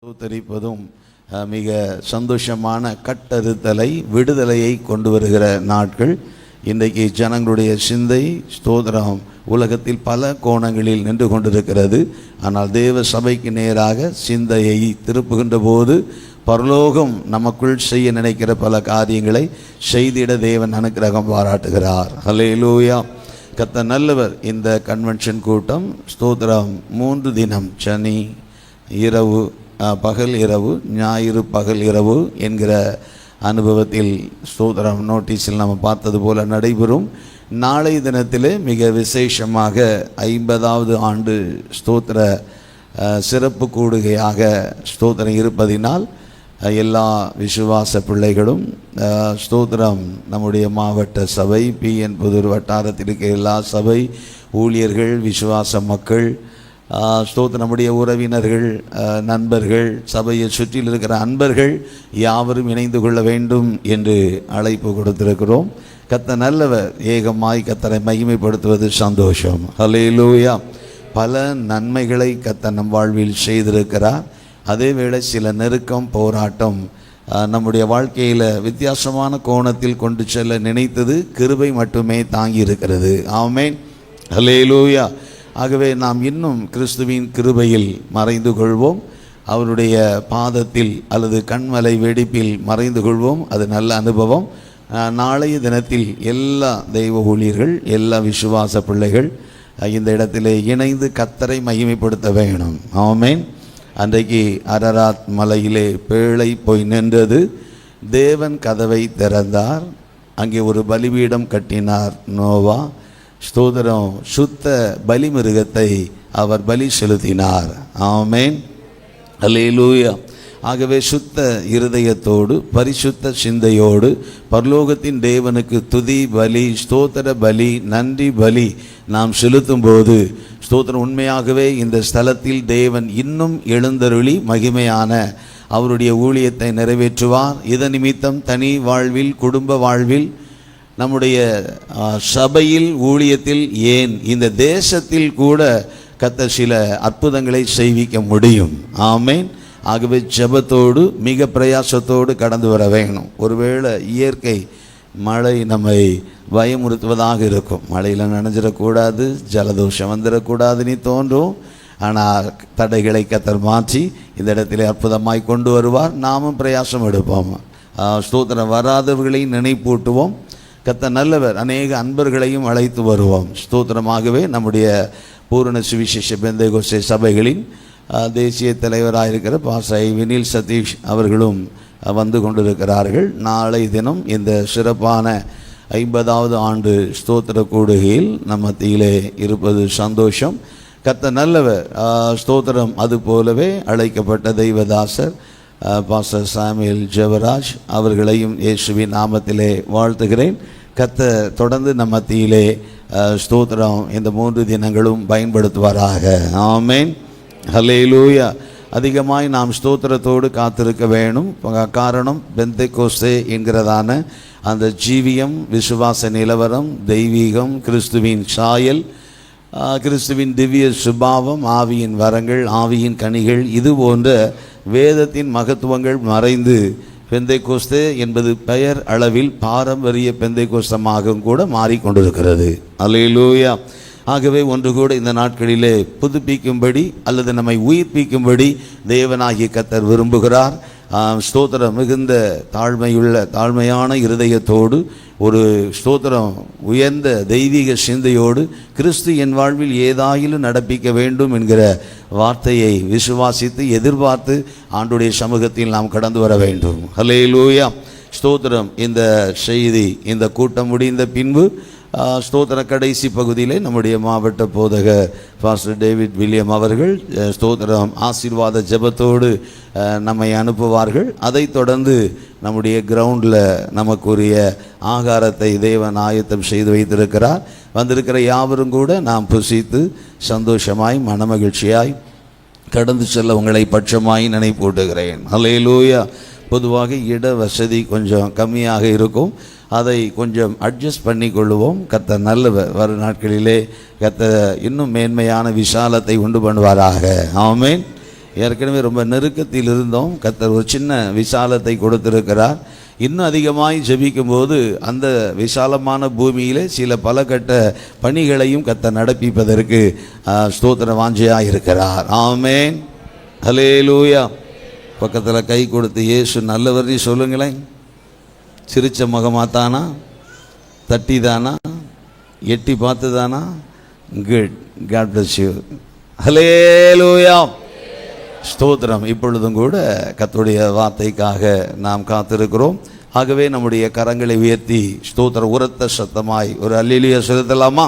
ஸ்தோத்தரிப்பதும் மிக சந்தோஷமான கட்டறுத்தலை விடுதலையை கொண்டு வருகிற நாட்கள். இன்றைக்கு ஜனங்களுடைய சிந்தை ஸ்தோத்திரம் உலகத்தில் பல கோணங்களில் நின்று கொண்டிருக்கிறது. ஆனால் தேவ சபைக்கு நேராக சிந்தையை திருப்புகின்ற போது பரலோகம் நமக்குள் செய்ய நினைக்கிற பல காரியங்களை செய்திட தேவன் அனுக்கிரகம் பாராட்டுகிறார். அல்லேலூயா. கர்த்தர் நல்லவர். இந்த கன்வென்ஷன் கூட்டம் ஸ்தோத்திரம் 3 தினம், சனி இரவு பகல் இரவு, ஞாயிறு பகல் இரவு என்கிற அனுபவத்தில் ஸ்தோத்திரம் நோட்டீஸில் நம்ம பார்த்தது போல நடைபெறும். நாளை தினத்திலே மிக விசேஷமாக 50வது ஆண்டு ஸ்தோத்திர சிறப்பு கூடுகையாக ஸ்தோத்திரம் இருப்பதினால் எல்லா விசுவாச பிள்ளைகளும் ஸ்தோத்திரம் நம்முடைய மாவட்ட சபை PN புதூர் வட்டாரத்தில் இருக்க எல்லா சபை ஊழியர்கள், விசுவாச மக்கள், ஸ்தோத்திரம் நம்முடைய உறவினர்கள், நண்பர்கள், சபையை சுற்றில் இருக்கிற அன்பர்கள் யாவரும் இணைந்து கொள்ள வேண்டும் என்று அழைப்பு கொடுத்திருக்கிறோம். கர்த்தர் நல்லவர். ஏகமாய் கர்த்தரை மகிமைப்படுத்துவது சந்தோஷம். அல்லேலூயா. பல நன்மைகளை கர்த்தர் நம் வாழ்வில் செய்திருக்கிறார். அதேவேளை சில நெருக்கம், போராட்டம் நம்முடைய வாழ்க்கையில் வித்தியாசமான கோணத்தில் கொண்டு செல்ல நினைத்தது கிருபை மட்டுமே தாங்கி இருக்கிறது. ஆமென். அல்லேலூயா. ஆகவே நாம் இன்னும் கிறிஸ்துவின் கிருபையில் மறைந்து கொள்வோம். அவருடைய பாதத்தில் அல்லது கண்மலை வெடிப்பில் மறைந்து கொள்வோம். அது நல்ல அனுபவம். நாளைய தினத்தில் எல்லா தெய்வ ஊழியர்கள், எல்லா விசுவாச பிள்ளைகள் இந்த இடத்திலே இணைந்து கர்த்தரை மகிமைப்படுத்த வேணும். ஆமென். அன்றைக்கு அரராத் மலையிலே பேழை போய் நின்றது. தேவன் கதவை திறந்தார். அங்கே ஒரு பலிபீடம் கட்டினார் நோவா. ஸ்தோத்திரம். சுத்த பலிமிருகத்தை அவர் பலி செலுத்தினார். ஆமென். அல்லேலூயா. ஆகவே சுத்த இருதயத்தோடு பரிசுத்த சிந்தையோடு பரலோகத்தின் தேவனுக்கு துதி பலி, ஸ்தோத்திர பலி, நன்றி பலி நாம் செலுத்தும் போது ஸ்தோத்திரம் உண்மையாகவே இந்த ஸ்தலத்தில் தேவன் இன்னும் எழுந்தருளி மகிமையான அவருடைய ஊழியத்தை நிறைவேற்றுவார். இதன் நிமித்தம் தனி வாழ்வில், குடும்ப வாழ்வில், நம்முடைய சபையில், ஊழியத்தில், ஏன் இந்த தேசத்தில் கூட கர்த்தர் சில அற்புதங்களை செய்விக்க முடியும். ஆமென். ஆகவே ஜெபத்தோடு மிக பிரயாசத்தோடு கடந்து வர வேணும். ஒருவேளை இயற்கை மழை நம்மை பயமுறுத்துவதாக இருக்கும். மழையில் நனைஞ்சிடக்கூடாது, ஜலதோஷம் வந்துடக்கூடாதுன்னு தோன்றும். ஆனால் தடைகளை கர்த்தர் மாற்றி இந்த இடத்திலே அற்புதமாய் கொண்டு வருவார். நாமும் பிரயாசம் எடுப்போம். ஸ்தோத்திரம். வராதவர்களை நினைப்பூட்டுவோம். கர்த்தர் நல்லவர். அநேக அன்பர்களையும் அழைத்து வருவோம். ஸ்தோத்திரமாகவே நம்முடைய பூரண சுவிசேஷ பெந்தேகோஸ்தே சபைகளின் தேசிய தலைவராக இருக்கிற பாஸ்டர் வினில் சதீஷ் அவர்களும் வந்து கொண்டிருக்கிறார்கள். நாளை தினம் இந்த சிறப்பான 50வது ஆண்டு ஸ்தோத்திர கூடுகையில் நம் மத்தியிலே இருப்பது சந்தோஷம். கர்த்தர் நல்லவர். ஸ்தோத்திரம். அதுபோலவே அழைக்கப்பட்ட தெய்வதாசர் பாஸ்டர் சாமுவேல் ஜெபராஜ் அவர்களையும் இயேசுவின் நாமத்திலே வாழ்த்துகிறேன். கர்த்தர் தொடர்ந்து நம் மத்தியிலே ஸ்தோத்திரம் இந்த 3 தினங்களும் பயன்படுத்துவாராக. ஆமென். அல்லேலூயா. அதிகமாய் நாம் ஸ்தோத்திரத்தோடு காத்திருக்க வேணும். காரணம் பெந்தேகோஸ்தே என்கிறதான அந்த ஜீவியம், விசுவாச நிலவரம், தெய்வீகம், கிறிஸ்துவின் சாயல், கிறிஸ்துவின் திவ்ய சுபாவம், ஆவியின் வரங்கள், ஆவியின் கனிகள், இது போன்ற வேதத்தின் மகத்துவங்கள் மறைந்து பெந்தேகோஸ்தே என்பது பெயர் அளவில் பாரம்பரிய பெந்தேகோஸ்தமாக கூட மாறிக்கொண்டிருக்கிறது. அல்லேலூயா. ஆகவே ஒன்று கூட இந்த நாட்களிலே புதுப்பிக்கும்படி அல்லது நம்மை உயிர்ப்பிக்கும்படி தேவனாகிய கர்த்தர் விரும்புகிறார். ஸ்தோத்திரம். மிகுந்த தாழ்மையான இருதயத்தோடு, ஒரு ஸ்தோத்திரம் உயர்ந்த தெய்வீக சிந்தையோடு கிறிஸ்து என் வாழ்வில் ஏதாயிலும் நடப்பிக்க வேண்டும் என்கிற வார்த்தையை விசுவாசித்து எதிர்பார்த்து ஆண்டுடைய சமூகத்தில் நாம் கடந்து வர வேண்டும். அல்லேலூயா. ஸ்தோத்திரம். இந்த செய்தி, இந்த கூட்டம் முடிந்த பின்பு ஸ்தோத்திர கடைசி பகுதியிலே நம்முடைய மாவட்ட போதகர் பாஸ்டர் டேவிட் வில்லியம் அவர்கள் ஸ்தோத்திரம் ஆசீர்வாத ஜெபத்தோடு நம்மை அனுப்புவார்கள். அதைத் தொடர்ந்து நம்முடைய கிரவுண்டில் நமக்குரிய ஆகாரத்தை தேவன் ஆயத்தம் செய்து வைத்திருக்கிறார். வந்திருக்கிற யாவரும் கூட நாம் புசித்து சந்தோஷமாய் மனமகிழ்ச்சியாய் கடந்து செல்ல உங்களை பட்சமாய் நினைப்பூட்டுகிறேன். அல்லேலூயா. பொதுவாக இட வசதி கொஞ்சம் கம்மியாக இருக்கும். அதை கொஞ்சம் அட்ஜஸ்ட் பண்ணி கொள்ளுவோம். கர்த்தர் நல்லவர். வரும் நாட்களிலே கர்த்தர் இன்னும் மேன்மையான விசாலத்தை உண்டு பண்ணுவாராக. ஆமென். ஏற்கனவே ரொம்ப நெருக்கத்தில் இருந்தோம். கர்த்தர் ஒரு சின்ன விசாலத்தை கொடுத்திருக்கிறார். இன்னும் அதிகமாய் ஜெபிக்கும்போது அந்த விசாலமான பூமியிலே சில பல கட்ட பணிகளையும் கர்த்தர் நடப்பிப்பதற்கு ஸ்தோத்திர வாஞ்சையாக இருக்கிறார். ஆமென், ஹல்லேலூயா. பக்கத்தில் கை கொடுத்து இயேசு நல்லவர்னு சொல்லுங்களேன். சிரிச்ச முகமாத்தானா, தட்டி தானா, எட்டி பார்த்து தானா? Good, God bless you. Hallelujah, ஸ்தோத்திரம். இப்பொழுதும் கூட கர்த்தருடைய வார்த்தைக்காக நாம் காத்திருக்கிறோம். ஆகவே நம்முடைய கரங்களை உயர்த்தி ஸ்தோத்திர உரத்த சத்தமாய் ஒரு அல்லேலூயா செலுத்தலாமா?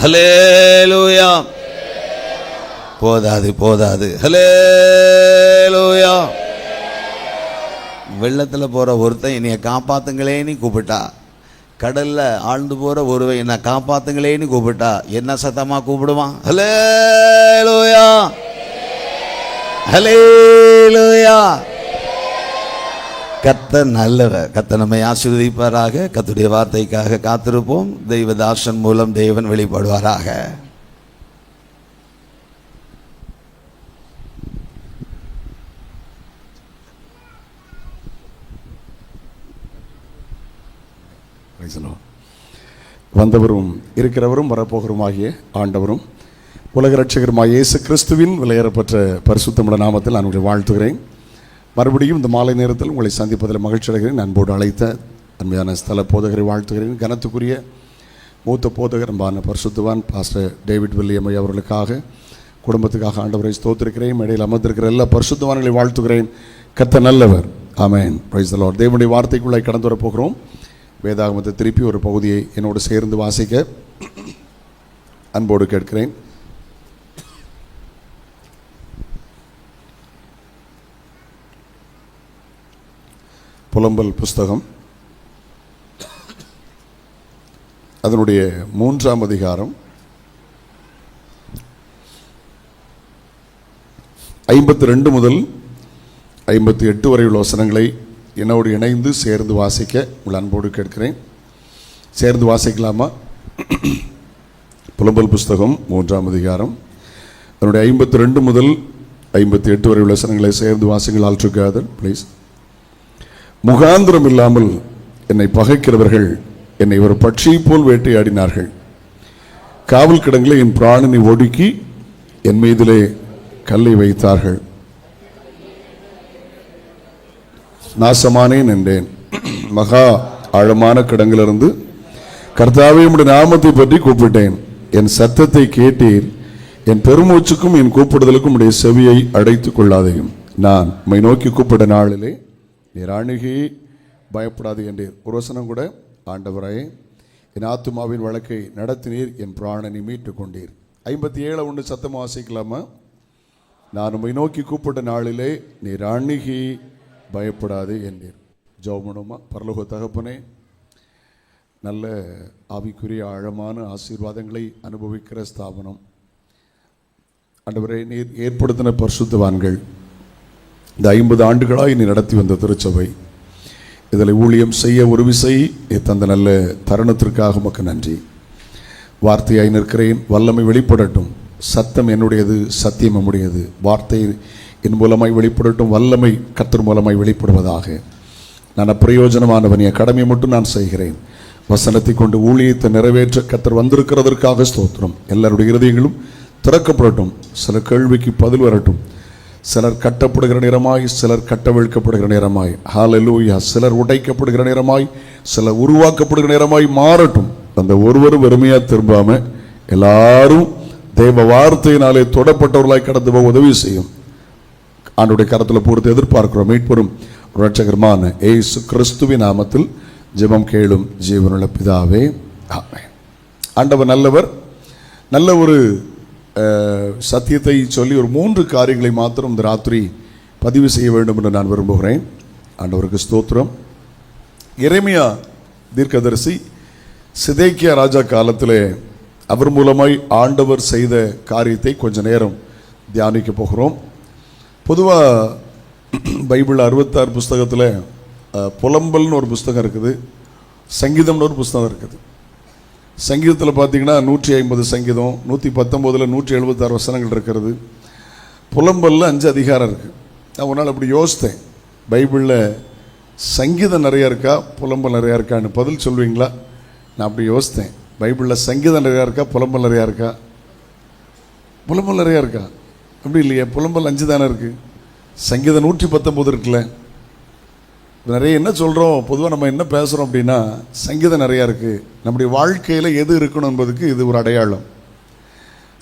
ஹல்லேலூயா. போதாது போதாது. ஹல்லேலூயா. வெள்ளத்தில் போகிற ஒருத்தன் என்னைய காப்பாத்துங்களேன்னு கூப்பிட்டா, கடல்ல ஆழ்ந்து போகிற ஒருவன் என்னை காப்பாத்துங்களேன்னு கூப்பிட்டா என்ன சத்தமாக கூப்பிடுவான்? ஹல்லேலூயா, ஹல்லேலூயா. கர்த்தர் நல்லவர். கர்த்தர் நம்மை ஆசீர்வதிப்பாராக. கர்த்தருடைய வார்த்தைக்காக காத்திருப்போம். தெய்வதாசன் மூலம் தேவன் வெளிப்படுவாராக. வந்தவரும் இருக்கிறவரும் வரப்போகிறோமாகிய ஆண்டவரும் உலக ரட்சகருமாகிய இயேசு கிறிஸ்துவின் விலையேறப்பட்ட பரிசுத்தமுள்ள நாமத்தில் நான் உங்களை வாழ்த்துகிறேன். மறுபடியும் இந்த மாலை நேரத்தில் உங்களை சந்திப்பதில் மகிழ்ச்சி அடைகிறேன். அன்போடு அழைத்த அருமையான ஸ்தல போதகரை வாழ்த்துகிறேன். கனத்துக்குரிய மூத்த போதகர் அன்பான பரிசுத்தவான் பாஸ்டர் டேவிட் வில்லியம் அவர்களுக்காக, குடும்பத்துக்காக ஆண்டவரை ஸ்தோத்திருக்கிறேன். இடையில் அமர்ந்திருக்கிற எல்லா பரிசுத்தவான்களை வாழ்த்துகிறேன். கர்த்தர் நல்லவர். ஆமென், பிரைஸ் தி லார்ட். தேவனுடைய வார்த்தைக்குள்ளே கடந்து வரப்போகிறோம். வேதாகமத்தை திருப்பி ஒரு பகுதியை என்னோடு சேர்ந்து வாசிக்க அன்போடு கேட்கிறேன். புலம்பல் புஸ்தகம் அதனுடைய 3ஆம் அதிகாரம் 52 முதல் 58 வரை உள்ள வசனங்களை என்னோடு இணைந்து சேர்ந்து வாசிக்க உங்கள் அன்போடு கேட்கிறேன். சேர்ந்து வாசிக்கலாமா? புலம்பல் புஸ்தகம் 3ஆம் அதிகாரம் அதனுடைய 52 முதல் 58 வரை உள்ள வசனங்களை சேர்ந்து வாசிங்கள். All together please. முகாந்திரம் இல்லாமல் என்னை பகைக்கிறவர்கள் என்னை ஒரு பட்சியை போல் வேட்டையாடினார்கள். காவல் கிடங்கிலே என் பிராணனை ஒடுக்கி என் மீதிலே கல்லை வைத்தார்கள். நாசமானேன் என்றேன். மகா ஆழமான கிடங்கிலிருந்து கர்த்தாவே உம்முடைய நாமத்தை பற்றி கூப்பிட்டேன். என் சத்தத்தை கேட்டீர். என் பெருமூச்சுக்கும் என் கூப்பிடுதலுக்கும் உடைய செவியை அடைத்துக் கொள்ளாதையும். நான் உம்மை நோக்கி கூப்பிட்ட நாளிலே நீர் அணுகி பயப்படாது என்றீர். ஒரு வசனம் கூட, ஆண்டவரே என் ஆத்துமாவின் வழக்கை நடத்தினீர், என் பிராணனை மீட்டுக் கொண்டீர். 57 சத்தம் வாசிக்கலாமா? நான் உம்மை நோக்கி கூப்பிட்ட நாளிலே நீர் அணுகி பயப்படாது என்றீர். ஜெபம். பரலோக தகப்பனே, நல்ல ஆவிக்குரிய ஆழமான ஆசீர்வாதங்களை அனுபவிக்கிற ஸ்தாபனம் ஆண்டவரே, நீர் ஏற்படுத்தின பரிசுத்தவான்கள் இந்த 50 ஆண்டுகளாய் நீ நடத்தி வந்த திருச்சபை, இதில் ஊழியம் செய்ய ஒரு விசை தந்த நல்ல தருணத்திற்காக உமக்கு நன்றி. வார்த்தையாய் நிற்கிறேன். வல்லமை வெளிப்படட்டும். சத்தம் என்னுடையது, சத்தியம் நம்முடையது. வார்த்தை என் மூலமாய் வெளிப்படட்டும். வல்லமை கர்த்தர் மூலமாய் வெளிப்படுவதாக. நான் அப்பிரயோஜனமானவன், என் கடமையை மட்டும் நான் செய்கிறேன். வசனத்தை கொண்டு ஊழியத்தை நிறைவேற்ற கர்த்தர் வந்திருக்கிறதற்காக ஸ்தோத்திரம். எல்லாருடைய இருதயங்களும் திறக்கப்படட்டும். சில கேள்விக்கு பதில் வரட்டும். சிலர் கட்டப்படுகிற நேரமாய், சிலர் கட்டவிழ்க்கப்படுகிற நேரமாய், ஹல்லேலூயா, சிலர் உடைக்கப்படுகிற நேரமாய், சிலர் உருவாக்கப்படுகிற நேரமாய் மாறட்டும். அந்த ஒருவரும் வெறுமையா திரும்பாம எல்லாரும் தேவ வார்த்தையினாலே தொடப்பட்டவர்களாய் கடந்து போக உதவி செய்யும். ஆண்டுடைய கரத்தில் பொறுத்து எதிர்பார்க்கிறோம். மீட்பெரும் இரட்சகருமான இயேசு கிறிஸ்துவின் நாமத்தில் ஜெபம் கேளும் ஜீவனுள்ள பிதாவே, ஆமென். ஆண்டவர் நல்லவர். நல்ல ஒரு சத்தியத்தை சொல்லி ஒரு 3 காரியங்களை மாத்திரம் இந்த ராத்திரி பதிவு செய்ய வேண்டும் என்று நான் விரும்புகிறேன். ஆண்டவருக்கு ஸ்தோத்திரம். எரேமியா தீர்க்கதரிசி சிதேக்கியா ராஜா காலத்திலே அவர் மூலமாய் ஆண்டவர் செய்த காரியத்தை கொஞ்ச நேரம் தியானிக்க போகிறோம். பொதுவாக பைபிள் 66 புஸ்தகத்தில் புலம்பல்னு ஒரு புஸ்தகம் இருக்குது, சங்கீதம்னு ஒரு புஸ்தகம் இருக்குது. சங்கீதத்தில் பார்த்தீங்கன்னா 150 சங்கீதம், 119 176 வசனங்கள் இருக்கிறது. புலம்பல்ல 5 அதிகாரம் இருக்கு. நான் ஒரு நாள் அப்படி யோசித்தேன், பைபிளில் சங்கீதம் நிறையா இருக்கா புலம்பல் நிறையா இருக்கான்னு பதில் சொல்வீங்களா? நான் அப்படி யோசித்தேன், பைபிளில் சங்கீதம் நிறையா இருக்கா புலம்பல் நிறையா இருக்கா? புலம்பல் நிறையா இருக்கா? அப்படி இல்லையே, புலம்பல் 5 தானே இருக்கு. சங்கீதம் 119 இருக்குல்ல. நிறைய என்ன சொல்கிறோம், பொதுவாக நம்ம என்ன பேசுகிறோம் அப்படின்னா, சங்கீதம் நிறையா இருக்குது, நம்முடைய வாழ்க்கையில் எது இருக்கணும் என்பதுக்கு இது ஒரு அடையாளம்.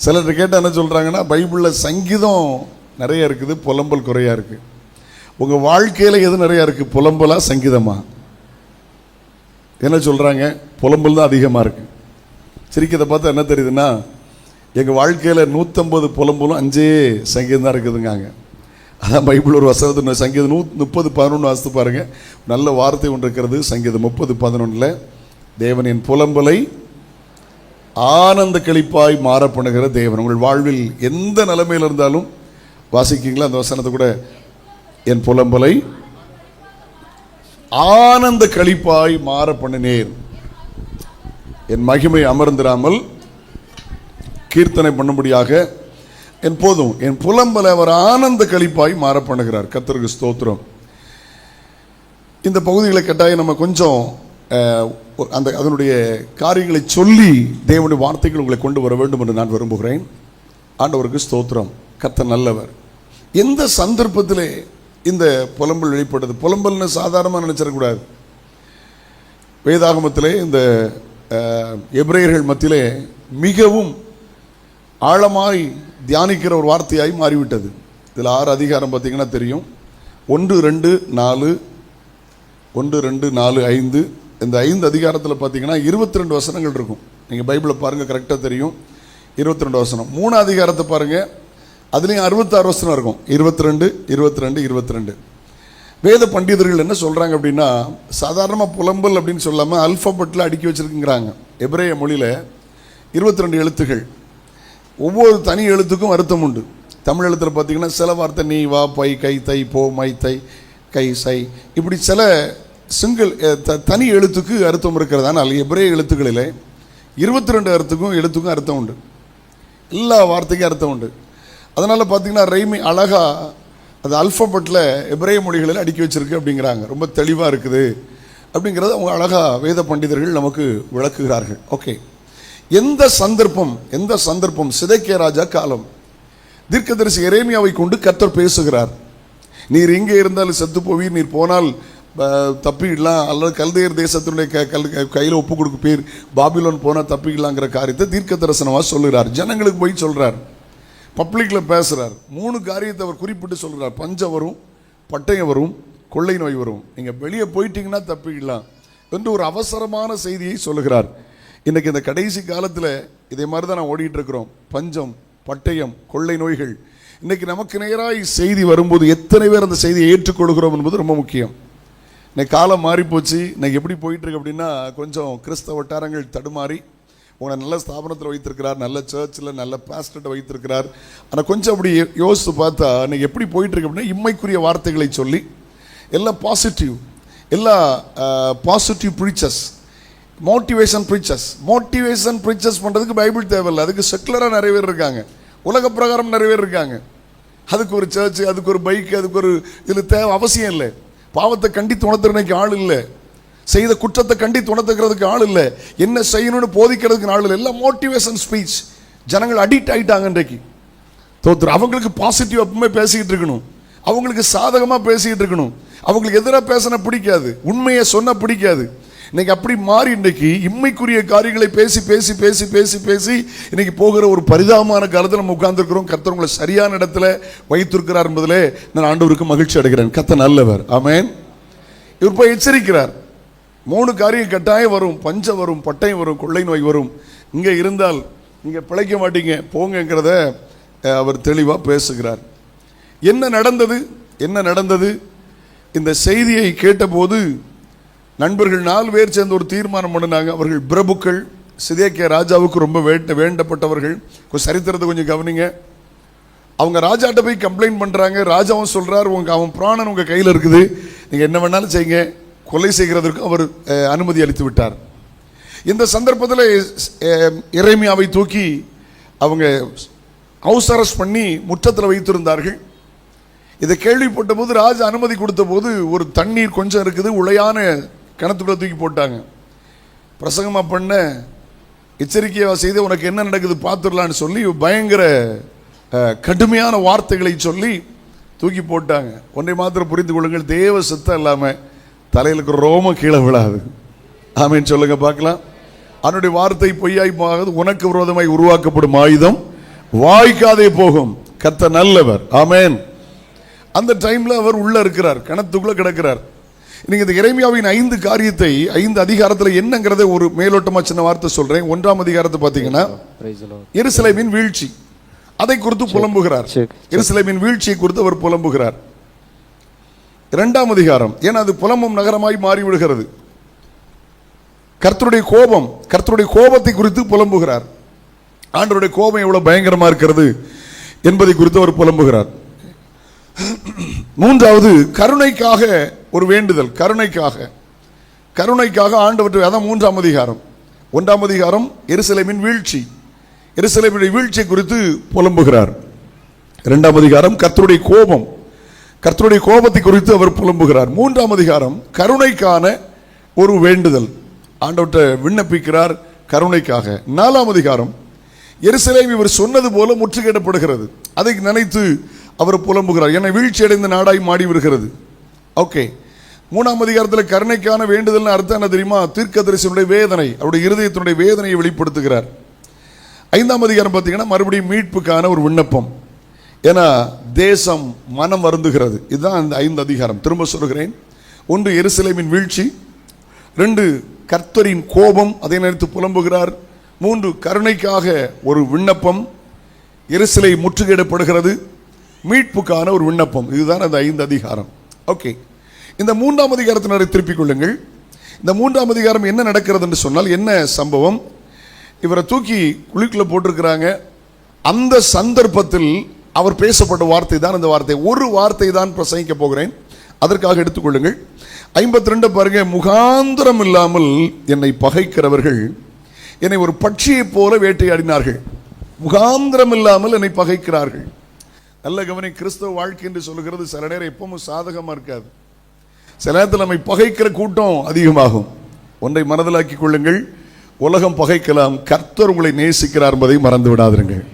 சிலர் கேட்டால் என்ன சொல்கிறாங்கன்னா, பைபிளில் சங்கீதம் நிறைய இருக்குது, புலம்பல் குறையா இருக்குது. உங்கள் வாழ்க்கையில் எது நிறையா இருக்குது, புலம்பலா சங்கீதமா? என்ன சொல்கிறாங்க? புலம்பல் தான் அதிகமாக இருக்குது. சிரிக்கிறத பார்த்தா என்ன தெரியுதுன்னா, எங்கள் வாழ்க்கையில் 150 புலம்பலும் 5 சங்கீதம் தான் இருக்குதுங்காங்க. அதான் பைபிள் ஒரு வசனத்தை சங்கீதம் 30:11 வாசித்து பாருங்க. நல்ல வார்த்தை ஒன்று இருக்கிறது. சங்கீதம் 30:11 தேவன் என் புலம்பலை ஆனந்த களிப்பாய் மாற பண்ணுகிற தேவன். உங்கள் வாழ்வில் எந்த நிலைமையில் இருந்தாலும் வாசிக்கீங்களா அந்த வசனத்தை கூட? என் புலம்பலை ஆனந்த களிப்பாய் மாற பண்ணினேன், என் மகிமை அமர்ந்திராமல் கீர்த்தனை பண்ணும்படியாக என் போதும் என் புலம்பலை அவர் ஆனந்த களிப்பாய் மாற பண்ணுகிறார். கர்த்தருக்கு ஸ்தோத்திரம். இந்த பகுதிகளை கட்டாயம் நம்ம கொஞ்சம் அதனுடைய காரியங்களை சொல்லி தேவனுடைய வார்த்தைகள் உங்களை கொண்டு வர வேண்டும் என்று நான் விரும்புகிறேன். ஆண்டவருக்கு ஸ்தோத்திரம். கர்த்தர் நல்லவர். எந்த சந்தர்ப்பத்திலே இந்த புலம்பல் வெளிப்படுது? புலம்பல்னு சாதாரணமாக நினைச்சிடக்கூடாது. வேதாகமத்திலே இந்த எபிரேயர்கள் மத்தியிலே மிகவும் ஆழமாய் தியானிக்கிற ஒரு வார்த்தையாய் மாறிவிட்டது. இதில் 6 அதிகாரம் பார்த்தீங்கன்னா தெரியும். 1, 2, 4, 5 இந்த 5 அதிகாரத்தில் பார்த்தீங்கன்னா 22 வசனங்கள் இருக்கும். நீங்கள் பைபிளை பாருங்கள், கரெக்டாக தெரியும். 22 வசனம். 3 அதிகாரத்தை பாருங்கள், அதுலேயும் 66 வசனம் இருக்கும். 22, 22, 22. வேத பண்டிதர்கள் என்ன சொல்கிறாங்க அப்படின்னா, சாதாரணமாக புலம்பல் அப்படின்னு சொல்லாமல் அல்ஃபபெட்டில் அடுக்கி வச்சுருக்குங்கிறாங்க. எபிரேய மொழியில் 22 எழுத்துகள், ஒவ்வொரு தனி எழுத்துக்கும் அர்த்தம் உண்டு. தமிழ் எழுத்தில் பார்த்தீங்கன்னா சில வார்த்தை நீ வா பை கை தை போ மை தை கை சை, இப்படி சில சிங்கிள் தனி எழுத்துக்கு அர்த்தம் இருக்கிறது. ஆனால் எபிரேய எழுத்துக்களில் 22 எழுத்துக்கும் அர்த்தம் உண்டு. எல்லா வார்த்தைக்கும் அர்த்தம் உண்டு. அதனால் பார்த்தீங்கன்னா ரைமி அழகாக அது அல்ஃபபெட்டில் எபிரேய மொழிகளில் அடுக்கி வச்சிருக்கு அப்படிங்கிறாங்க. ரொம்ப தெளிவாக இருக்குது அப்படிங்கிறத அவங்க அழகாக வேத பண்டிதர்கள் நமக்கு விளக்குகிறார்கள். ஓகே, எந்த சந்தர்ப்பம் சிதேக்கியா ராஜா காலம், தீர்க்கதரிசி எரேமியாவை கொண்டு கர்த்தர் பேசுகிறார். நீர் இங்கே இருந்தாலும் செத்து போவீர், நீர் போனால் தப்பிடலாம், அல்லது கல்தேயர் தேசத்தினுடைய கையில் ஒப்பு கொடுக்க பேர், பாபிலோன் போனால் தப்பிக்கலாங்கிற காரியத்தை தீர்க்க தரிசனமாக சொல்லுகிறார். ஜனங்களுக்கு போய் சொல்கிறார், பப்ளிக்கில் பேசுகிறார். 3 காரியத்தை அவர் குறிப்பிட்டு சொல்கிறார். பஞ்சம் வரும், பட்டயம் வரும், கொள்ளை நோய் வரும், நீங்கள் வெளியே போயிட்டீங்கன்னா தப்பிக்கலாம் என்று ஒரு அவசரமான செய்தியை சொல்லுகிறார். இன்றைக்கி இந்த கடைசி காலத்தில் இதே மாதிரி தான் நான் ஓடிட்டு இருக்கிறோம். பஞ்சம், பட்டயம், கொள்ளை நோய்கள். இன்றைக்கி நமக்கு நேராக செய்தி வரும்போது எத்தனை பேர் அந்த செய்தியை ஏற்றுக்கொள்கிறோம் என்பது ரொம்ப முக்கியம். இன்னைக்கு காலம் மாறி போச்சு. இன்னைக்கு எப்படி போயிட்டுருக்கு அப்படின்னா, கொஞ்சம் கிறிஸ்தவ வட்டாரங்கள் தடுமாறி, உங்களை நல்ல ஸ்தாபனத்தில் வைத்திருக்கிறார், நல்ல சர்ச்சில் நல்ல பாஸ்டர்கிட்ட வைத்திருக்கிறார். ஆனால் கொஞ்சம் அப்படி யோசித்து பார்த்தா இன்னைக்கு எப்படி போயிட்டுருக்கு அப்படின்னா, இம்மைக்குரிய வார்த்தைகளை சொல்லி எல்லாம் பாசிட்டிவ் ப்ரீச்சர்ஸ், மோட்டிவேஷன் ப்ரீச்சர்ஸ் பண்ணுறதுக்கு பைபிள் தேவையில்லை. அதுக்கு செக்குலராக நிறைய பேர் இருக்காங்க, உலக பிரகாரம் நிறைய பேர் இருக்காங்க. அதுக்கு ஒரு சர்ச்சு, அதுக்கு ஒரு பைக், அதுக்கு ஒரு இதில் தேவை அவசியம் இல்லை. பாவத்தை கண்டித்து உணர்த்துறதுக்கு ஆள் இல்லை, செய்த குற்றத்தை கண்டித்து உணர்த்துக்கிறதுக்கு ஆள் இல்லை, என்ன செய்யணும்னு போதிக்கிறதுக்கு ஆள் இல்லை. எல்லாம் மோட்டிவேஷன் ஸ்பீச். ஜனங்கள் அடிக்ட் ஆகிட்டாங்க இன்றைக்கு. அவங்களுக்கு பாசிட்டிவ் எப்பவுமே பேசிக்கிட்டு இருக்கணும், அவங்களுக்கு சாதகமாக பேசிக்கிட்டு இருக்கணும், அவங்களுக்கு எதிராக பேசின பிடிக்காது, உண்மையை சொன்ன பிடிக்காது. இன்னைக்கு அப்படி மாறி இன்றைக்கு இம்மைக்குரிய காரியங்களை பேசி பேசி பேசி பேசி பேசி இன்னைக்கு போகிற ஒரு பரிதாபமான காலத்தில் நம்ம உட்கார்ந்துருக்கிறோம். கர்த்தர் உங்களை சரியான இடத்துல வைத்திருக்கிறார் என்பதிலே நான் ஆண்டவருக்கு மகிழ்ச்சி அடைகிறேன். கர்த்தர் நல்லவர். ஆமென். இவர் போய் எச்சரிக்கிறார். 3 காரியம் கட்டாயம் வரும். பஞ்சம் வரும், பட்டயம் வரும், கொள்ளை நோய் வரும். இங்கே இருந்தால் இங்கே பிழைக்க மாட்டீங்க, போங்கிறத அவர் தெளிவாக பேசுகிறார். என்ன நடந்தது? இந்த செய்தியை கேட்டபோது நண்பர்கள் 4 பேர் சேர்ந்து ஒரு தீர்மானம் பண்ணினாங்க. அவர்கள் பிரபுக்கள், சிதேக்கியா ராஜாவுக்கு ரொம்ப வேண்டப்பட்டவர்கள். சரித்திரத்தை கொஞ்சம் கவனிங்க. அவங்க ராஜாட்ட போய் கம்ப்ளைண்ட் பண்ணுறாங்க. ராஜாவும் சொல்கிறார், அவன் பிராணன் உங்கள் கையில் இருக்குது, நீங்கள் என்ன வேணாலும் செய்யுங்க. கொலை செய்கிறதற்கு அவர் அனுமதி அளித்து விட்டார். இந்த சந்தர்ப்பத்தில் எரேமியாவை தூக்கி அவங்க ஹவுஸ் அரெஸ்ட் பண்ணி முற்றத்தில் வைத்திருந்தார்கள். இதை கேள்விப்பட்ட போது ராஜா அனுமதி கொடுத்த போது ஒரு தண்ணீர் கொஞ்சம் இருக்குது, உளையான கிணத்துக்குள்ள தூக்கி போட்டாங்க. பிரசங்கமாக பண்ண எச்சரிக்கையாக செய்து உனக்கு என்ன நடக்குது பார்த்துடலான்னு சொல்லி பயங்கர கடுமையான வார்த்தைகளை சொல்லி தூக்கி போட்டாங்க. ஒன்றை மாத்திரம் புரிந்து கொள்ளுங்கள், தேவ சித்தம் இல்லாமல் தலையில் இருக்கிற ரோமம் கீழே விழாது. ஆமேன்னு சொல்லுங்க பார்க்கலாம். அவனுடைய வார்த்தை பொய்யாய் போகாது, உனக்கு விரோதமாய் உருவாக்கப்படும் ஆயுதம் வாய்க்காதே போகும். கர்த்தர் நல்லவர். ஆமேன். அந்த டைம்ல அவர் உள்ள இருக்கிறார், கிணத்துக்குள்ள கிடக்கிறார். நீங்க இந்த எரேமியாவின் 5 காரியத்தை 5 அதிகாரத்தில் என்னங்கிறத ஒரு மேலோட்டமா சின்ன வார்த்தை சொல்றேன். 1ஆம் அதிகாரத்தை பார்த்தீங்கன்னா எருசலேமின் வீழ்ச்சி, அதை குறித்து புலம்புகிறார். எருசலேமின் வீழ்ச்சியை குறித்து அவர் புலம்புகிறார். 2ஆம் அதிகாரம், ஏன்னா அது புலம்பும் நகரமாய் மாறிவிடுகிறது. கர்த்தருடைய கோபம், கர்த்தருடைய கோபத்தை குறித்து புலம்புகிறார். ஆண்டவருடைய கோபம் எவ்வளவு பயங்கரமா இருக்கிறது என்பதை குறித்து அவர் புலம்புகிறார். 3வது கருணைக்காக ஒரு வேண்டுதல், கருணைக்காக ஆண்டவர். அதான் 3ஆம் அதிகாரம். 1ஆம் அதிகாரம் எருசலேமின் வீழ்ச்சி, எருசலேமின் வீழ்ச்சியை குறித்து புலம்புகிறார். 2ஆம் அதிகாரம் கர்த்தருடைய கோபம், கர்த்தருடைய கோபத்தை குறித்து அவர் புலம்புகிறார். 3ஆம் அதிகாரம் கருணைக்கான ஒரு வேண்டுதல், ஆண்டவர்கிட்ட விண்ணப்பிக்கிறார் கருணைக்காக. 4ஆம் அதிகாரம் எருசலேம் இவர் சொன்னது போல முற்றுகையிடப்படுகிறது, அதை நினைத்து அவர் புலம்புகிறார். என்னை வீழ்ச்சி அடைந்த நாடாய் மாடி வருகிறது. ஓகே, 3ஆம் அதிகாரத்தில் கருணைக்கான வேண்டுதல் அர்த்தம் என்ன தெரியுமா? தீர்க்கதரிசியினுடைய வேதனை, அவருடைய இருதயத்தினுடைய வேதனையை வெளிப்படுத்துகிறார். 5ஆம் அதிகாரம் பார்த்தீங்கன்னா மறுபடியும் மீட்புக்கான ஒரு விண்ணப்பம், ஏன்னா தேசம் மனம் வருந்துகிறது. இதுதான் அந்த 5 அதிகாரம். திரும்ப சொல்கிறேன், 1 எருசலேமின் வீழ்ச்சி, 2 கர்த்தரின் கோபம், அதை நினைத்து புலம்புகிறார், 3 கருணைக்காக ஒரு விண்ணப்பம், எருசலேம் முற்றுகையிடப்படுகிறது, மீட்புக்கான ஒரு விண்ணப்பம். இதுதான் அந்த 5 அதிகாரம். ஓகே, இந்த 3ஆம் அதிகாரத்தினரை திருப்பிக் கொள்ளுங்கள். இந்த 3ஆம் அதிகாரம் என்ன நடக்கிறது என்று சொன்னால், என்ன சம்பவம்? இவரை தூக்கி குழிக்குள்ள போட்டிருக்கிறாங்க. அந்த சந்தர்ப்பத்தில் அவர் பேசப்பட்ட வார்த்தை தான் இந்த வார்த்தை. ஒரு வார்த்தை தான் பிரசங்கிக்க போகிறேன், அதற்காக எடுத்துக்கொள்ளுங்கள். 52 பாருங்க, முகாந்திரம் இல்லாமல் என்னை பகைக்கிறவர்கள் என்னை ஒரு பட்சியை போல வேட்டையாடினார்கள். முகாந்திரம் இல்லாமல் என்னை பகைக்கிறார்கள். நல்ல கவனி, கிறிஸ்தவ வாழ்க்கை என்று சொல்லுகிறது சில நேரம் எப்பவும் சாதகமா இருக்காது. சில நேரத்தில் நம்மை பகைக்கிற கூட்டம் அதிகமாகும். ஒன்றை மனதிலாக்கிக் கொள்ளுங்கள், உலகம் பகைக்கலாம், கர்த்தர் உங்களை நேசிக்கிறார் என்பதை மறந்து விடாதீர்கள்.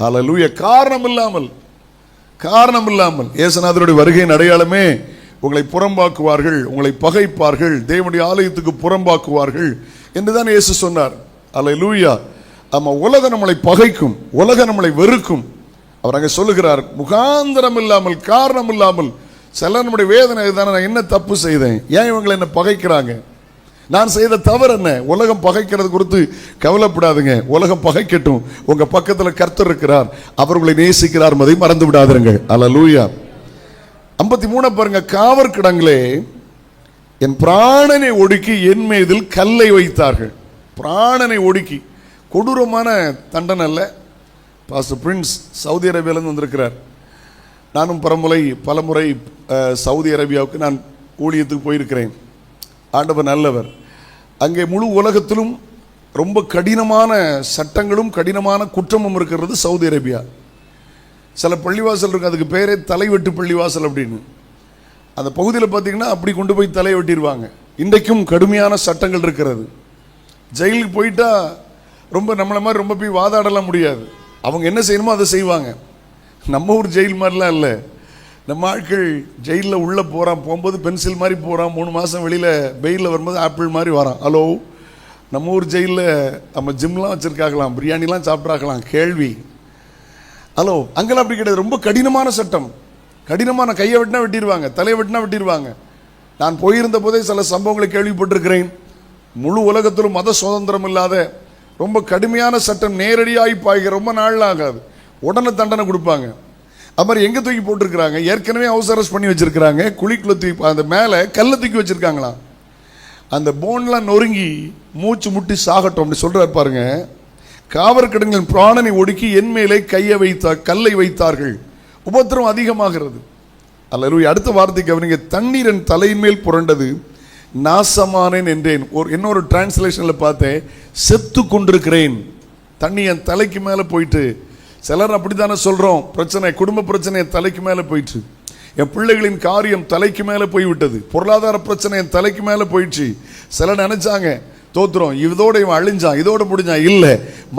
அல்லேலூயா. காரணம் இல்லாமல் இயேசுநாதருடைய வருகையின் அடையாளமே உங்களை புறம்பாக்குவார்கள், உங்களை பகைப்பார்கள், தேவனுடைய ஆலயத்துக்கு புறம்பாக்குவார்கள் என்றுதான் இயேசு சொன்னார். அல்லேலூயா. ஆமா, உலகம் நம்மளை பகைக்கும், உலகம் நம்மளை வெறுக்கும். அவர் அங்கே சொல்லுகிறார், முகாந்திரம் இல்லாமல், காரணம் இல்லாமல். சில நம்முடைய வேதனை தானே, நான் என்ன தப்பு செய்தேன், ஏன் இவங்களை என்ன பகைக்கிறாங்க, நான் செய்த தவறு என்ன? உலகம் பகைக்கிறது குறித்து கவலைப்படாதுங்க, உலகம் பகைக்கட்டும், உங்க பக்கத்தில் கர்த்தர் இருக்கிறார், அவர் உங்களை நேசிக்கிறார் என்பதை மறந்து விடாதீர்கள். அல்லேலூயா. 53 பாருங்க, காவற் கிடங்களே என் பிராணனை ஒடுக்கி என் மீதில் கல்லை வைத்தார்கள். பிராணனை ஒடுக்கி, கொடூரமான தண்டனை அல்ல. பாஸ்டர் பிரின்ஸ் சவுதி அரேபியாவிலிருந்து வந்திருக்கிறார். நானும் பலமுறை சவுதி அரேபியாவுக்கு நான் ஊழியத்துக்கு போயிருக்கிறேன். ஆண்டவர் நல்லவர். அங்கே முழு உலகத்திலும் ரொம்ப கடினமான சட்டங்களும் கடினமான குற்றமும் இருக்கிறது சவுதி அரேபியா. சில பள்ளிவாசல் இருக்கு, அதுக்கு பேரே தலைவெட்டு பள்ளிவாசல் அப்படின்னு. அந்த பகுதியில் பார்த்தீங்கன்னா அப்படி கொண்டு போய் தலையை வெட்டிடுவாங்க. இன்றைக்கும் கடுமையான சட்டங்கள் இருக்கிறது. ஜெயிலுக்கு போயிட்டா ரொம்ப நம்மளை மாதிரி ரொம்ப போய் வாதாடலாம் முடியாது. அவங்க என்ன செய்யணுமோ அதை செய்வாங்க. நம்ம ஊர் ஜெயில் மாதிரிலாம் இல்லை. நம்ம ஆட்கள் ஜெயிலில் உள்ளே போகும்போது பென்சில் மாதிரி போகிறான், 3 மாதம் வெளியில் பெயிலில் வரும்போது ஆப்பிள் மாதிரி வரான். ஹலோ, நம்ம ஊர் ஜெயிலில் நம்ம ஜிம்லாம் வச்சுருக்காங்களாம், பிரியாணிலாம் சாப்பிட்றாங்களாம், கேள்வி. ஹலோ, அங்கெல்லாம் அப்படி கிடையாது. ரொம்ப கடினமான சட்டம், கடினமான, கையை வெட்டினா வெட்டிடுவாங்க, தலையை வெட்டினா வெட்டிடுவாங்க. நான் போயிருந்த போதே சில சம்பவங்களை கேள்விப்பட்டிருக்கிறேன். முழு உலகத்திலும் மத சுதந்திரம் இல்லாத ரொம்ப கடுமையான சட்டம், நேரடியாகி பாய்கிற, ரொம்ப நாள் ஆகாது, உடனே தண்டனை கொடுப்பாங்க. அது மாதிரி எங்கே தூக்கி போட்டிருக்கிறாங்க, ஏற்கனவே ஹவுஸ் அரெஸ்ட் பண்ணி வச்சிருக்கிறாங்க, குழிக்குள்ள தூக்கி அந்த மேலே கல்லை தூக்கி வச்சிருக்காங்களாம். அந்த போன்லாம் நொறுங்கி மூச்சு முட்டி சாகட்டும் அப்படி சொல்றாரு பாருங்க. காவற்கிடங்களின் பிராணனை ஒடுக்கி என் மேலே கல்லை வைத்தார்கள். உபத்திரம் அதிகமாகிறது. அல்லேலூயா. அடுத்த வார்த்தைக்கு அவனுங்க, தண்ணீர் என் தலையின் மேல் புரண்டது, நாசமானேன் என்றேன். இன்னொரு டிரான்ஸ்லேஷன்ல பார்த்தேன், செத்து கொண்டிருக்கிறேன். தண்ணி என் தலைக்கு மேலே போயிட்டு சிலர் அப்படித்தானே சொல்றோம். பிரச்சனை, குடும்ப பிரச்சனை தலைக்கு மேல போயிடுச்சு, என் பிள்ளைகளின் காரியம் தலைக்கு மேல போய்விட்டது, பொருளாதார பிரச்சனை என் தலைக்கு மேல போயிடுச்சு. சிலர் நினைச்சாங்க தோத்துறோம், இதோட இவன் அழிஞ்சான், இதோட முடிஞ்சான். இல்ல,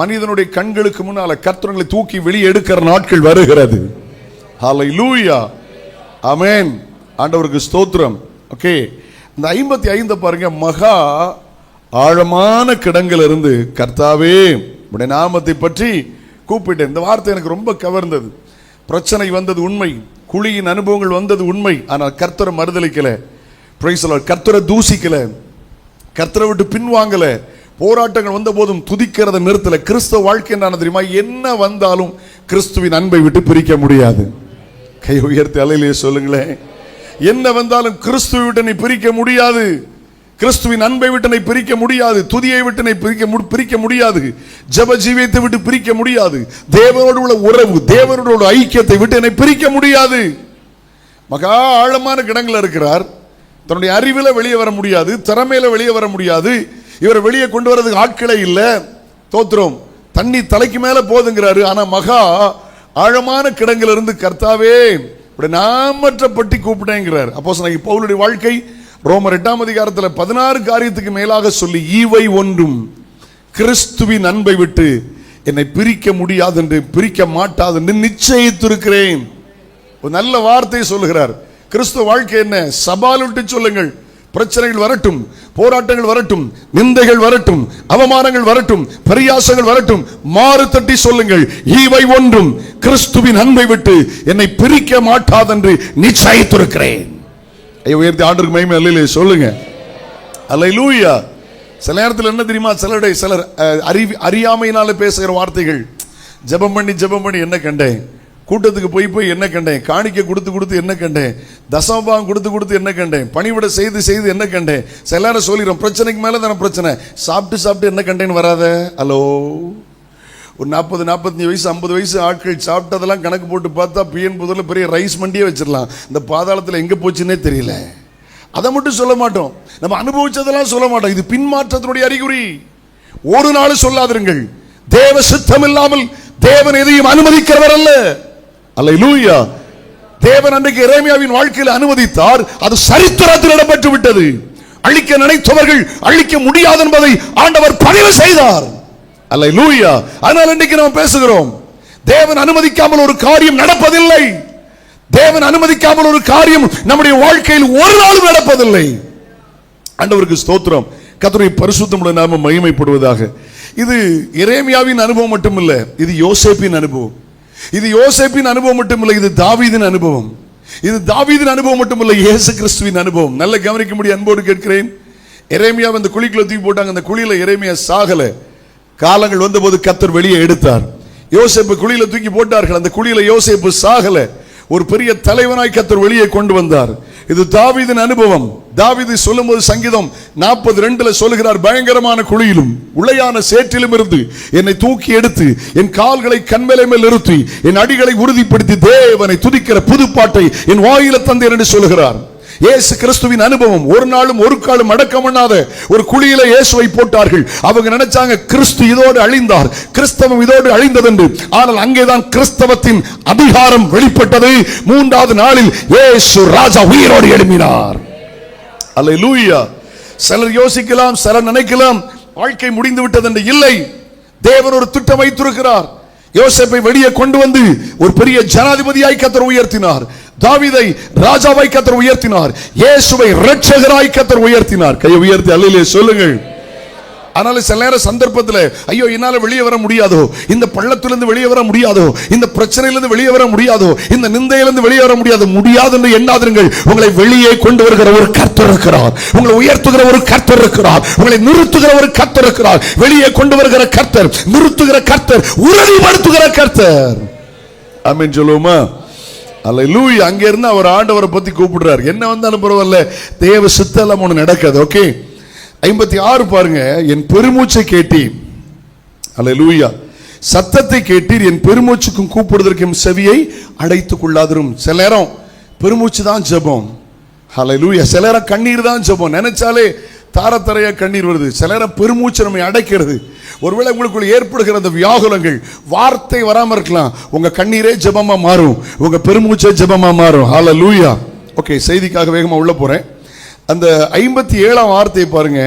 மனிதனுடைய கண்களுக்கு முன்னால கர்த்தர்களை தூக்கி வெளியே எடுக்கிற நாட்கள் வருகிறது. ஹல்லேலூயா, ஆமென், ஆண்டவருக்கு ஸ்தோத்திரம். ஓகே, இந்த 55 பாருங்க. மகா ஆழமான கிடங்கில் இருந்து கர்த்தாவே உடைய நாமத்தை பற்றி கூப்பிட்டேன். இந்த வார்த்தை எனக்கு ரொம்ப கவர்ந்தது. பிரச்சனை வந்தது உண்மை, குழியின் அனுபவங்கள் வந்தது உண்மை. ஆனால் கர்த்தரை மறுதலிக்கல, பிரைஸ் தி லார்ட், கர்த்தரை தூசிக்கல, கர்த்தரை விட்டு பின்வாங்கல. போராட்டங்கள் வந்த போதும் துதிக்கிறத நிறுத்தல. கிறிஸ்தவ வாழ்க்கை என்ன தெரியுமா? என்ன வந்தாலும் கிறிஸ்துவின் அன்பை விட்டு பிரிக்க முடியாது. கை உயர்த்தி அல்லேலூயா சொல்லுங்களேன். என்ன வந்தாலும் கிறிஸ்துவை விட்டு நீ பிரிக்க முடியாது, கிறிஸ்துவின் அன்பை விட்டு நீ பிரிக்க முடியாது, துதியை விட்டு நீ பிரிக்க முடியாது, ஜெப ஜீவியத்தை விட்டு பிரிக்க முடியாது, தேவனோடு உள்ள உறவு, தேவனோடு உள்ள ஐக்கியத்தை விட்டு என்னை பிரிக்க முடியாது. மகா ஆழமான கிடங்கில் இருக்கிறார். தன்னுடைய அறிவில வெளியே வர முடியாது, திறமையில வெளியே வர முடியாது. இவரை வெளியே கொண்டு வரதுக்கு ஆட்களே இல்லை. தோத்திரம், தண்ணி தலைக்கு மேல போதுங்கிறாரு. ஆனா மகா ஆழமான கிடங்கில் இருந்து கர்த்தாவே நாமற்ற பட்டி கூப்பிட்டேங்கிறார். அப்போஸ்தலனாகிய பவுலுடைய வாழ்க்கை ரோமர் 8ஆம் அதிகாரத்தில் 16 காரியத்துக்கு மேலாக சொல்லி, ஈவை ஒன்றும் கிறிஸ்துவின் அன்பை விட்டு என்னை பிரிக்க முடியாது என்று, பிரிக்க மாட்டாது என்று நிச்சயித்திருக்கிறேன். ஒரு நல்ல வார்த்தை சொல்லுகிறார். கிறிஸ்துவ வாழ்க்கை என்ன? சவால் விட்டு சொல்லுங்கள். பிரச்சனைகள் வரட்டும், போராட்டங்கள் வரட்டும், நிந்தைகள் வரட்டும், அவமானங்கள் வரட்டும், பரியாசங்கள் வரட்டும், மாறு தட்டி சொல்லுங்கள், ஈவை ஒன்றும் கிறிஸ்துவின் அன்பை விட்டு என்னை பிரிக்க மாட்டாது என்று நிச்சயித்திருக்கிறேன். உயர்த்தி ஆண்டவருக்கு மகிமை அல்லேலூயா சொல்லுங்க. அல்லேலூயா. சில நேரத்தில் என்ன தெரியுமா, சிலர் அறியாமையினால பேசுகிற வார்த்தைகள். ஜெபம் பண்ணி என்ன கண்டேன், கூட்டத்துக்கு போய் என்ன கண்டேன், காணிக்கை கொடுத்து என்ன கண்டேன், தசமபாகம் கொடுத்து என்ன கண்டேன், பணிவிட செய்து என்ன கண்டேன். சில நேரம் சொல்லிடும், பிரச்சனைக்கு மேல தானே பிரச்சனை, சாப்பிட்டு என்ன கண்டேன்னு வராத. ஹலோ, ஒரு 40, 45 வயசு 50 வயசு ஆட்கள் சாப்பிட்டதெல்லாம் கணக்கு போட்டு பார்த்தா பிஎன் புதூர்ல பெரிய ரைஸ் மண்டியே வச்சிடலாம். இந்த பாதாளத்தில் எங்க போச்சுன்னே தெரியல. அதை மட்டும் சொல்ல மாட்டோம், நம்ம அனுபவிச்சதெல்லாம் சொல்ல மாட்டோம். இது பின்மாற்றத்தினுடைய அறிகுறி. ஒரு நாள் சொல்லாதிருங்கள். தேவ சித்தம் இல்லாமல் தேவன் எதையும் அனுமதிக்கிறவர் அல்ல. அல்லேலூயா. தேவன் அன்றைக்கு எரேமியாவின் வாழ்க்கையில் அனுமதித்தார், அது சரித்திரத்தில் இடம்பெற்று விட்டது. அழிக்க நினைத்தவர்கள் அழிக்க முடியாது என்பதை ஆண்டவர் பதிவு செய்தார். அல்லேலூயா. ஆனால் இன்றைக்கு நாம் பேசுகிறோம், தேவன் அனுமதிக்காமல் ஒரு காரியம் நடப்பதில்லை. தேவன் அனுமதிக்காமல் ஒரு காரியம் நம்முடைய வாழ்க்கையில் ஒரு நாளும் நடப்பதில்லை. ஆண்டவருக்கு ஸ்தோத்திரம். கர்த்தருடைய பரிசுத்தமுள்ள நாமம் மகிமைப்படுவதாக. இது எரேமியாவின் அனுபவம் மட்டுமில்ல, இது யோசேப்பின் அனுபவம். இது யோசேப்பின் அனுபவம் மட்டுமில்லை, இது தாவீதின் அனுபவம். இது தாவீதின் அனுபவம் மட்டுமில்லை, இயேசு கிறிஸ்துவின் அனுபவம். நல்ல கவனிக்க முடிய அன்போடு கேட்கிறேன். எரேமியா அந்த குழிக்குள்ள தூக்கி போட்டாங்க. அந்த குழியில எரேமியா சாகல. காலங்கள் வந்தபோது கர்த்தர் வெளியே எடுத்தார். யோசேப்பு குழியில தூக்கி போட்டார்கள். அந்த குழியில யோசேப்பு சாகல. ஒரு பெரிய தலைவனாய் கர்த்தர் வெளியே கொண்டு வந்தார். இது தாவீதின் அனுபவம். தாவீது சொல்லும்போது சங்கீதம் 42 சொல்லுகிறார், பயங்கரமான குழியிலும் உளையான சேற்றிலும் இருந்து என்னை தூக்கி எடுத்து என் கால்களை கண்மலை மேல் நிறுத்தி என் அடிகளை உறுதிப்படுத்தி தேவனை துதிக்கிற புதுப்பாட்டை என் வாயில தந்தேன் என்று சொல்லுகிறார். இயேசு கிறிஸ்துவின் அனுபவம். ஒரு நாளும் ஒரு காலம் அடக்கம் பண்ணாத ஒரு குழியில இயேசுவை போட்டார்கள். அவங்க நினைச்சாங்க கிறிஸ்து இதோடு அழிந்தார், கிறிஸ்தவம் இதோடு அழிந்தது என்று. ஆனால் அங்கேதான் கிறிஸ்தவத்தின் அதிகாரம் வெளிப்பட்டது. 3வது நாளில் இயேசு ராஜா உயிரோடு எழும்பினார். அல்லேலூயா. சிலர் யோசிக்கலாம், சிலர் நினைக்கலாம் வாழ்க்கை முடிந்து விட்டது என்று. இல்லை, தேவன் ஒரு திட்டம் வைத்திருக்கிறார். யோசேப்பை வெளியே கொண்டு வந்து ஒரு பெரிய ஜனாதிபதியாய் கர்த்தர் உயர்த்தினார். தாவீதை ராஜாவாய் கர்த்தர் உயர்த்தினார். இயேசுவை இரட்சகராய் கர்த்தர் உயர்த்தினார். கையை உயர்த்தி அல்லேலூயா சொல்லுங்கள். ஆனால் சில நேர சந்தர்ப்பத்தில் ஐயோ என்னால வெளியே வர முடியாதோ, இந்த பள்ளத்திலிருந்து வெளியே வர முடியாதோ, இந்த பிரச்சனையிலிருந்து வெளியே வர முடியாதோ, இந்த நிந்தையிலிருந்து வெளியே வர முடியாது என்று எண்ணாதீர்கள். உங்களை வெளியே கொண்டு வருகிற ஒரு கர்த்தர் இருக்கிறார். உங்களை உயர்த்துகிற ஒரு கர்த்தர் இருக்கிறார். உங்களை நிறுத்துகிற ஒரு கர்த்தர் இருக்கிறார். வெளியே கொண்டு வருகிற கர்த்தர், நிறுத்துகிற கர்த்தர், உறுதிப்படுத்துகிற கர்த்தர். ஆமென் சொல்லுவோமா? அல்லேலூயா. அங்க இருந்து அவர் ஆண்டவரை பத்தி கூப்பிடுறார். என்ன வந்தாலும் பரவாயில்ல, தேவ சித்தம் ஒன்று நடக்காது. ஓகே, 56 பாருங்க. என் பெருமூச்சை கேட்டீர். அல்லேலூயா. சத்தத்தை கேட்டீர், என் பெருமூச்சுக்கும் கூப்பிடுவதற்கும் செவியை அடைத்துக் கொள்ளாதிரும். சில நேரம் பெருமூச்சு தான் ஜெபம். அல்லேலூயா. சில நேரம் கண்ணீர் தான் ஜெபம். நினைச்சாலே தாரத்தரையா கண்ணீர் வருது, சில நேரம் பெருமூச்சு நம்மை அடைக்கிறது. ஒருவேளை உங்களுக்குள்ள ஏற்படுகிற அந்த வியாகுலங்கள் வார்த்தை வராம இருக்கலாம், உங்க கண்ணீரே ஜெபமா மாறும், உங்க பெருமூச்சே ஜெபமா மாறும். ஹல்லேலூயா. ஓகே, செய்திக்காக வேகமா உள்ள போறேன். அந்த 57ஆம் வார்த்தையை பாருங்க.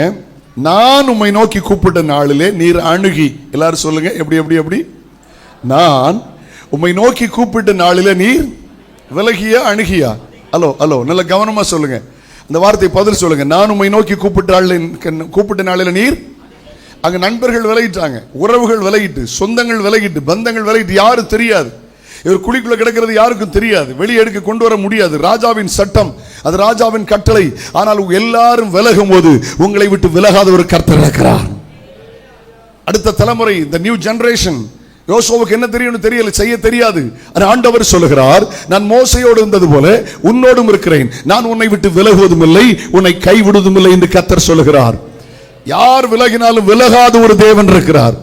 நான் உம்மை நோக்கி கூப்பிட்ட நாளிலே நீர் அணுகி. எல்லாரும் சொல்லுங்க, எப்படி எப்படி எப்படி? நான் உம்மை நோக்கி கூப்பிட்ட நாளிலே நீர் விலகியா அணுகியா? ஹலோ ஹலோ, நல்ல கவனமா சொல்லுங்க. அந்த வார்த்தை பதில் சொல்லுங்க. நான் உம்மை நோக்கி கூப்பிட்ட நாளில நீர். அங்க நண்பர்கள் விலகிட்டாங்க, உறவுகள் விலகிட்டு, சொந்தங்கள் விலகிட்டு, பந்தங்கள் விலகிட்டு, யாரும் தெரியாது. இவர் குழிக்குள்ள கிடக்கிறது யாருக்கும் தெரியாது, வெளியே எடுக்க கொண்டு வர முடியாது. ராஜாவின் சட்டம், அது ராஜாவின் கட்டளை. ஆனால் எல்லாரும் விலகும் போது உங்களை விட்டு விலகாத ஒரு கர்த்தர் இருக்கிறார். அடுத்த தலைமுறை, இந்த நியூ ஜெனரேஷன், யோசுவாவுக்கு என்ன தெரியும் தெரியல, செய்ய தெரியாது. ஆண்டவர் சொல்லுகிறார், நான் மோசையோடு இருந்தது போல உன்னோடும் இருக்கிறேன், நான் உன்னை விட்டு விலகுவதும் இல்லை, உன்னை கைவிடுவதும் இல்லை என்று கர்த்தர் சொல்லுகிறார். யார் விலகினாலும் விலகாத ஒரு தேவன் இருக்கிறார்.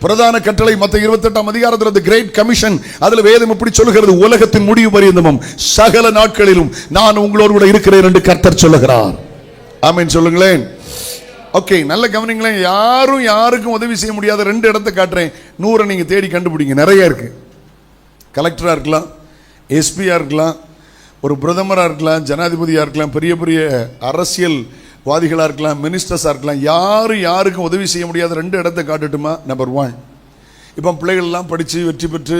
பிரதான கட்டளை மத்தேயு 28ஆம் அதிகாரத்தில் கிரேட் கமிஷன், அதுல வேதம் இப்படி சொல்லுகிறது, உலகத்தின் முடிவு பரியந்தமும் சகல நாட்களிலும் நான் உங்களோடு கூட இருக்கிறேன் என்று கர்த்தர் சொல்லுகிறார். ஆமென் சொல்லுங்களேன். ஓகே, நல்ல கவனிங்களேன். யாரும் யாருக்கும் உதவி செய்ய முடியாத 2 இடத்தை காட்டுறேன். 100 நீங்க தேடி கண்டுபிடிங்க. நிறைய இருக்கு. கலெக்டரா இருக்கலாம், எஸ்பியா இருக்கலாம், ஒரு பிரதமரா இருக்கலாம், ஜனாதிபதியா இருக்கலாம், பெரிய பெரிய அரசியல்வாதிகளா இருக்கலாம், மினிஸ்டர்ஸா இருக்கலாம். யாருக்கும் உதவி செய்ய முடியாத 2 இடத்தை காட்டுட்டுமா? நம்பர் 1, இப்போ பிள்ளைகள் எல்லாம் படித்து வெற்றி பெற்று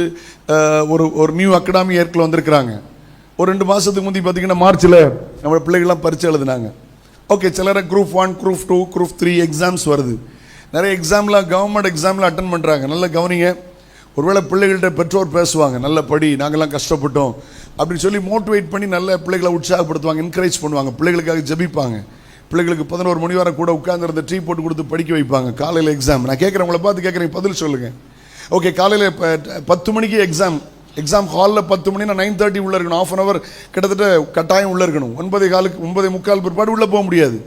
ஒரு நியூ அகாடமி இயர்க்கில் வந்திருக்கிறாங்க. ஒரு 2 மாதத்துக்கு முந்தி பார்த்தீங்கன்னா மார்ச்சில் நம்ம பிள்ளைகள்லாம் பரீட்சை எழுதுனாங்க. ஓகே, சிலரை குரூப் 1, குரூப் 2, குரூப் 3 எக்ஸாம்ஸ் வருது. நிறைய எக்ஸாம்லாம் கவர்மெண்ட் எக்ஸாமில் அட்டன் பண்ணுறாங்க. நல்ல கவனிங்க. ஒருவேளை பிள்ளைகள்கிட்ட பெற்றோர் பேசுவாங்க, நல்ல படி, நாங்கள்லாம் கஷ்டப்பட்டோம் அப்படின்னு சொல்லி மோட்டிவேட் பண்ணி நல்ல பிள்ளைகளை உற்சாகப்படுத்துவாங்க, என்கரேஜ் பண்ணுவாங்க, பிள்ளைகளுக்காக ஜெபிப்பாங்க. பிள்ளைகளுக்கு 11 மணி வரை கூட உட்கார்ந்து டீ போட்டு கொடுத்து படிக்க வைப்பாங்க. காலையில் எக்ஸாம். நான் கேட்குறேன், உங்களை பார்த்து கேட்குறேன், பதில் சொல்லுங்கள். ஓகே, காலையில் 10 மணிக்கு எக்ஸாம் ஹாலில் 10 மணினா 9:30 உள்ளே இருக்கணும். 1/2 hour கிட்டத்தட்ட கட்டாயம் உள்ளே இருக்கணும். 9:15 பிற்பாடு உள்ளே போக முடியாது.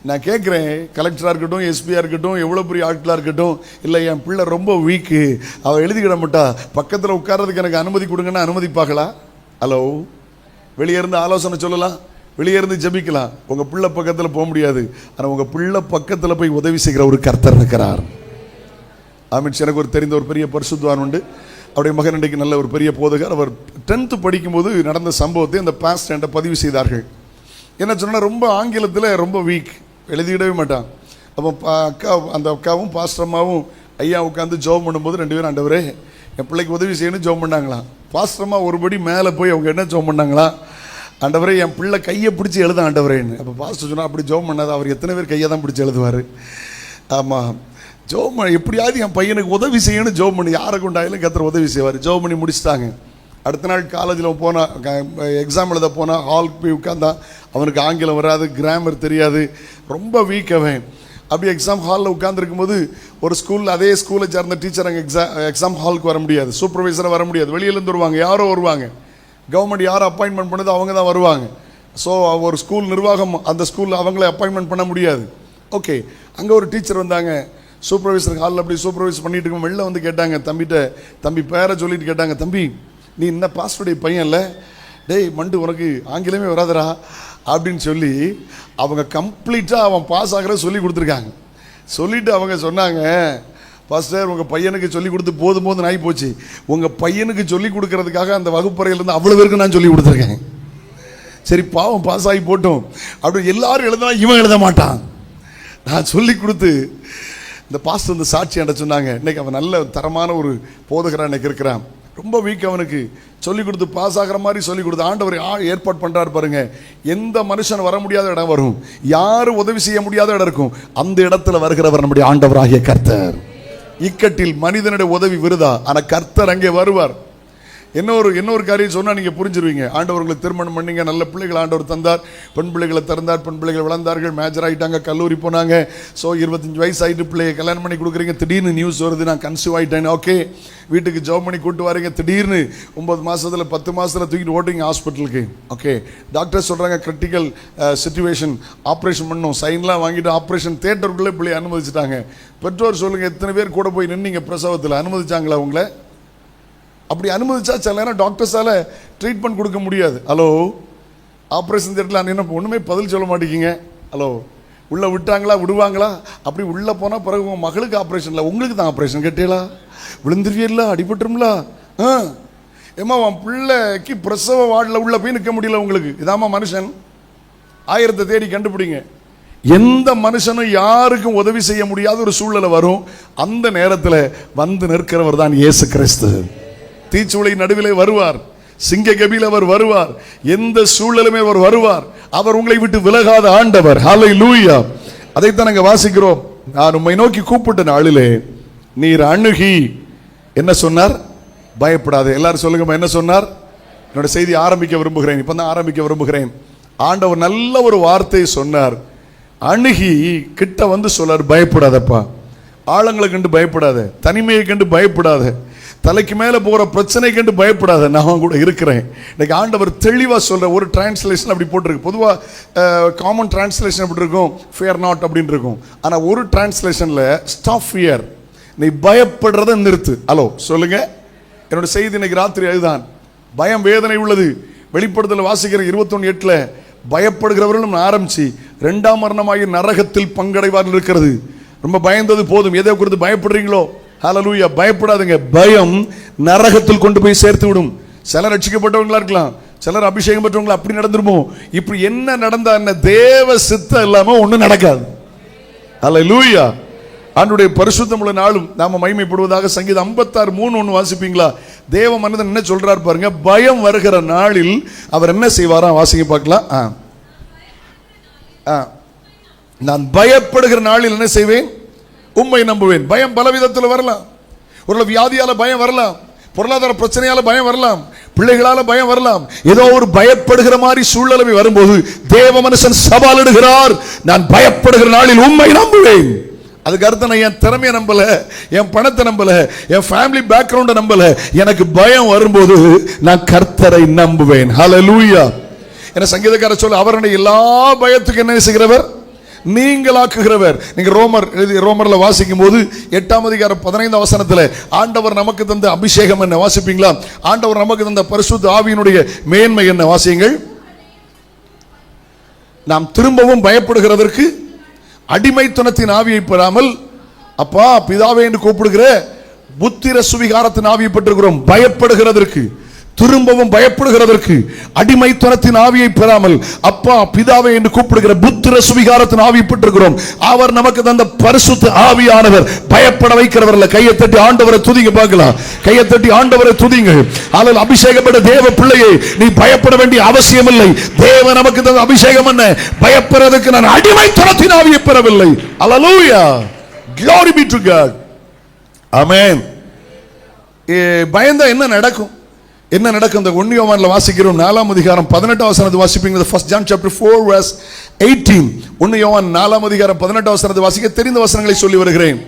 நான் கேட்குறேன், கலெக்டராக இருக்கட்டும், எஸ்பியாக இருக்கட்டும், எவ்வளோ பெரிய ஆட்களாக இருக்கட்டும், இல்லை என் பிள்ளை ரொம்ப வீக்கு, அவள் எழுதிக்கிட மாட்டா, பக்கத்தில் உட்கார்றதுக்கு எனக்கு அனுமதி கொடுங்கன்னா அனுமதிப்பாங்களா? ஹலோ, வெளியே இருந்து ஆலோசனை சொல்லலாம், வெளியே இருந்து ஜெபிக்கலாம். உங்கள் பிள்ளை பக்கத்தில் போக முடியாது. ஆனால் உங்கள் பிள்ளை பக்கத்தில் போய் உதவி செய்கிற ஒரு கர்த்தர் இருக்கிறார். ஆமென். எனக்கு ஒரு தெரிந்த ஒரு பெரிய பரிசுத்தவான் உண்டு. அவருடைய மகன் இன்றைக்கு நல்ல ஒரு பெரிய போதகர். அவர் 10th படிக்கும்போது நடந்த சம்பவத்தை அந்த பாஸ்ட் என்கிட்ட பதிவு செய்தார்கள். என்ன சொன்னால், ரொம்ப ஆங்கிலத்தில் ரொம்ப வீக், எழுதிக்கிடவே மாட்டான். அப்போ அந்த அக்காவும் பாஸ்டர் அம்மாவும் ஐயா உட்காந்து ஜெபம் பண்ணும்போது 2 பேரும், ஆண்டவரே என் பிள்ளைக்கு உதவி செய்யணும்னு ஜெபம் பண்ணாங்களாம். பாஸ்டர் அம்மா ஒருபடி மேலே போய் அவங்க என்ன ஜெபம் பண்ணாங்களா, ஆண்டவரே என் பிள்ளை கையை பிடிச்சி எழுத ஆண்டவரேன்னு. அப்போ பாஸ்டர் சொன்னால், அப்படி ஜெபம் பண்ணாத, அவர் எத்தனை பேர் கையை தான் பிடிச்சி எழுதுவார். ஆமாம், ஜெபம் பண்ண எப்படியாவது என் பையனுக்கு உதவி செய்யணும், ஜெபம் பண்ணி யாரை கொண்டாயிலும் கர்த்தர் உதவி செய்வார். ஜெபம் பண்ணி முடிச்சிட்டாங்க. அடுத்த நாள் காலேஜில் போனால், எக்ஸாம் எழுத போனால், ஹாலுக்கு போய் உட்காந்தான். அவனுக்கு ஆங்கிலம் வராது, கிராமர் தெரியாது, ரொம்ப வீக் அவன். அப்படி எக்ஸாம் ஹாலில் உட்காந்துருக்கும் போது ஒரு ஸ்கூலில், அதே ஸ்கூலை சேர்ந்த டீச்சர் அங்கே எக்ஸாம் ஹாலுக்கு வர முடியாது, சூப்பர்வைசராக வர முடியாது, வெளியிலேருந்து வருவாங்க, யாரோ வருவாங்க, கவர்மெண்ட் யாரை அப்பாயின்மெண்ட் பண்ணது அவங்க தான் வருவாங்க. ஸோ ஒரு ஸ்கூல் நிர்வாகம் அந்த ஸ்கூலில் அவங்கள அப்பாயின்மெண்ட் பண்ண முடியாது. ஓகே, அங்கே ஒரு டீச்சர் வந்தாங்க. சூப்பர்வைசர் ஹாலில் அப்படி சூப்பர்வைஸ் பண்ணிட்டு இருக்கும். வெளில வந்து கேட்டாங்க, தம்பி பேரை சொல்லிட்டு கேட்டாங்க, தம்பி நீ என்ன பாஸ்டருடைய பையன் இல்லை, டேய் மண்டு உனக்கு ஆங்கிலமே வராதரா அப்படின்னு சொல்லி அவங்க கம்ப்ளீட்டாக அவன் பாஸ் ஆகிற சொல்லி கொடுத்துருக்காங்க. சொல்லிவிட்டு அவங்க சொன்னாங்க, பாஸ்டர் உங்கள் பையனுக்கு சொல்லிக் கொடுத்து போதும் ஆகி போச்சு, உங்கள் பையனுக்கு சொல்லிக் கொடுக்கறதுக்காக அந்த வகுப்பறையிலேருந்து அவ்வளோ பேருக்கு நான் சொல்லி கொடுத்துருக்கேன். சரி பாவம் பாஸ் ஆகி போட்டோம் அப்படி எல்லாரும் எழுதினா இவன் எழுத மாட்டான். நான் சொல்லி கொடுத்து இந்த பாஸ்டர் இந்த சாட்சி என்கிட்ட சொன்னாங்க, இன்னைக்கு அவன் நல்ல தரமான ஒரு போதகராக இன்னைக்கு இருக்கிறான். ரொம்ப வீக், அவனுக்கு சொல்லிக் கொடுத்து பாஸ் ஆகிற மாதிரி சொல்லிக் கொடுத்து ஆண்டவர் ஏற்பாடு பண்ணுறாரு பாருங்க. எந்த மனுஷன் வர முடியாத இடம் வரும், யாரும் உதவி செய்ய முடியாத இடம் இருக்கும், அந்த இடத்துல வருகிறவர் நம்முடைய ஆண்டவராகிய கர்த்தர். இக்கட்டில் மனிதனுடைய உதவி விருதா, ஆனால் கர்த்தர் அங்கே வருவார். இன்னொரு காரியம் சொன்னால் நீங்கள் புரிஞ்சிருவீங்க. ஆண்டவர்களுக்கு திருமணம் பண்ணிங்க, நல்ல பிள்ளைகள் ஆண்டவர் தந்தார், பெண் பிள்ளைகளை திறந்தார், பெண் பிள்ளைகள் வளர்ந்தார்கள், மேஜர் ஆகிட்டாங்க, கல்லூரி போனாங்க. ஸோ 25 வயசு ஆகிட்டு பிள்ளையை கல்யாணம் பண்ணி கொடுக்குறீங்க, திடீர்னு நியூஸ் வருது நான் கன்சீவ் ஆகிட்டேன். ஓகே, வீட்டுக்கு ஜாப் பண்ணி கூப்பிட்டு வரீங்க, திடீர்னு 9 மாதத்தில் 10 மாதத்தில் தூக்கிட்டு ஓட்டிங்க ஹாஸ்பிட்டலுக்கு. ஓகே, டாக்டர் சொல்கிறாங்க கிரிட்டிக்கல் சிச்சுவேஷன், ஆப்ரேஷன் பண்ணணும், சைன்லாம் வாங்கிட்டு ஆப்ரேஷன் தியேட்டருக்குள்ளே பிள்ளையை அனுமதிச்சிட்டாங்க. பெற்றோர் சொல்லுங்கள், எத்தனை பேர் கூட போய் நின்னீங்க பிரசவத்தில், அனுமதிச்சாங்களா உங்களை? அப்படி அனுமதிச்சா சில நேரம் டாக்டர்ஸால ட்ரீட்மெண்ட் கொடுக்க முடியாது. ஹலோ, ஆப்ரேஷன் தியேட்டரில் என்ன ஒன்றுமே பதில் சொல்ல மாட்டேங்கிங்க. ஹலோ, உள்ள விட்டாங்களா, விடுவாங்களா? அப்படி உள்ள போனா பிறகு உங்க மகளுக்கு ஆப்ரேஷன்ல, உங்களுக்கு தான் ஆப்ரேஷன் கேட்டீங்களா? விழுந்துருவீங்களா? அடிபட்டுருங்களா? ஏமா உன் பிள்ளைக்கு பிரசவ வார்டில் உள்ள போய் நிற்க முடியல உங்களுக்கு. இதாம்மா மனுஷன். 1000 தேடி கண்டுபிடிங்க. எந்த மனுஷனும் யாருக்கும் உதவி செய்ய முடியாத ஒரு சூழ்நிலை வரும். அந்த நேரத்தில் வந்து நிற்கிறவர் தான் இயேசு கிறிஸ்து. தீச்சூளை நடுவிலே வருவார், சிங்க கபியில் அவர் வருவார், எந்த சூழலுமே அவர் வருவார். அவர் உங்களை விட்டு விலகாத ஆண்டவர். ஹல்லேலூயா. அதைத்தான் நாங்கள் வாசிக்கிறோம். நான் உம்மை நோக்கி கூப்பிட்ட நாளிலே நீர் அணுகி என்ன சொன்னார்? பயப்படாது. எல்லாரும் சொல்லுங்க, என்ன சொன்னார்? என்னோட செய்தி ஆரம்பிக்க விரும்புகிறேன். இப்போ தான் ஆரம்பிக்க விரும்புகிறேன். ஆண்டவர் நல்ல ஒரு வார்த்தையை சொன்னார். அணுகி கிட்ட வந்து சொல்லார், பயப்படாதப்பா. ஆழங்களை கண்டு பயப்படாத, தனிமையை கண்டு பயப்படாத, தலைக்கு மேல போற பிரச்சனை கண்டு பயப்படாத, நான் கூட இருக்கிறேன். இன்னைக்கு ஆண்டவர் தெளிவா சொல்ற ஒரு டிரான்ஸ்லேஷன் அப்படி போட்டிருக்கு. பொதுவாக காமன் டிரான்ஸ்லேஷன் அப்படி இருக்கும், ஃபியர் நாட் அப்படின்னு இருக்கும். ஆனா ஒரு டிரான்ஸ்லேஷன்ல ஸ்டாப் ஃபியர், நீ பயப்படுறத நிறுத்து. ஹலோ சொல்லுங்க. என்னோட செய்தி இன்னைக்கு ராத்திரி அதுதான். பயம் வேதனை உள்ளது. வெளிப்படுத்தல வாசிக்கிற 21:8 பயப்படுகிறவர்களும் ஆரம்பிச்சு 2ஆம் மரணமாகி நரகத்தில் பங்கடைவார்கள் இருக்கிறது. ரொம்ப பயந்தது போதும். எதை குறித்து பயப்படுறீங்களோ, ஹல்லேலூயா, பயப்படாதுங்க. பயம் நரகத்தில் கொண்டு போய் சேர்த்து விடும். சிலர் ரட்சிக்கப்பட்டவங்களா இருக்கலாம், சிலர் அபிஷேகம் பெற்றவங்களா, அப்படி நடந்துருமோ. இப்படி என்ன நடந்தா என்ன, தேவ சித்தம் இல்லாம ஒண்ணும் நடக்காது. ஹல்லேலூயா. ஆண்டவருடைய பரிசுத்தமுள்ள நாளும் நாம மகிமைப்படுவதாக. சங்கீதம் 56:3 வாசிப்பீங்களா? தேவ மனிதன் என்ன சொல்றார் பாருங்க. பயம் வருகிற நாளில் அவர் என்ன செய்வாராம்? வாசிக்க பார்க்கலாம். நான் பயப்படுகிற நாளில் என்ன செய்வேன்? உம்மை நம்புவேன். பயம் பல விதத்தில் வரலாம். ஒரு வியாதியால பயம் வரலாம், பொருளாதார பிரச்சனையால பயம் வரலாம், பிள்ளைகளால பயம் வரலாம். ஏதோ ஒரு பயப்படுகிற மாதிரி சூழ்நிலை வரும்போது தேவ மனுஷன் சவாலிடுகிறார், நான் பயப்படுகிற நாளில் உம்மை நம்புவேன். அதுக்கு அர்த்தம், நான் என் திறமையை நம்பல, என் பணத்தை நம்பல, என் ஃபேமிலி பேக்ரவுண்டை நம்பல. எனக்கு பயம் வரும்போது நான் கர்த்தரை நம்புவேன். ஹல்லேலூயா. என்ன சங்கீதக்காரர் சொல்ல, அவர் எல்லா பயத்துக்கும் என்ன செய்கிறவர்? நீங்களாக்குகிறவர். நீங்க ரோமர்ல வாசிக்கும் போது 8ஆம் அதிகாரம் 15ஆம் வசனத்தில் ஆண்டவர் நமக்கு தந்த அபிஷேகம் என்ன வாசிப்பீங்களா? ஆண்டவர் நமக்கு தந்த பரிசுத்த ஆவியினுடைய மேன்மை என்ன வாசியுங்கள். நாம் திரும்பவும் பயப்படுகிறதற்கு அடிமைத்தனத்தின் ஆவியை பெறாமல், அப்பா பிதாவே என்று கூப்பிடுகிற புத்திர சுவிகாரத்தின் ஆவியை பெற்றிருக்கிறோம். பயப்படுகிறதற்கு, திரும்பவும் பயப்படுகிறதற்கு அடிமைத்தனத்தின் ஆவியை பெறாமல், அப்பா பிதாவே என்று கூப்பிடுகிற புத்திர சுவிகாரத்தின் ஆவியை பெற்றிருக்கிறோம். அவர் நமக்கு தந்த பரிசுத்த ஆவியானவர் பயப்பட வைக்கிறவர் அல்ல. கையை தட்டி ஆண்டவரை துதிங்க பார்க்கலாம். கையை தட்டி ஆண்டவரை துதிங்க. ஆனால் அபிஷேகப்பட்ட தேவ பிள்ளையை, நீ பயப்பட வேண்டிய அவசியம் இல்லை. தேவ நமக்கு தந்த அபிஷேகம் என்ன? பயப்படுறதுக்கு நான் அடிமைத்தனத்தின் ஆவியை பெறவில்லை. ஹல்லேலூயா. Glory be to God. Amen. பயந்தா என்ன நடக்கும்? என்ன நடக்கும்? இந்த 1 யோவான்ல வாசிக்கிறோம். 4ஆம் அதிகாரம் 18ஆம் வசனத்தை வாசிப்பீங்க. First John chapter 4 verse 18. 1 யோவான் 4ஆம் அதிகாரம் 18ஆம் வசனத்தை வாசிக்க தெரிந்த வசனங்களை சொல்லி வருகிறேன்.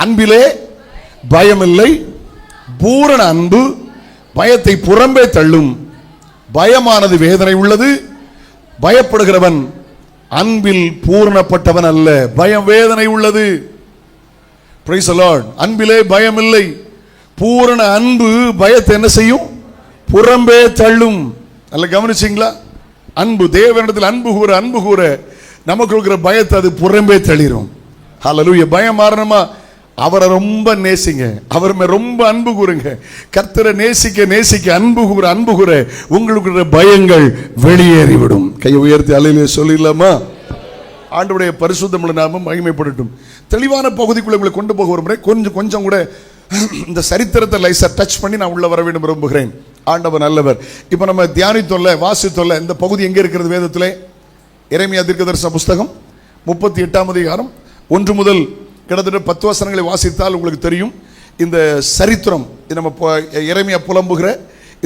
அன்பிலே பயமில்லை, பூரண அன்பு பயத்தை புறம்பே தள்ளும். பயமானது வேதனை உள்ளது, பயப்படுகிறவன் அன்பில் பூரணப்பட்டவன் அல்ல. பயம் வேதனை உள்ளது. Praise the Lord. அன்பிலே பயமில்லை, பூரண அன்பு பயத்தை என்ன செய்யும்? புறம்பே தள்ளும். நல்ல கவனிச்சிங்களா? அன்பு, தேவனிடத்தில் அன்பு கூற நமக்கு இருக்கிற பயத்தை அது புறம்பே தள்ளிரும். ஹல்லேலூயா. பயம் மாறணுமா? அவரை ரொம்ப நேசிங்க, அவர் ரொம்ப அன்பு கூறுங்க. கர்த்தரை நேசிக்க அன்பு கூற உங்களுக்கு பயங்கள் வெளியேறிவிடும். கையை உயர்த்தி அல்லேலூயா சொல்லிடலாமா? ஆண்டவருடைய பரிசுத்தமுள்ள நாமம் மகிமைப்படட்டும். தெளிவான பகுதிக்குள்ள உங்களை கொண்டு போக ஒரு முறை கொஞ்சம் கூட இந்த சரித்திரத்தை லைசா டச் பண்ணி நான் உள்ள வர வேண்டும் விரும்புகிறேன். ஆண்டவர் நல்லவர். இப்போ நம்ம தியானித்தோல்ல, வாசித்தோல்ல, இந்த பகுதி எங்கே இருக்கிறது வேதத்திலே? எரேமியா தீர்க்கதரிசன புஸ்தகம் 38ஆம் அதிகாரம் 1 முதல் கிட்டத்தட்ட 10 வசனங்களை வாசித்தால் உங்களுக்கு தெரியும். இந்த சரித்திரம் நம்ம எரேமியா புலம்புகிற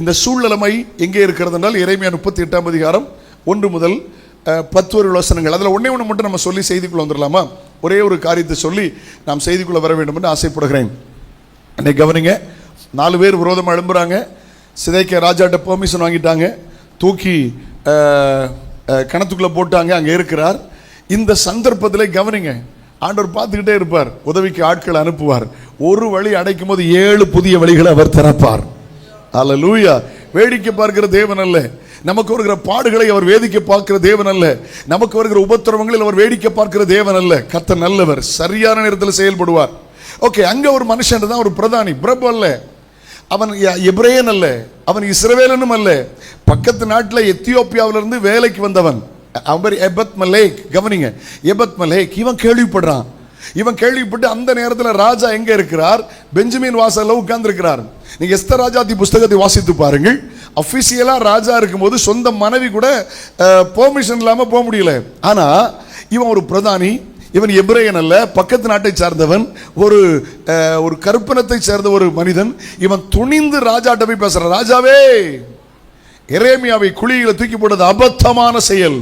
இந்த சூழ்நிலைமை எங்கே இருக்கிறது என்றால் எரேமியா 38ஆம் அதிகாரம் 1 முதல் 10 வசனங்கள். அதில் ஒன்னே ஒன்று மட்டும் நம்ம சொல்லி செய்திக்குள்ள வந்துடலாமா? ஒரே ஒரு காரியத்தை சொல்லி நாம் செய்திக்குள்ள வர வேண்டும் என்று ஆசைப்படுகிறேன். அன்னைக்கு கவனிங்க. 4 பேர் விரோதமாக எழும்புறாங்க. சிதைக்க ராஜாட்ட பெர்மிஷன் வாங்கிட்டாங்க, தூக்கி கணத்துக்குள்ள போட்டாங்க. அங்கே இருக்கிறார். இந்த சந்தர்ப்பத்தில் கவனிங்க, ஆண்டவர் பார்த்துக்கிட்டே இருப்பார், உதவிக்கு ஆட்களை அனுப்புவார். ஒரு வழி அடைக்கும் போது 7 புதிய வழிகளை அவர் திறப்பார். ஹல்லேலூயா. வேடிக்கை பார்க்கிற தேவன் அல்ல. நமக்கு வருகிற பாடுகளை அவர் வேடிக்கை பார்க்கிற தேவன் அல்ல. நமக்கு வருகிற உபத்திரவங்களில் அவர் வேடிக்கை பார்க்கிற தேவன் அல்ல. கர்த்தர் நல்லவர், சரியான நேரத்தில் செயல்படுவார். ஓகே, அங்க ஒரு மனுஷன் தான், ஒரு பிரதானி, பிரபு அல்ல, அவன் எபிரேயன் அல்ல, அவன் இஸ்ரவேலனும் அல்ல, பக்கத்து நாட்டில் எத்தியோப்பியாவிலிருந்து வேலைக்கு வந்தவன். அவன் எபத் மலேக், கவனிங்க, எபத் மலேக். இவன் கேள்விப்படுறான். இவன் கேள்விப்பட்டு அந்த நேரத்தில் ராஜா எங்க இருக்கிறார்? பெஞ்சமின் வாசல்ல உட்கார்ந்து இருக்கிறார். நீங்க எஸ்தர் ராஜாத்தி புஸ்தகத்தை வாசித்து பாருங்கள். அபிஷியலா ராஜா இருக்கும்போது சொந்த மனைவி கூட பெர்மிஷன் இல்லாம போக முடியல. ஆனா இவன் ஒரு பிரதானி, இவன் எபிரேயன் அல்ல, பக்கத்து நாட்டை சார்ந்தவன், ஒரு கருப்பனத்தை சேர்ந்த ஒரு மனிதன். இவன் துணிந்து ராஜாட்ட போய் பேசுறான், ராஜாவே, எரேமியாவை குழியில தூக்கி போட்டது அபத்தமான செயல்,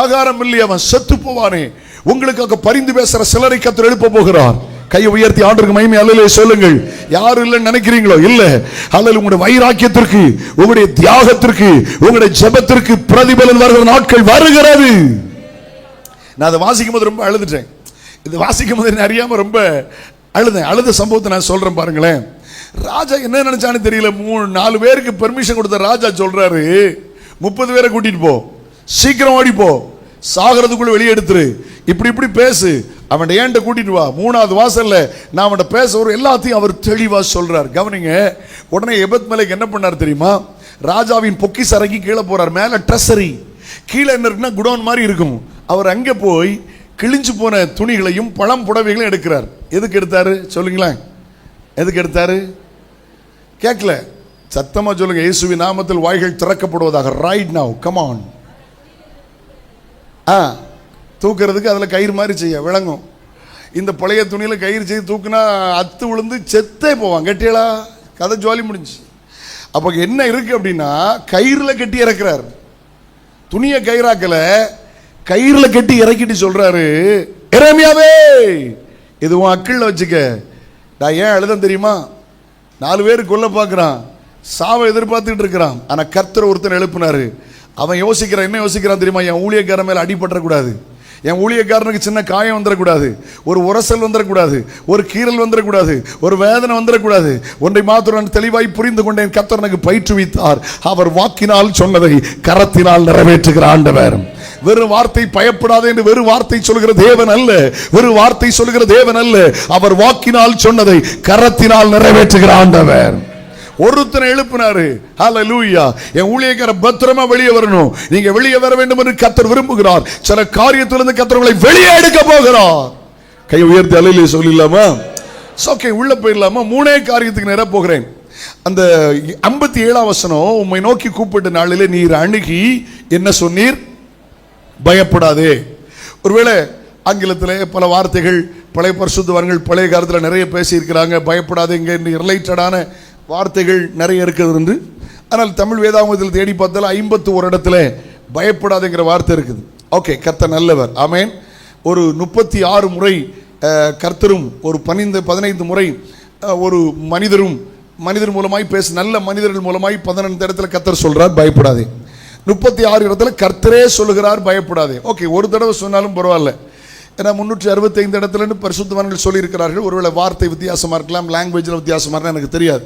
ஆகாரம் இல்லை, அவன் செத்து போவானே, உங்களுக்காக பரிந்து பேசுற சிலரை கர்த்தர் எழுப்ப போகிறார். கையை உயர்த்தி ஆண்டவருக்கு மகிமை அல்லேலூயா சொல்லுங்கள். யாரும் இல்லைன்னு நினைக்கிறீங்களோ? இல்ல. அல்லேலூயா. உங்களுடைய வைராக்கியத்திற்கு, உங்களுடைய தியாகத்திற்கு, உங்களுடைய ஜெபத்திற்கு பிரதிபலன் வருகிற நாட்கள் வருகிறது. நான் அதை வாசிக்கும் போது ரொம்ப அழுதுட்டேன். இது வாசிக்கும் போது அறியாம ரொம்ப அழுத சம்பவத்தை நான் சொல்றேன் பாருங்களேன். ராஜா என்ன நினைச்சான்னு தெரியல, 3-4 பேருக்கு பெர்மிஷன் கொடுத்த ராஜா சொல்றாரு, 30 பேரை கூட்டிட்டு போ, சீக்கிரம் ஓடி போ, சாகிறதுக்குள்ள வெளியே எடுத்துரு, இப்படி பேசு, அவன் ஏன்ட்ட கூட்டிட்டு வா, 3வது வாசல்ல நான் அவன்கிட்ட பேச ஒரு எல்லாத்தையும் அவர் தெளிவா சொல்றார். கவனிங்க. உடனே எபத் மலேக் என்ன பண்ணார் தெரியுமா? ராஜாவின் பொக்கிஷ அறைக்கு கீழே போறார். மேல ட்ரெஸரி, கீழே என்ன இருக்குன்னா குடோன் மாதிரி இருக்கும். அவர் அங்கே போய் கிழிஞ்சு போன துணிகளையும் பழம் புடவைகளையும் எடுக்கிறார். எதுக்கு எடுத்தாரு சொல்லுங்களேன்? எதுக்கு எடுத்தாரு? கேட்கல, சத்தமா சொல்லுங்க. இயேசுவின் நாமத்தில் வாய்கள் திறக்கப்படுவதாக. Right now, come on. தூக்குறதுக்கு அதில் கயிறு மாதிரி செய்ய விளங்கும். இந்த பழைய துணியில் கயிறு செய்து தூக்குனா அத்து விழுந்து செத்தே போவான். கட்டியலா, கதை ஜோலி முடிஞ்சு. அப்போ என்ன இருக்கு அப்படின்னா, கயிறுல கட்டி இறக்குறார். துணியை கயிறாக்கல, கயிறுல கட்டி இறக்கிட்டு சொல்றாரு, எரேமியாவே, இது உன் அக்கிள்ல வச்சுக்க. நான் ஏன் அழுதம் தெரியுமா? 4 பேர் கொல்ல பார்க்கிறான், சாவை எதிர்பார்த்துட்டு இருக்கிறான். ஆனா கர்த்தர் ஒருத்தன் எழுப்பினாரு. அவன் யோசிக்கிறான், என்ன யோசிக்கிறான் தெரியுமா? என் ஊழியக்காரன் மேல அடிபட்டக்கூடாது, என் ஊழியக்காரனுக்கு சின்ன காயம் வந்துடக்கூடாது, ஒரு உரசல் வந்துடக்கூடாது, ஒரு கீறல் வந்துடக்கூடாது, ஒரு வேதனை வந்துடக்கூடாது. ஒன்றை மாத்திரம் தெளிவாய் புரிந்து கொண்டேன், கர்த்தர் எனக்கு பயிற்றுவித்தார். அவர் வாக்கினால் சொன்னதை கரத்தினால் நிறைவேற்றுகிற ஆண்டவர். வெறும் வார்த்தை, பயப்படாதே என்று வெறும் வார்த்தை சொல்கிற தேவன் அல்ல, வெறும் வார்த்தை சொல்கிற தேவன் அல்ல, அவர் வாக்கினால் சொன்னதை கரத்தினால் நிறைவேற்றுகிற ஆண்டவர். ஒருத்தனை எழுப்பினாரு. ஹல்லேலூயா. என் ஊழியக்கார பத்திரமா வெளியே வரணும், நீங்க வெளியே வர வேண்டும் என்று கர்த்தர் விரும்புகிறார். சில காரியத்திலிருந்து கர்த்தர் உங்களை வெளியே எடுக்க போகிறார். கை உயர்த்தி அல்லேலூயா சொல்லலாமா? ஓகே, உள்ள போயிடலாமா? 3 காரியத்துக்கு நேரா போகிறேன். அந்த 57ஆம் வசனம், உம்மை நோக்கி கூப்பிட்ட நாளிலே நீர் அணுகி என்ன சொன்னீர்? பயப்படாதே. ஒருவேளை ஆங்கிலத்தில் பல வார்த்தைகள் பழைய பரிசுத்தவான்கள் பழைய காலத்தில் நிறைய பேசியிருக்கிறாங்க. பயப்படாதேங்க ரிலேட்டடான வார்த்தைகள் நிறைய இருக்கிறது என்று. ஆனால் தமிழ் வேதாகமத்தில் தேடி பார்த்தால் 51 இடத்துல பயப்படாதேங்கிற வார்த்தை இருக்குது. ஓகே, கர்த்தர் நல்லவர். ஆமேன். ஒரு 36 முறை கர்த்தரும், ஒரு 15 முறை ஒரு மனிதர் மூலமாய் நல்ல மனிதர்கள் மூலமாய் 15 இடத்துல கர்த்தர் சொல்றார் பயப்படாதே. 36 இடத்துல கர்த்தரே சொல்லுகிறார் பயப்படாதே. ஓகே, ஒரு தடவை சொன்னாலும் பரவாயில்ல. ஏன்னா 365 இடத்துல பரிசுத்தவான்கள் சொல்லி இருக்கிறார்கள். ஒருவேளை வார்த்தை வித்தியாசமா இருக்கலாம், லாங்குவேஜில் வித்தியாசமா இருக்கலாம், எனக்கு தெரியாது.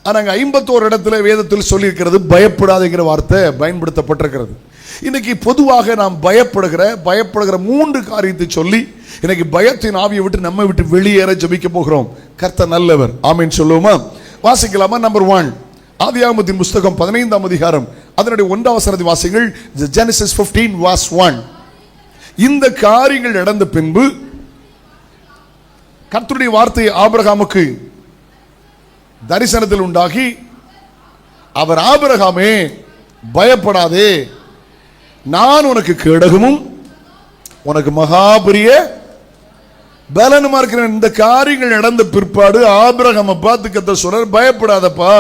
ஆனால் 51 இடத்துல வேதத்தில் சொல்லியிருக்கிறது பயப்படாதேங்கிற வார்த்தை பயன்படுத்தப்பட்டிருக்கிறது. இன்னைக்கு பொதுவாக நாம் பயப்படுகிற 3 காரியத்தை சொல்லி இன்னைக்கு பயத்தின் ஆவியை விட்டு நம்ம விட்டு வெளியேற ஜெபிக்க போகிறோம். கர்த்தர் நல்லவர். ஆமென் சொல்லுவோமா? வாசிக்கலாமா? நம்பர் 1, ஆதியாகமத்தின் புஸ்தகம் 15ஆம் அதிகாரம் அதனுடைய 1ஆம் வசனத்தை வாசிங்கள். ஜெனசிஸ் 15:1. இந்த காரியங்கள் நடந்த பின்பு கர்த்தருடைய வார்த்தை ஆபிரகாமுக்கு தரிசனத்தில் உண்டாகி, அவர் ஆபிரகாமே பயப்படாதே, நான் உனக்கு கேடகமும் உனக்கு மகா பெரிய பலனுமா இருக்கிறேன். இந்த காரியங்கள் நடந்த பிற்பாடு ஆபிரகாமை பார்த்து கர்த்தர் சொல்றார், பயப்படாதப்பா,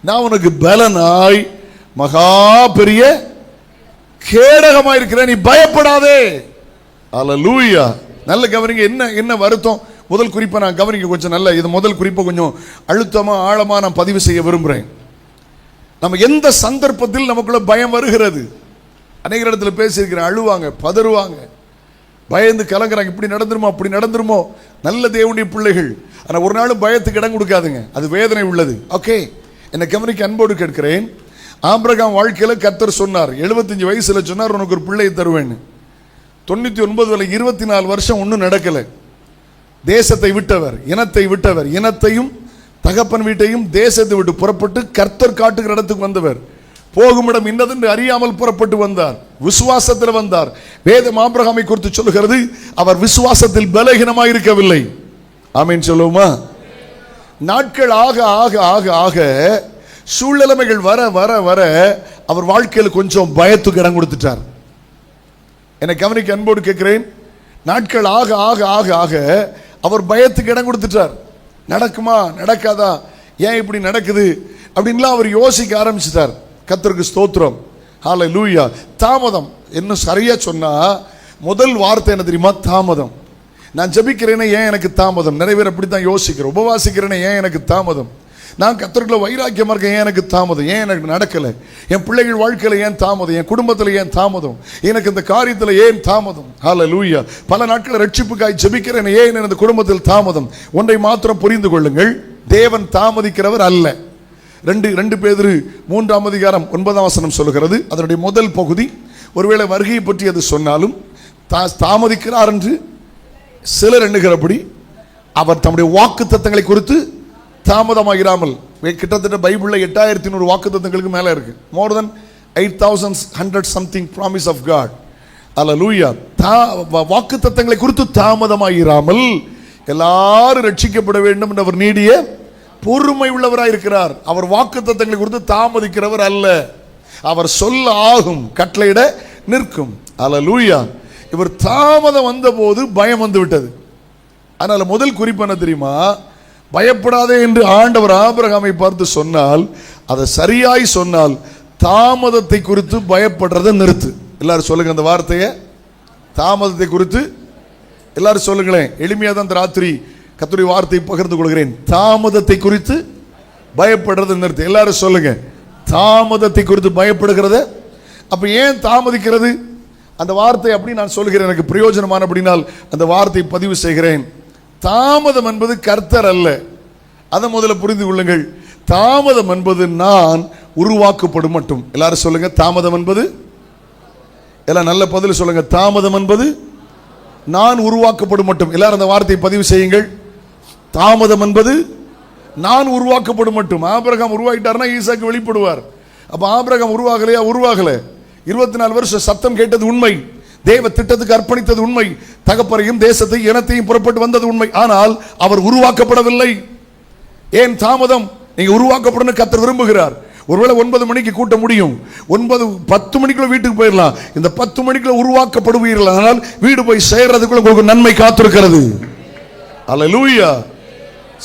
நான் உனக்கு பலனாய் மகா பெரிய கேடகமாய் இருக்கிறேன், நீ பயப்படாதே. அல்லேலூயா. நல்ல கவனிங்க. என்ன வருத்தம்? முதல் குறிப்பை நான் கவனிக்க கொஞ்சம் நல்ல, இது முதல் குறிப்பை கொஞ்சம் அழுத்தமா ஆழமா நான் பதிவு செய்ய விரும்புகிறேன். நம்ம எந்த சந்தர்ப்பத்தில் நமக்குள்ள பயம் வருகிறது? அநேக இடத்துல பேசியிருக்கிறேன், அழுவாங்க, பதறுவாங்க, பயந்து கலங்குறாங்க, இப்படி நடந்துருமோ அப்படி நடந்துருமோ. நல்ல தேவனுடைய பிள்ளைகள், ஆனால் ஒரு நாளும் பயத்துக்கு இடம் கொடுக்காதுங்க, அது வேதனை உள்ளது. ஓகே, என்னை கவனிக்க அன்போடு கேட்கிறேன். ஆபிரகாம் வாழ்க்கையில கர்த்தர் சொன்னார், 75 வயசுல சொன்னார் உனக்கு ஒரு பிள்ளையை தருவேன்னு. 99 24 வருஷம் ஒன்றும் நடக்கல. தேசத்தை விட்டவர், இனத்தை விட்டவர், இனத்தையும் தகப்பன் வீட்டையும் தேசத்தை விட்டு புறப்பட்டு கர்த்தர் காட்டுகிற இடத்துக்கு வந்தவர். போகும் இடம் இன்னதென்று அறியாமல் புறப்பட்டு வந்தார். விசுவாசத்தில் வந்தார். வேதம் ஆபிரகாமை குறித்து சொல்லுகிறது, அவர் விசுவாசத்தில் பலகீனமாக இருக்கவில்லை. ஆமென் சொல்லுவோமா? நாட்கள் ஆக ஆக ஆக ஆக சூழ்நிலைமைகள் வர வர வர அவர் வாழ்க்கையில் கொஞ்சம் பயத்துக்கு இடம் கொடுத்துட்டார். என்னை கவனிக்க அன்போடு கேட்கிறேன். நாட்கள் ஆக ஆக ஆக ஆக அவர் பயத்துக்கு இடம் கொடுத்துட்டார். நடக்குமா நடக்காதா, ஏன் இப்படி நடக்குது அப்படின்லாம் அவர் யோசிக்க ஆரம்பிச்சிட்டார். கர்த்தருக்கு ஸ்தோத்திரம், ஹல்லேலூயா. தாமதம் இன்னும் சரியா சொன்னா முதல் வார்த்தை என்ன தெரியுமா? தாமதம். நான் ஜெபிக்கிறேனே ஏன் எனக்கு தாமதம்? நிறைய பேர் அப்படித்தான் யோசிக்கிறேன். உபவாசிக்கிறேனே ஏன் எனக்கு தாமதம்? நான் கர்த்தருக்குள்ள வைராக்கியமா இருக்கேன், ஏன் எனக்கு தாமதம்? ஏன் எனக்கு நடக்கல? என் பிள்ளைகள் வாழ்க்கையில ஏன் தாமதம்? என் குடும்பத்தில் ஏன் தாமதம்? எனக்கு இந்த காரியத்தில் ஏன் தாமதம்? ஹல்லேலூயா. பல நாட்கள் ரட்சிப்புக்காய் ஜெபிக்கிறேன், ஏன் எனது குடும்பத்தில் தாமதம்? ஒன்றை மாத்திரம் புரிந்து கொள்ளுங்கள், தேவன் தாமதிக்கிறவர் அல்ல. 2 பேதுரு 3ஆம் அதிகாரம் 9ஆம் வசனம் சொல்லுகிறது. அதனுடைய முதல் பகுதி, ஒருவேளை வருகையை பற்றி அது சொன்னாலும் தாமதிக்கிறார் என்று சிலர் எண்ணுகிறபடி அவர் தம்முடைய வாக்கு தத்தங்களை குறித்து தாமதமாகிறாமல், கிட்டத்தட்ட பைபிள்ல 8100 வாக்கு தத்தங்களுக்கு மேல இருக்கு. மோர் தென் 8100 சம்திங் ப்ராமிஸ் ஆஃப் காட். அல்லேலூயா. வாக்கு தத்தங்களை குறித்து தாமதமாகிறாமல் எல்லாரும் ரட்சிக்கப்பட வேண்டும் என்று அவர் நீடிய பொறுமை உள்ளவராய் இருக்கிறார். அவர் வாக்கு தத்தங்களை குறித்து தாமதிக்கிறவர் அல்ல. அவர் சொல்ல ஆகும், கட்டளையிட நிற்கும். அல்லேலூயா. இவர் தாமதம் வந்த போது பயம் வந்து விட்டது. அதனால முதல் குறிப்பு என்ன தெரியுமா? பயப்படாதே என்று ஆண்டவர் ஆபிரகாமை பார்த்து சொன்னால், அதை சரியாய் சொன்னால், தாமதத்தை குறித்து பயப்படுறதை நிறுத்து. எல்லாரும் சொல்லுங்க அந்த வார்த்தையை, தாமதத்தை குறித்து எல்லாரும் சொல்லுங்களேன். எளிமையாக தான் இந்த ராத்திரி கர்த்தருடைய வார்த்தையை பகிர்ந்து கொள்கிறேன். தாமதத்தை குறித்து பயப்படுறதை நிறுத்து. எல்லாரும் சொல்லுங்க, தாமதத்தை குறித்து பயப்படுகிறத. அப்ப ஏன் தாமதிக்கிறது? அந்த வார்த்தை அப்படி நான் சொல்கிறேன், எனக்கு பிரயோஜனமான அப்படினால் அந்த வார்த்தையை பதிவு செய்கிறேன். தாமதம் என்பது கர்த்தர் அல்ல. அதை முதல்ல புரிந்து கொள்ளுங்கள். தாமதம் என்பது நான் உருவாக்கப்படும் மட்டும். எல்லாரும் சொல்லுங்க, தாமதம் என்பது, எல்லாம் நல்ல பதில் சொல்லுங்க, தாமதம் என்பது நான் உருவாக்கப்படும் மட்டும். எல்லாரும் அந்த வார்த்தையை பதிவு செய்யுங்கள். தாமதம் என்பது நான் உருவாக்கப்படும் மட்டும். ஆபிரகாம் உருவாகிட்டார்னா ஈசாக்கு வெளிப்படுவார். அப்ப ஆபிரகாம் உருவாகலையா? உருவாகல. 24 வருஷம் சத்தம் கேட்டது உண்மை, தேவ திட்டத்துக்கு அர்ப்பணித்தது உண்மை, தகப்பரையும் தேசத்தையும் இனத்தையும் புறப்பட்டு வந்தது உண்மை. ஆனால் அவர் உருவாக்கப்படவில்லை. ஏன் தாமதம்? நீங்க உருவாக்கப்படணும் கர்த்தர் விரும்புகிறார். ஒருவேளை 9 மணிக்கு கூட்ட முடியும், 10 மணிக்குள்ள வீட்டுக்கு போயிடலாம். இந்த 10 மணிக்குள்ள உருவாக்கப்படுவீர்கள். ஆனால் வீடு போய் சேர்றதுக்குள்ள உங்களுக்கு நன்மை காத்திருக்கிறது. அல்லேலூயா.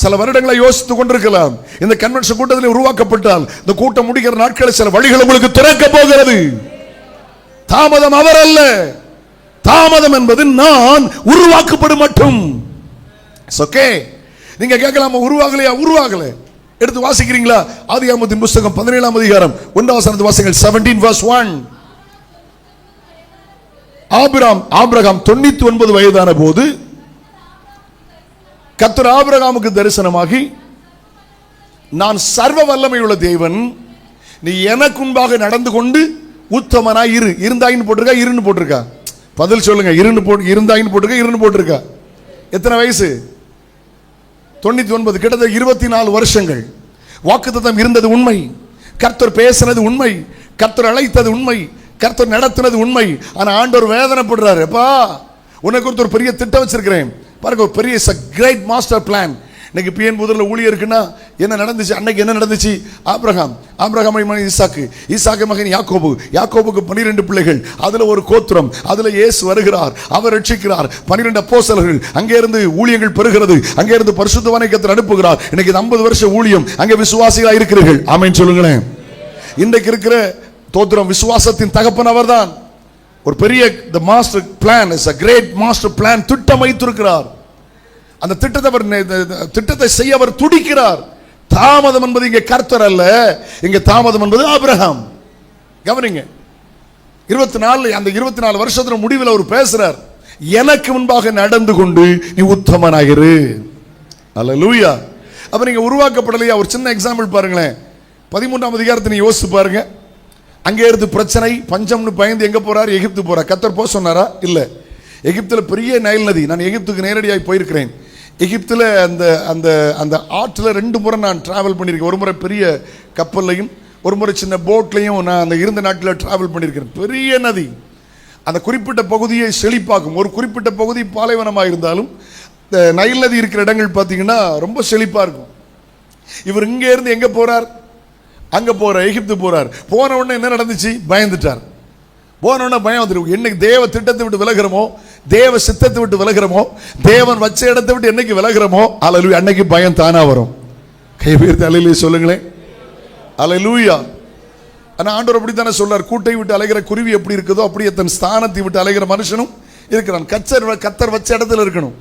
சில வருடங்களை யோசித்துக் கொண்டிருக்கலாம். இந்த கன்வென்ஷன் கூட்டத்தில் உருவாக்கப்பட்டால் இந்த கூட்டம் முடிக்கிற நாட்களில் சில வழிகள் உங்களுக்கு திறக்க போகிறது. தாமதம் அவர் அல்ல. தாமதம் என்பது நான் உருவாக்கப்படும் மட்டும். ஓகே, நீங்க கேட்கலாமா உருவாகலையா? உருவாகல. எடுத்து வாசிக்கிறீங்களா? ஆதியாகமத்தின் புத்தகம் 17ஆம் அதிகாரம் 1ஆம் வசனத்தை வாசிங்கள். 17 verse 1. ஆபிரகாம் 99 வயதான போது கர்த்தர் ஆபிரகாமுக்கு தரிசனமாகி, நான் சர்வ வல்லமையுள்ள தேவன், நீ எனக்கு முன்பாக நடந்து கொண்டு உத்தமனாய் இரு. இருந்தாயின்னு போட்டிருக்கா, இருன்னு போட்டிருக்கா? பதில் சொல்லுங்க. இருந்தாயின்னு போட்டிருக்கா, இருன்னு போட்டிருக்கா? எத்தனை வயசு? 99. கிட்டத்தட்ட 24 வருஷங்கள். வாக்குத்தத்தம் இருந்தது உண்மை, கர்த்தர் பேசினது உண்மை, கர்த்தர் அழைத்தது உண்மை, கர்த்தர் நடத்தினது உண்மை. ஆனா ஆண்டவர் வேதனைப்படுறாரு. அப்பா, உனக்கு ஒரு பெரிய திட்டம் வச்சிருக்கிறேன் பாருங்க, ஒரு பெரிய கிரேட் மாஸ்டர் பிளான். இன்னைக்கு பிஎன் புதர்ல ஊழியர் இருக்குன்னா என்ன நடந்துச்சு? அன்னைக்கு என்ன நடந்துச்சு? ஆபிரகாம் மகன் ஈசாக்கு மகன் யாக்கோபுக்கு 12 பிள்ளைகள், அதுல ஒரு கோத்திரம், அதுல இயேசு வருகிறார், அவர் ரட்சிக்கிறார். 12 அப்போஸ்தலர்கள், அங்கே இருந்து ஊழியங்கள் பெறுகிறது, அங்கே இருந்து பரிசுத்தவானை கர்த்தர் அனுப்புகிறார். இன்னைக்கு 50 வருஷம் ஊழியம், அங்கே விசுவாசிகளா இருக்கிறீர்கள். ஆமென் சொல்லுங்களேன். இன்றைக்கு இருக்கிற தோத்திரம் விசுவாசத்தின் தகப்பன் அவர்தான். ஒரு பெரிய the master plan is a great master plan. திட்டம் வைத்திருக்கிறார். அந்த திட்டத்தை செய்ய அவர் துடிக்கிறார். தாமதம் என்பது இங்கே கர்த்தர் அல்ல, இங்கே தாமதம் என்பது ஆபிரகாம். கவனிங்க, 24 வருஷத்துல முடிவில் அவர் பேசுறார், எனக்கு முன்பாக நடந்து கொண்டு நீ உத்தமனாயிரு. அல்லேலூயா. அப்ப நீங்க உருவாக்கப்படலையா? ஒரு சின்ன எக்ஸாம்பிள் பாருங்களேன். 13ஆம் அதிகாரத்தை நீ யோசிச்சு பாருங்க. அங்கே இருந்து பிரச்சனை பஞ்சம்னு பயந்து எங்க போறார்? எகிப்து போறார். கர்த்தர் போக சொன்னாரா? இல்ல. எகிப்துல பெரிய நைல் நதி, நான் எகிப்துக்கு நேரடியாக போயிருக்கிறேன். எகிப்துல அந்த அந்த அந்த ஆற்றுல 2 முறை நான் டிராவல் பண்ணியிருக்கேன். ஒரு முறை பெரிய கப்பல்லையும் ஒரு முறை சின்ன போட்லையும் நான் அந்த இருந்த நாட்டில் டிராவல் பண்ணியிருக்கிறேன். பெரிய நதி, அந்த குறிப்பிட்ட பகுதியை செழிப்பாக்கும். ஒரு குறிப்பிட்ட பகுதி பாலைவனமாக இருந்தாலும் இந்த நைல் நதி இருக்கிற இடங்கள் பார்த்தீங்கன்னா ரொம்ப செழிப்பா இருக்கும். இவர் இங்கே இருந்து எங்க போறார்? அங்க போறார், எகிப்து போறார். போன உடனே என்ன நடந்துச்சு? பயந்துட்டார். போன உடனே பயம் வந்துடும். என்னைக்கு தேவ திட்டத்தை விட்டு விலகிறோமோ, தேவ சித்தத்தை விட்டு விலகிறோமோ, தேவன் வச்ச இடத்தை விட்டு என்னைக்கு விலகிறோமோ, அல்லேலூயா, அன்னைக்கு பயம் தானா வரும். கை உயர்த்தி அல்லேலூயா சொல்லுங்களேன். அல்லேலூயா. ஆனா ஆண்டவர் அப்படித்தானே சொல்றார், கூட்டை விட்டு அலைகிற குருவி எப்படி இருக்குதோ அப்படியே தன் ஸ்தானத்தை விட்டு அலைகிற மனுஷனும் இருக்கிறான். கத்தர் வச்ச இடத்துல இருக்கணும்,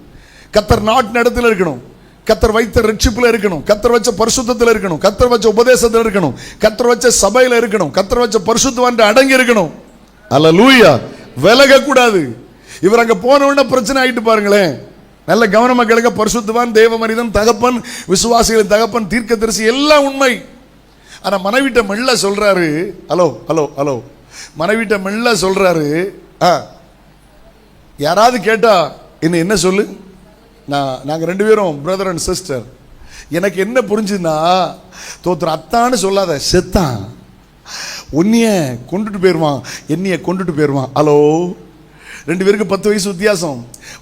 கத்தர் நாட்டின இடத்துல இருக்கணும், கத்தர் வைத்த ரட்சிப்புல இருக்கணும், கத்தர் வச்ச பரிசுத்தத்தில் இருக்கணும், கத்தர் வச்ச உபதேசத்தில் இருக்கணும், கத்தர் வச்ச சபையில இருக்கணும், கத்தர் வச்ச பரிசுத்தவான் அடங்கி இருக்கணும். அல்லேலூயா. விலக கூடாது. இவர் அங்க போன உடனே பிரச்சனை ஆயிட்டு பாருங்களேன். நல்ல கவனமா கேளுங்க. பரிசுத்தவான், தேவ மனிதன், தகப்பன், விசுவாசிகளின் தகப்பன், தீர்க்கதரிசி எல்லாம் உண்மை. ஆனா மனைவிட்ட மெல்ல சொல்றாரு, ஹலோ ஹலோ ஹலோ, மனைவிட்ட மெல்ல சொல்றாரு, யாராவது கேட்டா என்ன சொல்லு, நாங்க 2 பேரும் பிரதர் அண்ட் சிஸ்டர். எனக்கு என்ன புரிஞ்சுன்னா, தோத்திர அத்தான்னு சொல்லாத, செத்தான், உன்னைய கொண்டுட்டு போயிருவான், என்னைய கொண்டுட்டு போயிருவான். ஹலோ, 2 பேருக்கு 10 வயசு வித்தியாசம்.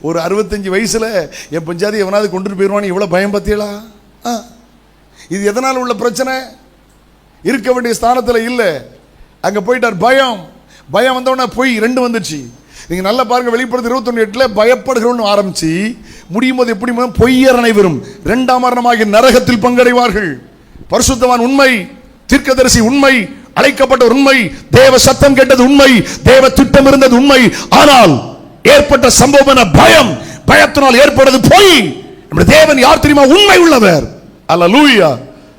ஒரு 65 வயசுல என் பஞ்சாதி எவனாவது கொண்டுட்டு போயிருவான்னு எவ்வளவு பயம் பத்தியலா? இது எதனால உள்ள பிரச்சனை? இருக்க வேண்டிய ஸ்தானத்துல இல்ல, அங்க போயிட்டார். பயம் பயம் வந்தவன பொய் 2 வந்துச்சு. நீங்க நல்லா பாருங்க, வெளிப்படுத்து 21:8 பயப்படுகிறோம்னு ஆரம்பிச்சு முடியும் போது எப்படி பொய்யர் அனைவரும் 2ஆம் மரணமாகிய நரகத்தில் பங்கடைவார்கள். பரிசுத்தவான் உண்மை, தீர்க்கதரிசி உண்மை, அழைக்கப்பட்ட உண்மை, தேவ சத்தம் கேட்டது உண்மை, தேவ திட்டம் இருந்தது உண்மை. ஆனால் ஏற்பட்ட சம்பவம் பயம், பயத்தினால் ஏற்பட்டது பொய். நம்முடைய தேவன் யார் தெரியுமா? உண்மை உள்ளவர். அல்லேலூயா.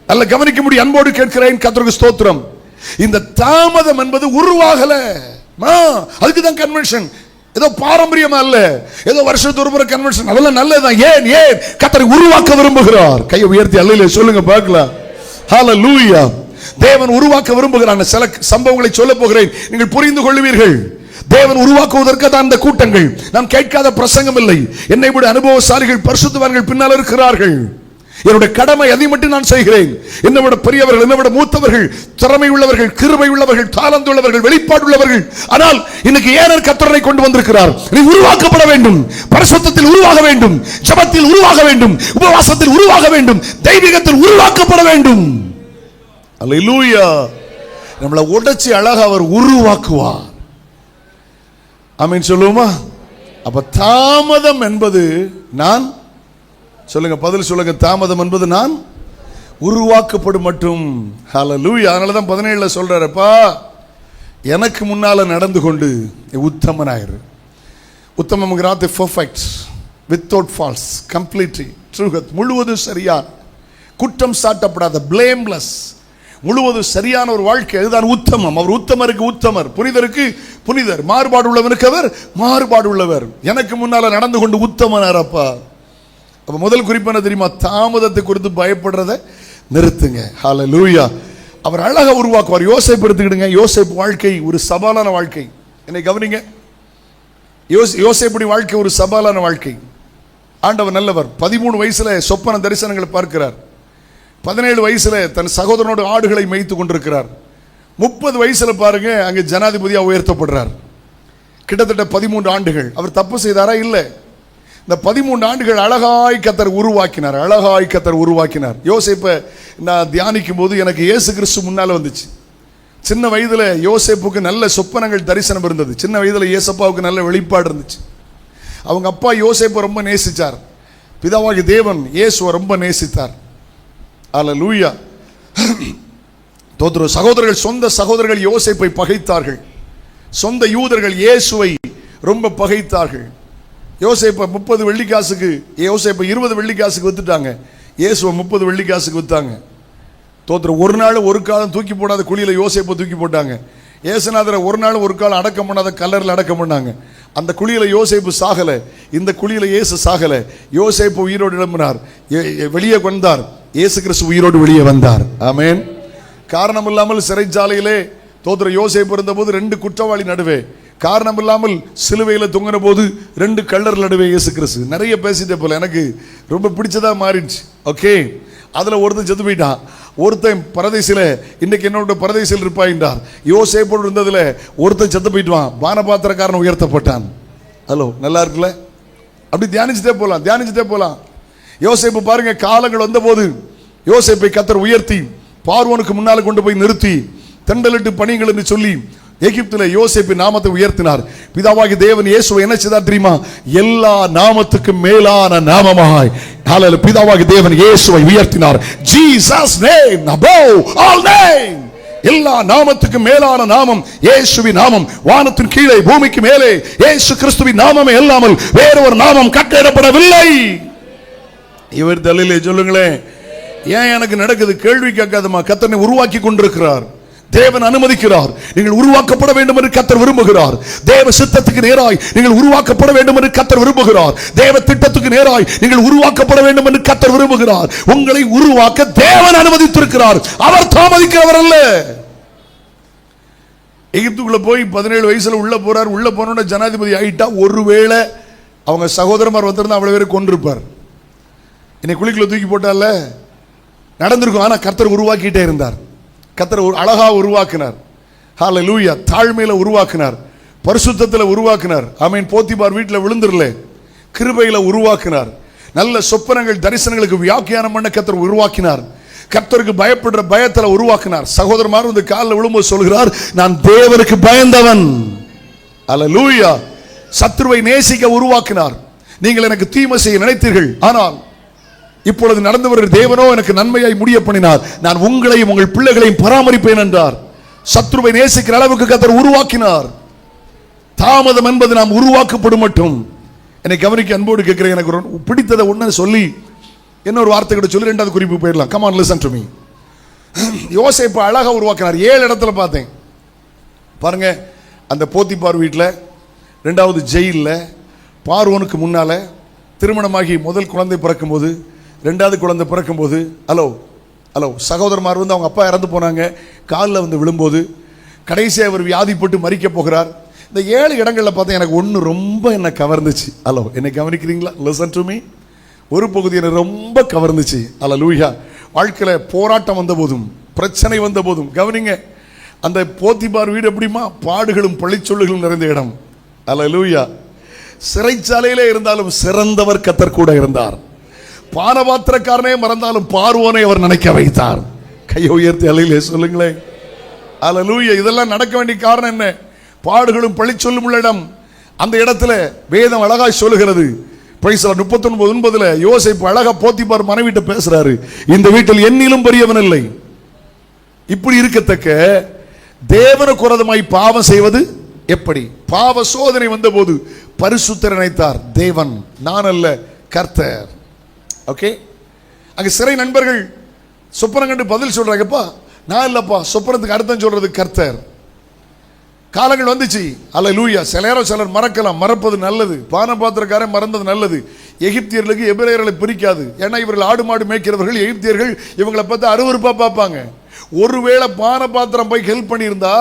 நல்ல கவனிக்க முடியும். அன்போடு கேட்கிறேன், கர்த்தருக்கு ஸ்தோத்திரம். இந்த தாமதம் என்பது உருவாகல, அதுக்கு தான் கன்வென்ஷன். ஏதோ பாரம்பரியமா இல்ல, ஏதோ வருஷத்துக்கு ஒரு முறை கன்வென்ஷன், அதெல்லாம் நல்லதுதான். ஏன் கர்த்தரை உருவாக்க விரும்புகிறார். கையை உயர்த்தி அல்லேலூயா சொல்லுங்க பார்க்கலாம். ஹல்லேலூயா. தேவன் உருவாக்க விரும்புகிறார். சில சம்பவங்களை சொல்ல போகிறேன், நீங்கள் புரிந்து கொள்வீர்கள். தேவன் உருவாக்குவதற்கு தான் அந்த கூட்டங்கள். நாம் கேட்காத பிரசங்கம் இல்லை. என்னை விட அனுபவசாலிகள், பரிசுத்தவான்கள் பின்னால் இருக்கிறார்கள். என்னுடைய கடமை அதை மட்டும் நான் செய்கிறேன். என்னை விட பெரியவர்கள், என்னை விட மூத்தவர்கள், திறமை உள்ளவர்கள், கிருபை உள்ளவர்கள், தாளந்து உள்ளவர்கள், வெளிப்பாடு உள்ளவர்கள். ஆனால் இன்னைக்கு ஏனர் கர்த்தரை கொண்டு வந்திருக்கிறார். நீ உருவாக்கப்பட வேண்டும், பரிசுத்தத்தில் உருவாக வேண்டும், ஜெபத்தில் உருவாக வேண்டும், உபவாசத்தில் உருவாக வேண்டும், தெய்வீகத்தில் உருவாக்கப்பட வேண்டும். அல்லேலூயா. நம்மளை உடைச்சி அழகா அவர் உருவாக்குவார். ஆமென் சொல்லுவோமா? அப்ப தாமதம் என்பது நான் சொல்லுங்க, பதில் சொல்லுங்க. தாமதம் என்பது நான் உருவாக்கப்படும் மட்டும். ஹல்லேலூயா. அதனால தான் 17 சொல்றாருப்பா, எனக்கு முன்னால நடந்து கொண்டு உத்தமனாயிரு. உத்தமம்ங்கிறது perfect, without faults, completely truth, முழுவதும் சரியான, குற்றம் சாட்டப்படாத, பிளேம்லெஸ், முழுவதும் சரியான ஒரு வாழ்க்கை, அதுதான் உத்தமம். அவர் உத்தமருக்கு உத்தமர், புனிதருக்கு புனிதர், மாறுபாடு உள்ளவனுக்கு அவர் மாறுபாடு உள்ளவர். எனக்கு முன்னால நடந்து கொண்டு உத்தமனாரப்பா. அப்ப முதல் குறிப்பு என்ன தெரியுமா? தாமதத்தை குறித்து பயப்படுறத நிறுத்துங்க. ஹல்லேலூயா. அவர் அழகா உருவாக்குவார். யோசேப்பு எடுத்துக்கிடுங்க. யோசேப்பு வாழ்க்கை ஒரு சவாலான வாழ்க்கை. என்னை கவனிங்க. யோசேப்புடைய வாழ்க்கை ஒரு சவாலான வாழ்க்கை. ஆண்டவர் நல்லவர். 13 வயசுல சொப்பன தரிசனங்களை பார்க்கிறார். 17 வயசுல தன் சகோதரனோட ஆடுகளை மேய்த்து கொண்டிருக்கிறார். 30 வயசுல பாருங்க, அங்க ஜனாதிபதியா உயர்த்தப்படுறார். கிட்டத்தட்ட 13 ஆண்டுகள். அவர் தப்பு செய்தாரா? இல்லை. இந்த 13 ஆண்டுகள் அழகாய் கர்த்தர் உருவாக்கினார், அழகாய் கர்த்தர் உருவாக்கினார். யோசேப்பை நான் தியானிக்கும் போது எனக்கு இயேசு கிறிஸ்து முன்னால வந்துச்சு. சின்ன வயதுல யோசேப்புக்கு நல்ல சொப்பனங்கள் தரிசனம் இருந்தது. சின்ன வயதுல இயேசப்பாவுக்கு நல்ல வெளிப்பாடு இருந்துச்சு. அவங்க அப்பா யோசேப்பை ரொம்ப நேசிச்சார். பிதாவாகிய தேவன் இயேசுவை ரொம்ப நேசித்தார். அல்லேலூயா. தோத்திர சகோதரர்கள், சொந்த சகோதரர்கள் யோசேப்பை பகைத்தார்கள். சொந்த யூதர்கள் இயேசுவை ரொம்ப பகைத்தார்கள். யோசேப்பை 30 வெள்ளிக்காசுக்கு, யோசேப்பை 20 வெள்ளிக்காசுக்கு வித்துட்டாங்க. இயேசுவை 30 வெள்ளிக்காசுக்கு வித்தாங்க. தோத்திர ஒரு நாள் ஒரு காலம் தூக்கி போடாத குழியில யோசேப்பை தூக்கி போட்டாங்க. இயேசுநாதரை ஒரு நாள் ஒரு காலம் அடக்கம் பண்ணாத கல்லறையில் அடக்கம் பண்ணாங்க. அந்த குழியில யோசேப்பு சாகல, இந்த குழியில இயேசு சாகல. யோசேப்பு உயிரோடு எழும்பினார், வெளியே வந்தார். இயேசு கிறிஸ்து உயிரோடு வெளியே வந்தார். ஆமென். காரணம் இல்லாமல் சிறைச்சாலையிலே தோத்திர யோசேப்பு இருந்தபோது 2 குற்றவாளி நடுவே, காரணம் இல்லாமல் சிலுவையில் தொங்கின போது 2 கள்ளர் நடுவே இயேசு கிறிஸ்து. நிறைய பேசிட்டே போல, எனக்கு ரொம்ப பிடிச்சதா மாறிடுச்சு. ஓகே, அதுல ஒருத்தன் செத்து போயிட்டான். ஒருத்தன் பரதேசில, இன்னைக்கு என்னோட பரதேசில் இருப்பாயின்றார். யோசேப்போடு இருந்ததுல ஒருத்தன் செத்து போயிட்டான், பானபாத்திரக்காரன் உயர்த்தப்பட்டான். ஹலோ, நல்லா இருக்குல்ல? அப்படி தியானிச்சுட்டே போலாம். யோசேப்பு பாருங்க, காலங்கள் வந்த போது யோசேப்பை கர்த்தர் உயர்த்தி பார்வோனுக்கு முன்னால கொண்டு போய் நிறுத்தி தண்டலிட்டு பணிகள் என்று சொல்லி எகிப்தில் யோசேப்பின் நாமத்தை உயர்த்தினார். பிதாவாகிய தேவன் இயேசுவை என்ன செய்தார் தெரியுமா? எல்லா நாமத்துக்கும் மேலான நாமமாய் பிதாவாகிய தேவன் இயேசுவை உயர்த்தினார். Jesus name above all name. எல்லா நாமத்துக்கும் மேலான நாமம் இயேசுவின் நாமம். வானத்தின் கீழே பூமிக்கு மேலே இயேசு கிறிஸ்துவின் நாமமே இல்லாமல் வேற ஒரு நாமம் கட்டளையிடப்படவில்லை. இவர் தலையிலே சொல்லுங்களேன், ஏன் எனக்கு நடக்குது? கேள்வி கேட்காதமா. கர்த்தனை உருவாக்கி கொண்டிருக்கிறார். தேவன் அனுமதிக்கிறார். நீங்கள் உருவாக்கப்பட வேண்டும் என்று கர்த்தர் விரும்புகிறார். தேவ சித்தத்துக்கு நேராய் நீங்கள் உருவாக்கப்பட வேண்டும் என்று கர்த்தர் விரும்புகிறார். தேவ திட்டத்துக்கு நேராய் நீங்கள் உருவாக்கப்பட வேண்டும் என்று கர்த்தர் விரும்புகிறார். உங்களை உருவாக்க தேவன் அனுமதித்திருக்கிறார். அவர் தாமதிக்கிறவர் அல்ல. எகிப்துக்குள்ள போய் 17 வயசுல உள்ள போறார். உள்ள போனோட ஜனாதிபதி ஆயிட்டா, ஒருவேளை அவங்க சகோதரமார் வந்திருந்தா அவ்வளவு பேரை கொண்டிருப்பார். என்னை குழிக்குள்ள தூக்கி போட்டால நடந்திருக்கும். ஆனா கர்த்தர் உருவாக்கிட்டே இருந்தார். கர்த்தர் அழகா உருவாக்கினார். ஹல்லேலூயா. தாழ்மையில உருவாக்கினார், பரிசுத்தத்தில் உருவாக்கினார். ஆமென். போத்திபார் வீட்டில் விழுந்துடல, கிருபையில உருவாக்கினார். நல்ல சொப்பனங்கள் தரிசனங்களுக்கு வியாக்கியானம் பண்ண கர்த்தர் உருவாக்கினார். கர்த்தருக்கு பயப்படுற பயத்தில் உருவாக்கினார். சகோதரமார் வந்து காலில் விழும்போது சொல்கிறார், நான் தேவனுக்கு பயந்தவன். ஹல்லேலூயா. சத்துருவை நேசிக்க உருவாக்கினார். நீங்கள் எனக்கு தீமை செய்ய நினைத்தீர்கள், ஆனால் இப்பொழுது நடந்து வருகிற தேவனோ எனக்கு நன்மையாய் முடிய பண்ணினார். நான் உங்களையும் உங்கள் பிள்ளைகளையும் பராமரிப்பேன் என்றார். சத்ருவை நேசிக்கிற அளவுக்கு கர்த்தர் உருவாக்கினார். தாமதம் என்பது நாம் உருவாக்கப்படும் மட்டும். என்னை கவனிக்க அன்போடு கேட்கிறேன். எனக்கு பிடித்ததை ஒன்னு சொல்லி இன்னொரு வார்த்தை கூட சொல்லி 2வது குறிப்பு போயிடலாம். Come on, listen to me. யோசேப்பு அழகா உருவாக்கினார். 7 இடத்துல பார்த்தேன் பாருங்க. அந்த போத்திபார் வீட்டில், 2வது ஜெயிலில், பார்வோனுக்கு முன்னால, திருமணமாகி முதல் குழந்தை பிறக்கும் போது, 2வது குழந்தை பிறக்கும் போது, ஹலோ சகோதரமார் வந்து அவங்க அப்பா இறந்து போனாங்க, காலில் வந்து விழும்போது, கடைசியாக அவர் வியாதிப்பட்டு மறிக்க போகிறார். இந்த 7 இடங்களில் பார்த்தா எனக்கு ஒன்று ரொம்ப என்னை கவர்ந்துச்சு. ஹலோ, என்னை கவனிக்கிறீங்களா? Listen to me. ஒரு பகுதி என்னை ரொம்ப கவர்ந்துச்சு. ஹல்லேலூயா. வாழ்க்கையில் போராட்டம் வந்த போதும், பிரச்சனை வந்த போதும், கவனிங்க, அந்த போத்திபார் வீடு எப்படிமா? பாடுகளும் பழிச்சொல்லுகளும் நிறைந்த இடம். ஹல்லேலூயா. சிறைச்சாலையிலே இருந்தாலும் சிறந்தவர் கர்த்தர் கூட இருந்தார். பானபாத்திரக்காரனே மறந்தாலும் பார்வோனை அவர் நினைக்க வைத்தார். கையை உயர்த்தி அலையிலே சொல்லுங்களேன். ஹல்லேலூயா. இதெல்லாம் நடக்க வேண்டிய காரணம் என்ன? பாடுகளும் பழிச்சொல்லும் உள்ள இடம். அந்த இடத்துல வேதம் அழகாய் சொல்லுகிறது. 39:9 யோசேப்பு அழகா போத்திபார் மனைவிட்ட பேசுறாரு, இந்த வீட்டில் என்னிலும் பெரியவன் இல்லை. இப்படி இருக்கத்தக்க தேவனுக்கு விரோதமாய் பாவம் செய்வது எப்படி? பாவ சோதனை வந்த போது பரிசுத்தர் நினைத்தார். தேவன், நான் அல்ல, கர்த்தர். ஓகே. அங்க சிறை நண்பர்கள் சொப்பனம் கண்டு பதில் சொல்றாங்கப்பா, நான் இல்லப்பா, சொப்பனத்துக்கு அர்த்தம் சொல்றது கர்த்தர். காலங்கள் வந்துச்சு. ஹல்லேலூயா. சிலர் மறக்கலாம், மறப்பது நல்லது. பானபாத்திரக்காரன் மறந்தது நல்லது. எகிப்தியர்களுக்கு எபிரேயர்களை பிரிக்காது. ஏன்னா இவர்கள் ஆடு மாடு மேய்க்கிறவர்கள். எகிப்தியர்கள் இவங்களை பார்த்து அருவருப்பா பார்ப்பாங்க. ஒருவேளை பானபாத்திரம் போய் ஹெல்ப் பண்ணியிருந்தா,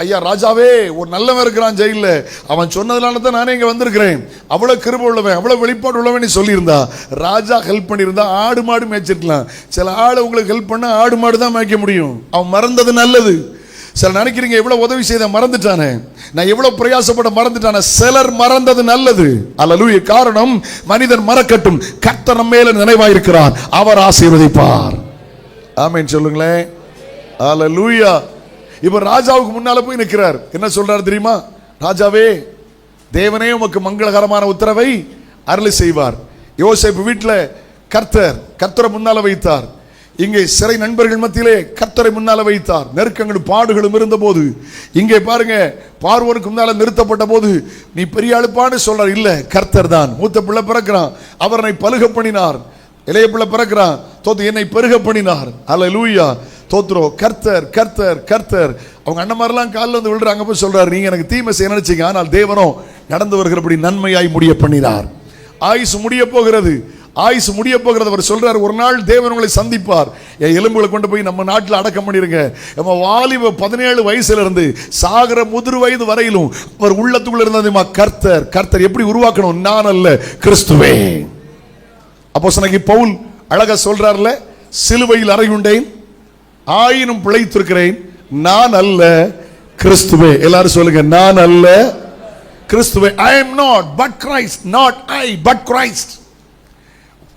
ஐயா ராஜாவே, ஒரு நல்லவன் இருக்கிறான் ஜெயில, அவன் சொன்னதுனால தான் நானே இங்க வந்திருக்கிறேன், அவ்வளவு கிருபை உள்ளவன், அவ்வளவு வெளிப்பாடு உள்ளவன் சொல்லியிருந்தா, ராஜா ஹெல்ப் பண்ணியிருந்தா ஆடு மாடு மேய்ச்சிருக்கலாம். சில ஆள் உங்களுக்கு ஹெல்ப் பண்ண ஆடு மாடு தான் மேய்க்க முடியும். அவன் மறந்தது நல்லது. சில நினைக்கிறீங்க எவ்வளவு உதவி செய்த மறந்துட்டானே, நான் எவ்வளவு பிரயாசப்பட மறந்துட்டானே. சிலர் மறந்தது நல்லது. அல்லேலூயா. காரணம், மனிதன் மறக்கட்டும், கர்த்தர் நம்ம மேல நினைவாயிருக்கிறார், அவர் ஆசீர்வதிப்பார். ஆமென் சொல்லுங்களேன். அல்லேலூயா. இப்ப ராஜாவுக்கு முன்னால போய் நிற்கிறார். என்ன சொல்றாரு தெரியுமா? ராஜாவே, தேவனே உமக்கு மங்களகரமான உத்தரவை அருளி செய்வார். யோசேப்பு வீட்டில் கர்த்தரை முன்னால வைத்தார். இங்கே சிறை நண்பர்கள் மத்தியிலே கர்த்தரை முன்னால வைத்தார். நெருக்கங்களும் பாடுகளும் இருந்த போது, இங்கே பாருங்க, பார்வோனுக்கு முன்னால நிறுத்தப்பட்ட போது, நீ பெரிய அழுப்பான்னு சொல்ற, இல்ல, கர்த்தர் தான். மூத்த பிள்ளை பிறக்கிறான், அவர் என்னை பலுக பண்ணினார். இளைய பிள்ளை பிறக்கிறான், தோத்து என்னை பெருக பண்ணினார். அல்லேலூயா. தோத்ரோ. கர்த்தர் கர்த்தர் கர்த்தர். அவங்க அண்ணமாரெல்லாம் காலில் வந்து விழுறாங்க. போய் சொல்றாரு, நீங்க எனக்கு தீமை செய்ய நினைச்சீங்க, ஆனால் தேவனோ நடந்து வருகிறபடி நன்மையாய் முடிய பண்ணினார். ஆயுசு முடிய போகிறது. ஆயுசு முடிய போகிறது. அவர் சொல்றாரு, ஒரு நாள் தேவன் உங்களை சந்திப்பார். என் எலும்புகளை கொண்டு போய் நம்ம நாட்டில் அடக்கம் பண்ணிருங்க. நம்ம வாலிப 17 வயசுல இருந்து சாகர முதிர் வயது வரையிலும் அவர் உள்ளத்துக்குள்ள இருந்ததுமா கர்த்தர். கர்த்தர் எப்படி உருவாக்கணும்? நான் அல்ல, கிறிஸ்துவே. அப்போஸ்தலனாகிய பவுல் அழகா சொல்றார்ல, சிலுவையில் அறையுண்டேன், ஆயினும் பிழைத்திருக்கிறேன், நான் அல்ல, கிறிஸ்துவே. எல்லாரும் சொல்லுங்க, நான் அல்ல, கிறிஸ்துவே. I am not but Christ, not I but Christ.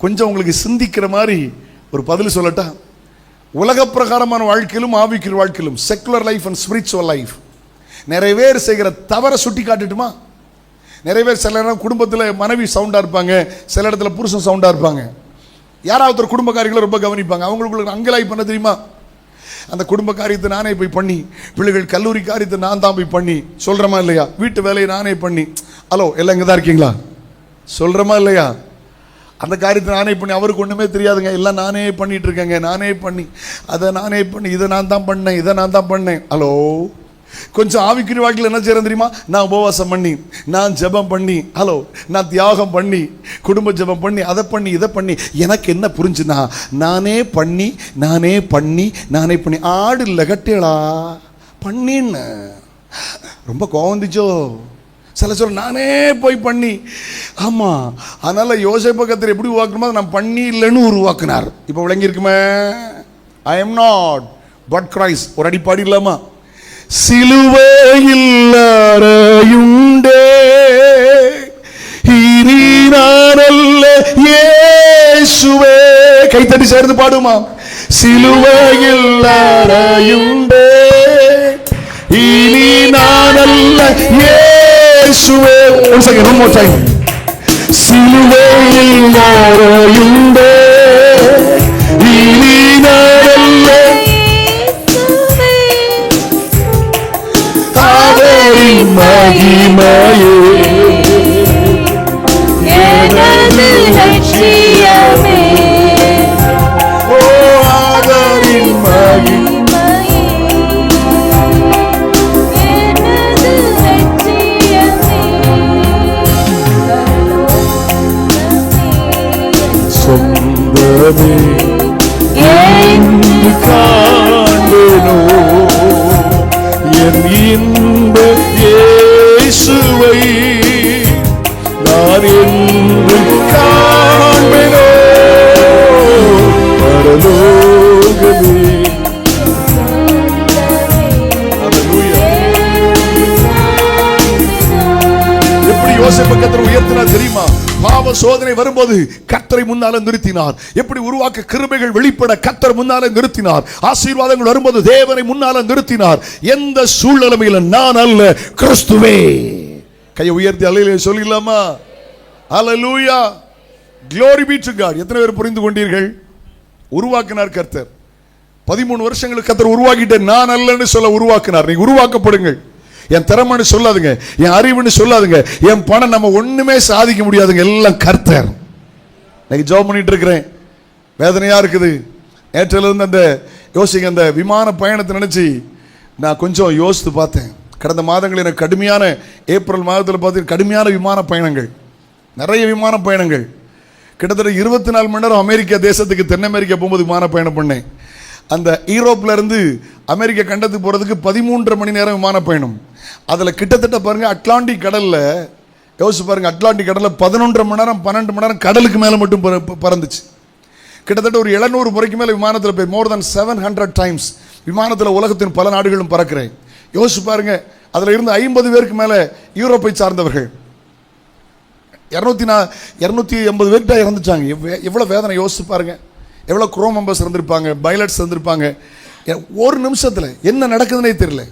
கொஞ்சம் உங்களுக்கு சிந்திக்கிற மாதிரி ஒரு பதில் சொல்லட்டா? உலக பிரகாரமான வாழ்க்கையிலும் ஆவிக்குரிய வாழ்க்கையிலும், secular life and spiritual life, நிறைய பேர் செய்கிற தவறை சுட்டி காட்டுட்டுமா? நிறைய பேர் சில நேரம் குடும்பத்தில் மனைவி சவுண்டா இருப்பாங்க, சில இடத்துல புருஷன் சவுண்டா இருப்பாங்க. யாராவது ஒரு குடும்ப காரியங்களை ரொம்ப கவனிப்பாங்க. அவங்களுக்கு அங்கலாய் பண்ண தெரியுமா? அந்த குடும்ப காரியத்தை நானே போய் பண்ணி, பிள்ளைகள் கல்லூரி காரியத்தை நான் தான் போய் பண்ணி சொல்றமா இல்லையா? வீட்டு வேலையை நானே பண்ணி, ஹலோ எல்லாம் இங்கே தான் இருக்கீங்களா? சொல்றமா இல்லையா? அந்த காரியத்தை நானே பண்ணி, அவருக்கு ஒன்றுமே தெரியாதுங்க, எல்லாம் நானே பண்ணிட்டு இருக்கேங்க, நானே பண்ணி, அதை நானே பண்ணி, இதை நான் தான் பண்ணேன், இதை நான் தான் பண்ணேன். ஹலோ, கொஞ்சம் ஆவிக்குரிய வாழ்க்கையில் என்ன செய்யறேன் தெரியுமா? நான் உபவாசம் பண்ணி, நான் ஜெபம் பண்ணி, ஹலோ, நான் தியாகம் பண்ணி, குடும்ப ஜெபம் பண்ணி, அதை பண்ணி, இதை பண்ணி, எனக்கு என்ன புரிஞ்சுனா, நானே பண்ணி நானே பண்ணி நானே பண்ணி. ஆடு லகட்டேளா பண்ணின்னு ரொம்ப கோவந்திச்சோ. சில சொல்ல நானே போய் பண்ணி. ஆமா, அதனால யோசேப்பு கர்த்தர் எப்படி உருவாக்கணுமோ நான் பண்ணி இல்லைன்னு உருவாக்குனார். இப்போ விளங்கி இருக்குமே? I am not but Christ. ஒரு அடி பாடிடலாமா? சிலுவையில் அறையுண்டே, இனி நான் அல்ல, இயேசுவே. கைத்தட்டி சேர்ந்து பாடுமா? சிலுவையில் அறையுண்டே, இனி நான் அல்ல, இயேசுவே. ஒரு செகண்ட், one more time. சிலுவையில் அறையுண்டே, இனி நான் அல்ல, அவரின் மகிமையே எனது லட்சியமே. ஓ அவரின் மகிமையே எனது லட்சியமே. சொந்தமே என்று காண்பேனோ என் இன்ப இயேசுவை நான் என்று காண்பேனோ பரலோகமே. ஹல்லேலூயா. எப்படி யோசேப்பு கர்த்தர் உயர்த்தினார் தெரியுமா? பாவ சோதனை வரும்போது கர்த்தரை முன்னால நிறுத்தினார். எப்படி உருவாக்க கிருபைகள் வெளிப்பட கர்த்தர் முன்னால நிறுத்தினார். ஆசீர்வாதங்கள் வரும்போது தேவனை முன்னால நிறுத்தினார். எந்த சூழ்நிலையில நான் அல்ல, கிறிஸ்துவே. கையை உயர்த்தி அல்லேலூயா சொல்லிடலாமா? ஹல்லேலூயா. glory be to God. எத்தனை பேர் புரிந்து கொண்டீர்கள்? உருவாக்கினார் கர்த்தர். 13 வருஷங்களுக்கு கர்த்தர் உருவாக்கிட்டு நான் அல்லன்னு சொல்ல உருவாக்கினார். நீங்க உருவாக்கப்படுங்கள். என் திறமைன்னு சொல்லாதுங்க, என் அறிவுன்னு சொல்லாதுங்க, என் பணம், நம்ம ஒண்ணுமே சாதிக்க முடியாதுங்க, எல்லாம் கர்த்தர். இன்னைக்கு ஜெபம் பண்ணிட்டு இருக்கிறேன், வேதனையா இருக்குது. நேற்றில இருந்து அந்த யோசிங்க, அந்த விமான பயணத்தை நினைச்சு நான் கொஞ்சம் யோசித்து பார்த்தேன். கடந்த மாதங்களில் எனக்கு கடுமையான, ஏப்ரல் மாதத்தில் பார்த்தீங்கன்னா கடுமையான விமான பயணங்கள், நிறைய விமான பயணங்கள். கிட்டத்தட்ட 24 மணி நேரம் அமெரிக்கா தேசத்துக்கு, தென் அமெரிக்கா போகும்போது விமான பயணம் பண்ணேன். அந்த ஈரோப்ல இருந்து அமெரிக்க கண்டத்துக்கு போறதுக்கு 13.5 மணி நேரம் விமான பயணம். அதுல கிட்டத்தட்ட பாருங்க, அட்லாண்டிக் கடல்ல யோசிச்சு பாருங்க, அட்லாண்டிக் கடல்ல 11.5 மணி நேரம் 12 மணி நேரம் கடலுக்கு மேல மட்டும் பறந்துச்சு. கிட்டத்தட்ட ஒரு 700 முறைக்கு மேல விமானத்தில் போய், மோர் தென் 700 டைம்ஸ் விமானத்தில் உலகத்தின் பல நாடுகளும் பறக்கிறேன். யோசிச்சு பாருங்க, அதுல இருந்து 50 பேருக்கு மேல யூரோப்பை சார்ந்தவர்கள், 280 பேர்கிட்ட இறந்துட்டாங்க. எவ்வளவு வேதனை யோசிச்சு பாருங்க. எவ்வளவு க்ரோ மெம்பர்ஸ் இருந்திருப்பாங்க, பைலட்ஸ் இருந்திருப்பாங்க. ஒரு நிமிஷத்துல என்ன நடக்குதுன்னே தெரியல.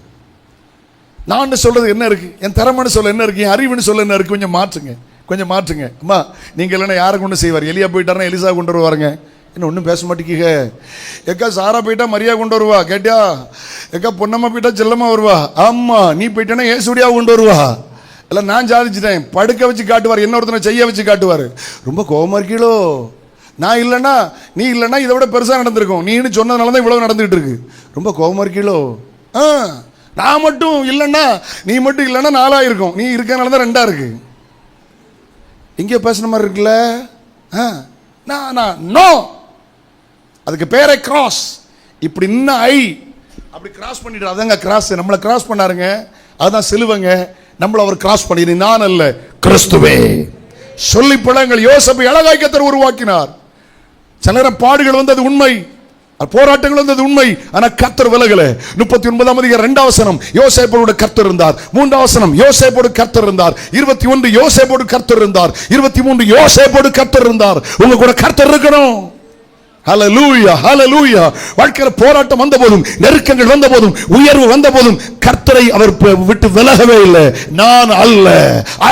நான் சொல்றது என்ன இருக்கு, என் திறமைன்னு சொல்ல என்ன இருக்கு, என் அறிவுன்னு சொல்ல என்ன இருக்கு, கொஞ்சம் மாற்றுங்க, கொஞ்சம் மாற்றுங்க. அம்மா நீங்க இல்லைன்னா யாரை கொண்டு செய்வார்? எலியா போயிட்டாருன்னா எலிசா கொண்டு வருவாருங்க. என்ன ஒன்றும் பேச மாட்டேங்க. எக்கா சாரா போயிட்டா மரியா கொண்டு வருவா, கேட்டியா? எக்கா பொன்னம்மா போயிட்டா செல்லம்மா வருவா. ஆமா, நீ போயிட்டேன்னா ஏசுடியா கொண்டு வருவா. இல்லை நான் சாதிச்சிட்டேன், படுக்க வச்சு காட்டுவார், என்ன ஒருத்தனை செய்ய வச்சு காட்டுவார். ரொம்ப கோபமா இருக்கீங்களோ? நான் இல்லைன்னா, நீ இல்லைன்னா இதை விட பெருசாக நடந்திருக்கும், நீன்னு சொன்னதுனால தான் இவ்வளவு நடந்துகிட்டு இருக்கு. ரொம்ப கோபமா இருக்கீங்களோ? நான் மட்டும் இல்லைன்னா, நீ மட்டும் இல்லைன்னா 4 இருக்கும், நீ இருக்கனால தான் 2 இருக்கு. இங்கே பேசுன மாதிரி இருக்குல்ல? நோ, அதுக்கு பேரே கிராஸ். இப்படி இன்னும் அப்படி கிராஸ் பண்ணிட்டு, அதாங்க கிராஸ். நம்மளை கிராஸ் பண்ணாருங்க, அதுதான் சிலுவைங்க. நம்மள அவர் கிராஸ் பண்ணி, நான் அல்ல கிறிஸ்துவே சொல்லி பழங்கள். யோசேப்பை அழகாய் கர்த்தர் உருவாக்கினார். சில பாடுகள் வந்தது உண்மை, போராட்டங்கள் வந்தது உண்மை. ஆனா கர்த்தர் விலகல. 39ஆம் அதிகாரம் 2ஆம் வசனம், யோசேப்போடு கர்த்தர் இருந்தார். 3ஆம் வசனம், யோசேப்போடு கர்த்தர் இருந்தார். 21 யோசேப்போடு கர்த்தர் இருந்தார். 23 யோசேப்போடு கர்த்தர் இருந்தார். உங்க கூட கர்த்தர் இருக்கணும். ஹல்லேலூயா, ஹல்லேலூயா. வாழ்க்கையில போராட்டம் வந்த போதும், நெருக்கங்கள் வந்த போதும், உயர்வு வந்த போதும் கர்த்தரை அவர் விட்டு விலகவே இல்லை. நான் அல்ல,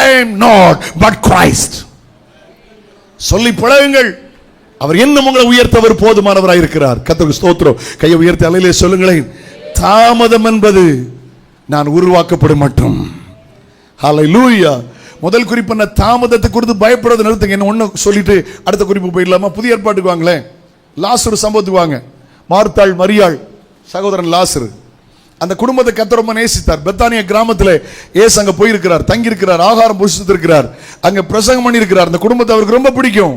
ஐ அம் நாட் பட் கிரைஸ்ட் சொல்லி பழகுங்கள். அவர் இன்னும் உங்களை உயர்த்தவர் போதுமானவராய் இருக்கிறார். கர்த்தருக்கு ஸ்தோத்திரம். கையை உயர்த்தி அலையிலே சொல்லுங்களேன், தாமதம் என்பது நான் உருவாக்கப்படும் மட்டும். ஹல்லேலூயா. முதல் குறிப்பு என்ன? தாமதத்தை குறித்து பயப்படுறது நிறுத்துங்க. என்ன ஒண்ணு சொல்லிட்டு அடுத்த குறிப்பு போயிடலாமா? புதிய ஏற்பாட்டுக்கு வாங்களேன். லாசரு சம்பவத்துக்கு வாங்க. மார்த்தாள், மரியாள், சகோதரன் லாசரு. அந்த குடும்பத்தை கர்த்தர் ரொம்ப நேசித்தார். பெத்தானியா கிராமத்தில் இயேசு அங்க போயிருக்கிறார், தங்கி இருக்கிறார், ஆகாரம் புசித்திருக்கிறார், அங்க பிரசங்கம் பண்ணி இருக்கிறார். அந்த குடும்பத்தை அவருக்கு ரொம்ப பிடிக்கும்.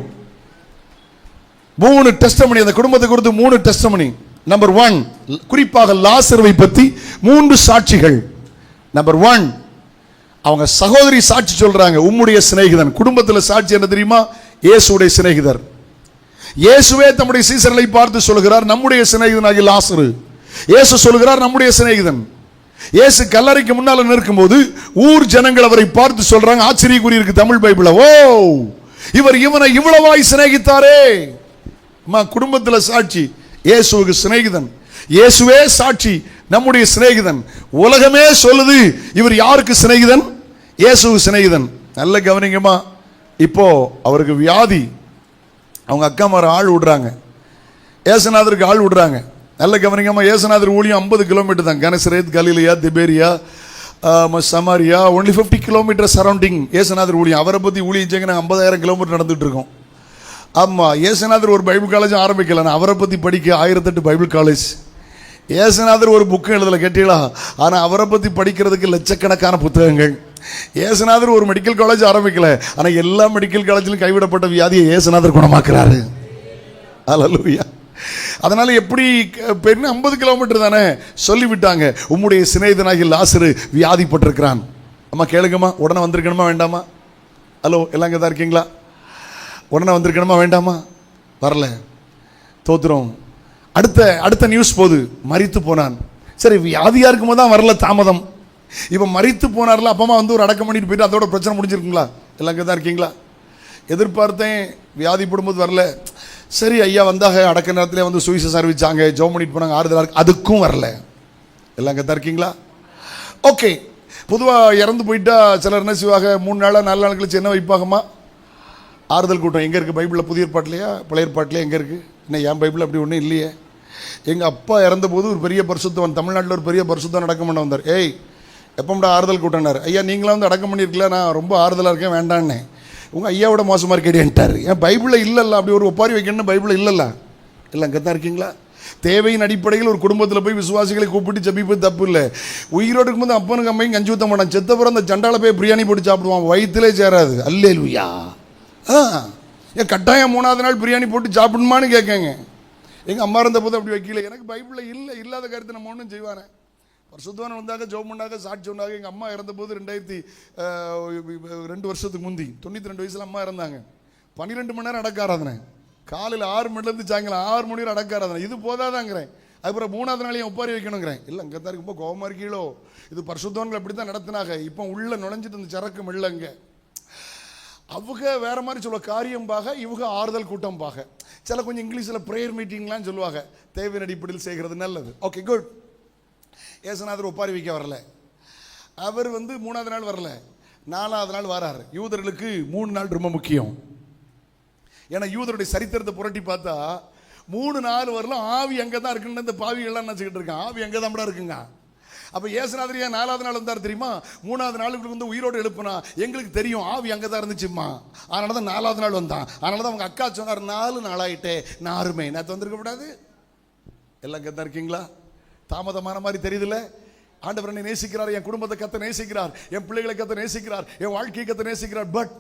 3 டெஸ்டமனி அந்த குடும்பத்தை குறித்து 3 டெஸ்டமனி. நம்பர் 1, குறிப்பாக லாசருவை பற்றி 3 சாட்சிகள். நம்பர் 1, அவங்க சகோதரி சாட்சி சொல்றாங்க, உம்முடைய சிநேகிதன். குடும்பத்தில் சாட்சி என்ன தெரியுமா? இயேசுடைய சிநேகிதர். இயேசுவே தம்முடைய சீசர்களை பார்த்து சொல்கிறார், நம்முடைய சிநேகிதனாகிய லாசரு. இயேசு சொல்கிறார், நம்முடைய சிநேகிதன். இயேசு கல்லறைக்கு முன்னால நிற்கும் போது ஊர் ஜனங்கள் அவரை பார்த்து சொல்றாங்க, ஆச்சரியக்குறி இருக்கு தமிழ் பைபிள்ல, ஓ இவர் இவனை இவ்வளவாய் சிநேகித்தாரே. குடும்பத்தில் சாட்சி, இயேசுவுக்கு சிநேகிதன். இயேசுவே சாட்சி, நம்முடைய சிநேகிதன். உலகமே சொல்லுது இவர் யாருக்கு சிநேகிதன்? இயேசுவுக்கு சிநேகிதன். நல்ல கவனிங்கம்மா. இப்போ அவருக்கு வியாதி, அவங்க அக்காமார் ஆள் விடுறாங்க, ஏசுநாதருக்கு ஆள் விடுறாங்க. நல்ல கவனிங்கம்மா. ஏசுநாதர் ஊழியம் 50 கிலோமீட்டர் தான். கனசரேத், கலிலியா, திபேரியா, சமாரியா, ஒன்லி 50 கிலோமீட்டர் சரௌண்டிங் ஏசுநாதர் ஊழியம். அவரை பற்றி ஊழியம் செய்ய நாங்கள் 50,000 கிலோமீட்டர் நடந்துட்டு இருக்கோம். ஆமாம், ஏசுநாதர் ஒரு பைபிள் காலேஜ் ஆரம்பிக்கல. அவரை பற்றி படிக்க 1008 பைபிள் காலேஜ். ஏசுநாதர் ஒரு புக்கு எழுதலை கேட்டீங்களா? ஆனால் அவரை பற்றி படிக்கிறதுக்கு லட்சக்கணக்கான புத்தகங்கள். ஏசுநாதர் ஒரு மெடிக்கல் காலேஜ் ஆரம்பிக்கல. ஆனால் எல்லா மெடிக்கல் காலேஜிலும் கைவிடப்பட்ட வியாதியை ஏசுநாதர் குணமாக்குறாரு. அல்லேலூயா. அதனால எப்படி 50 கிலோமீட்டர் தானே சொல்லிவிட்டாங்க, உம்முடைய சிநேகிதனாகிய லாசரு வியாதிப்பட்டிருக்கிறான். அம்மா கேளுங்கம்மா, உடனே வந்திருக்கணுமா வேண்டாமா? ஹலோ, எல்லாம் இங்கே தான் இருக்கீங்களா? உடனே வந்திருக்கணுமா வேண்டாமா? வரல, தோத்துறோம். அடுத்த நியூஸ் போது, மரித்து போனான். சரி, வியாதியா இருக்கும் போது தான் வரல, தாமதம். இப்போ மரித்து போனார்ல, அப்பமா வந்து ஒரு அடக்கம் பண்ணிட்டு போயிட்டு அதோட பிரச்சனை முடிஞ்சிருக்குங்களா? எல்லாம் இங்கே தான் இருக்கீங்களா? எதிர்பார்த்தேன், வியாதிப்படும்போது வரல. சரி, ஐயா வந்தாக, அடக்க நேரத்தில் வந்து சுவிசேஷம் அறிவிச்சாங்க, ஜெபம் பண்ணிட்டு போனாங்க, ஆறுதலாக இருக்கு, அதுக்கும் வரல. எல்லாம் இங்கே தான் இருக்கீங்களா? ஓகே. பொதுவாக இறந்து போயிட்டா சிலர் என்ன செய்வாங்க, 3 நாள் 4 நாள் கழிச்சு என்ன வைப்பாங்கம்மா? ஆறுதல் கூட்டம். எங்கே இருக்குது? பைபிளில் புதிய ஏற்பாட்டிலையா பழைய ஏற்பாட்டிலையா எங்கே இருக்குது? என்ன என் பைபிள் அப்படி ஒன்றும் இல்லையே. எங்கள் அப்பா இறந்தபோது ஒரு பெரிய பரிசுத்தவன், தமிழ்நாட்டில் ஒரு பெரிய பரிசுத்தவன் அடக்கம் பண்ண வந்தார். ஏய், எப்போம்டா ஆறுதல் கூட்டம்னார். ஐயா நீங்களாம் வந்து அடக்கம் பண்ணியிருக்கல, நான் ரொம்ப ஆறுதலாக இருக்கேன், வேண்டான்னே. உங்கள் ஐயாவோட மோசமாக இருக்கேன்ட்டார். ஏன் பைபிளில் இல்லைல்ல, அப்படி ஒரு ஒப்பாரி வைக்கணும்னு பைபிளில் இல்லைல்ல. எல்லாம் அங்கே தான் இருக்கீங்களா? தேவையின் அடிப்படையில் ஒரு குடும்பத்தில் போய் விசுவாசிகளை கூப்பிட்டு ஜெபிப்பது தப்பு இல்லை. உயிரோடு இருக்கும்போது அப்பனுக்கு அம்மையும் கஞ்சி ஊற்ற மாட்டான். செத்தப்புறம் அந்த சண்டால போய் பிரியாணி போட்டு சாப்பிடுவான், வயிற்றுலே சேராது. அல்லேலூயா. ஏன் கட்டாயம் 3ஆவது நாள் பிரியாணி போட்டு சாப்பிடணுமான்னு கேட்கங்க. எங்கள் அம்மா இருந்த போது அப்படி வைக்கல. எனக்கு பைபிளில் இல்லை, இல்லாத கருத்தை நம்ம ஒன்றும் செய்வானே. பரிசுத்தவான் வந்தாங்க, ஜெபம் பண்ணாங்க, சாட்சி சொன்னாங்க. எங்கள் அம்மா இறந்தபோது 2002 வருஷத்துக்கு முந்தி 92 வயசில் அம்மா இறந்தாங்க. 12 மணி நேரம் அடக்க ஆராதனை. காலையில் 6 மணிலேருந்து சாயங்காலம் 6 மணி வரை அடக்க ஆராதனை. இது போதாதாங்கிறேன். அதுக்கப்புறம் 3ஆவது நாளையும் ஒப்பாரி வைக்கணுங்கிறேன். இல்லை, அங்கே தான் ரொம்ப கோபமாக இருக்கீங்களோ? இது பரிசுத்தவான்கள் அப்படி தான் நடத்தினாங்க. இப்போ உள்ள நுழைஞ்சிட்டு இந்த சரக்கு இல்லைங்க. அவங்க வேற மாதிரி சொல்ல காரியம் பாக, இவங்க ஆறுதல் கூட்டம் பாக. சில கொஞ்சம் இங்கிலீஷில் ப்ரேயர் மீட்டிங்லாம் சொல்லுவாங்க. தேவையின் அடிப்படையில் செய்கிறது நல்லது. Okay, good. ஏசுநாதர் ஒப்பாரி வைக்க வரல. அவர் வந்து 3ஆவது நாள் வரல, 4ஆவது நாள் வராரு. யூதர்களுக்கு 3 நாள் ரொம்ப முக்கியம். ஏன்னா யூதருடைய சரித்திரத்தை புரட்டி பார்த்தா 3 நாள் வரலாம் ஆவி அங்கே தான் இருக்குன்னு இந்த பாவிகள்லாம் நினச்சிக்கிட்டு இருக்கான். ஆவி அங்கே தான் இருக்குங்க. அப்போ ஏசுநாதர் ஏன் 4ஆவது நாள் வந்தார் தெரியுமா? 3ஆவது நாளுக்கு வந்து உயிரோடு எழுப்புனா எங்களுக்கு தெரியும் ஆவி அங்கே தான் இருந்துச்சுமா, அதனால தான் 4ஆவது நாள் வந்தான். அதனால தான் அவங்க அக்கா சொன்னார், 4 நாளாயிட்டே நாருமே நேற்று வந்திருக்கப்படாது. எல்லாம் அங்கே தான் இருக்கீங்களா? தாமதமான மாதிரி தெரியுதுல்ல? ஆண்டவர் என்னை நேசிக்கிறார், என் குடும்பத்தை கத்த நேசிக்கிறார், என் பிள்ளைகளை கத்த நேசிக்கிறார், என் வாழ்க்கையை கத்த நேசிக்கிறார். பட்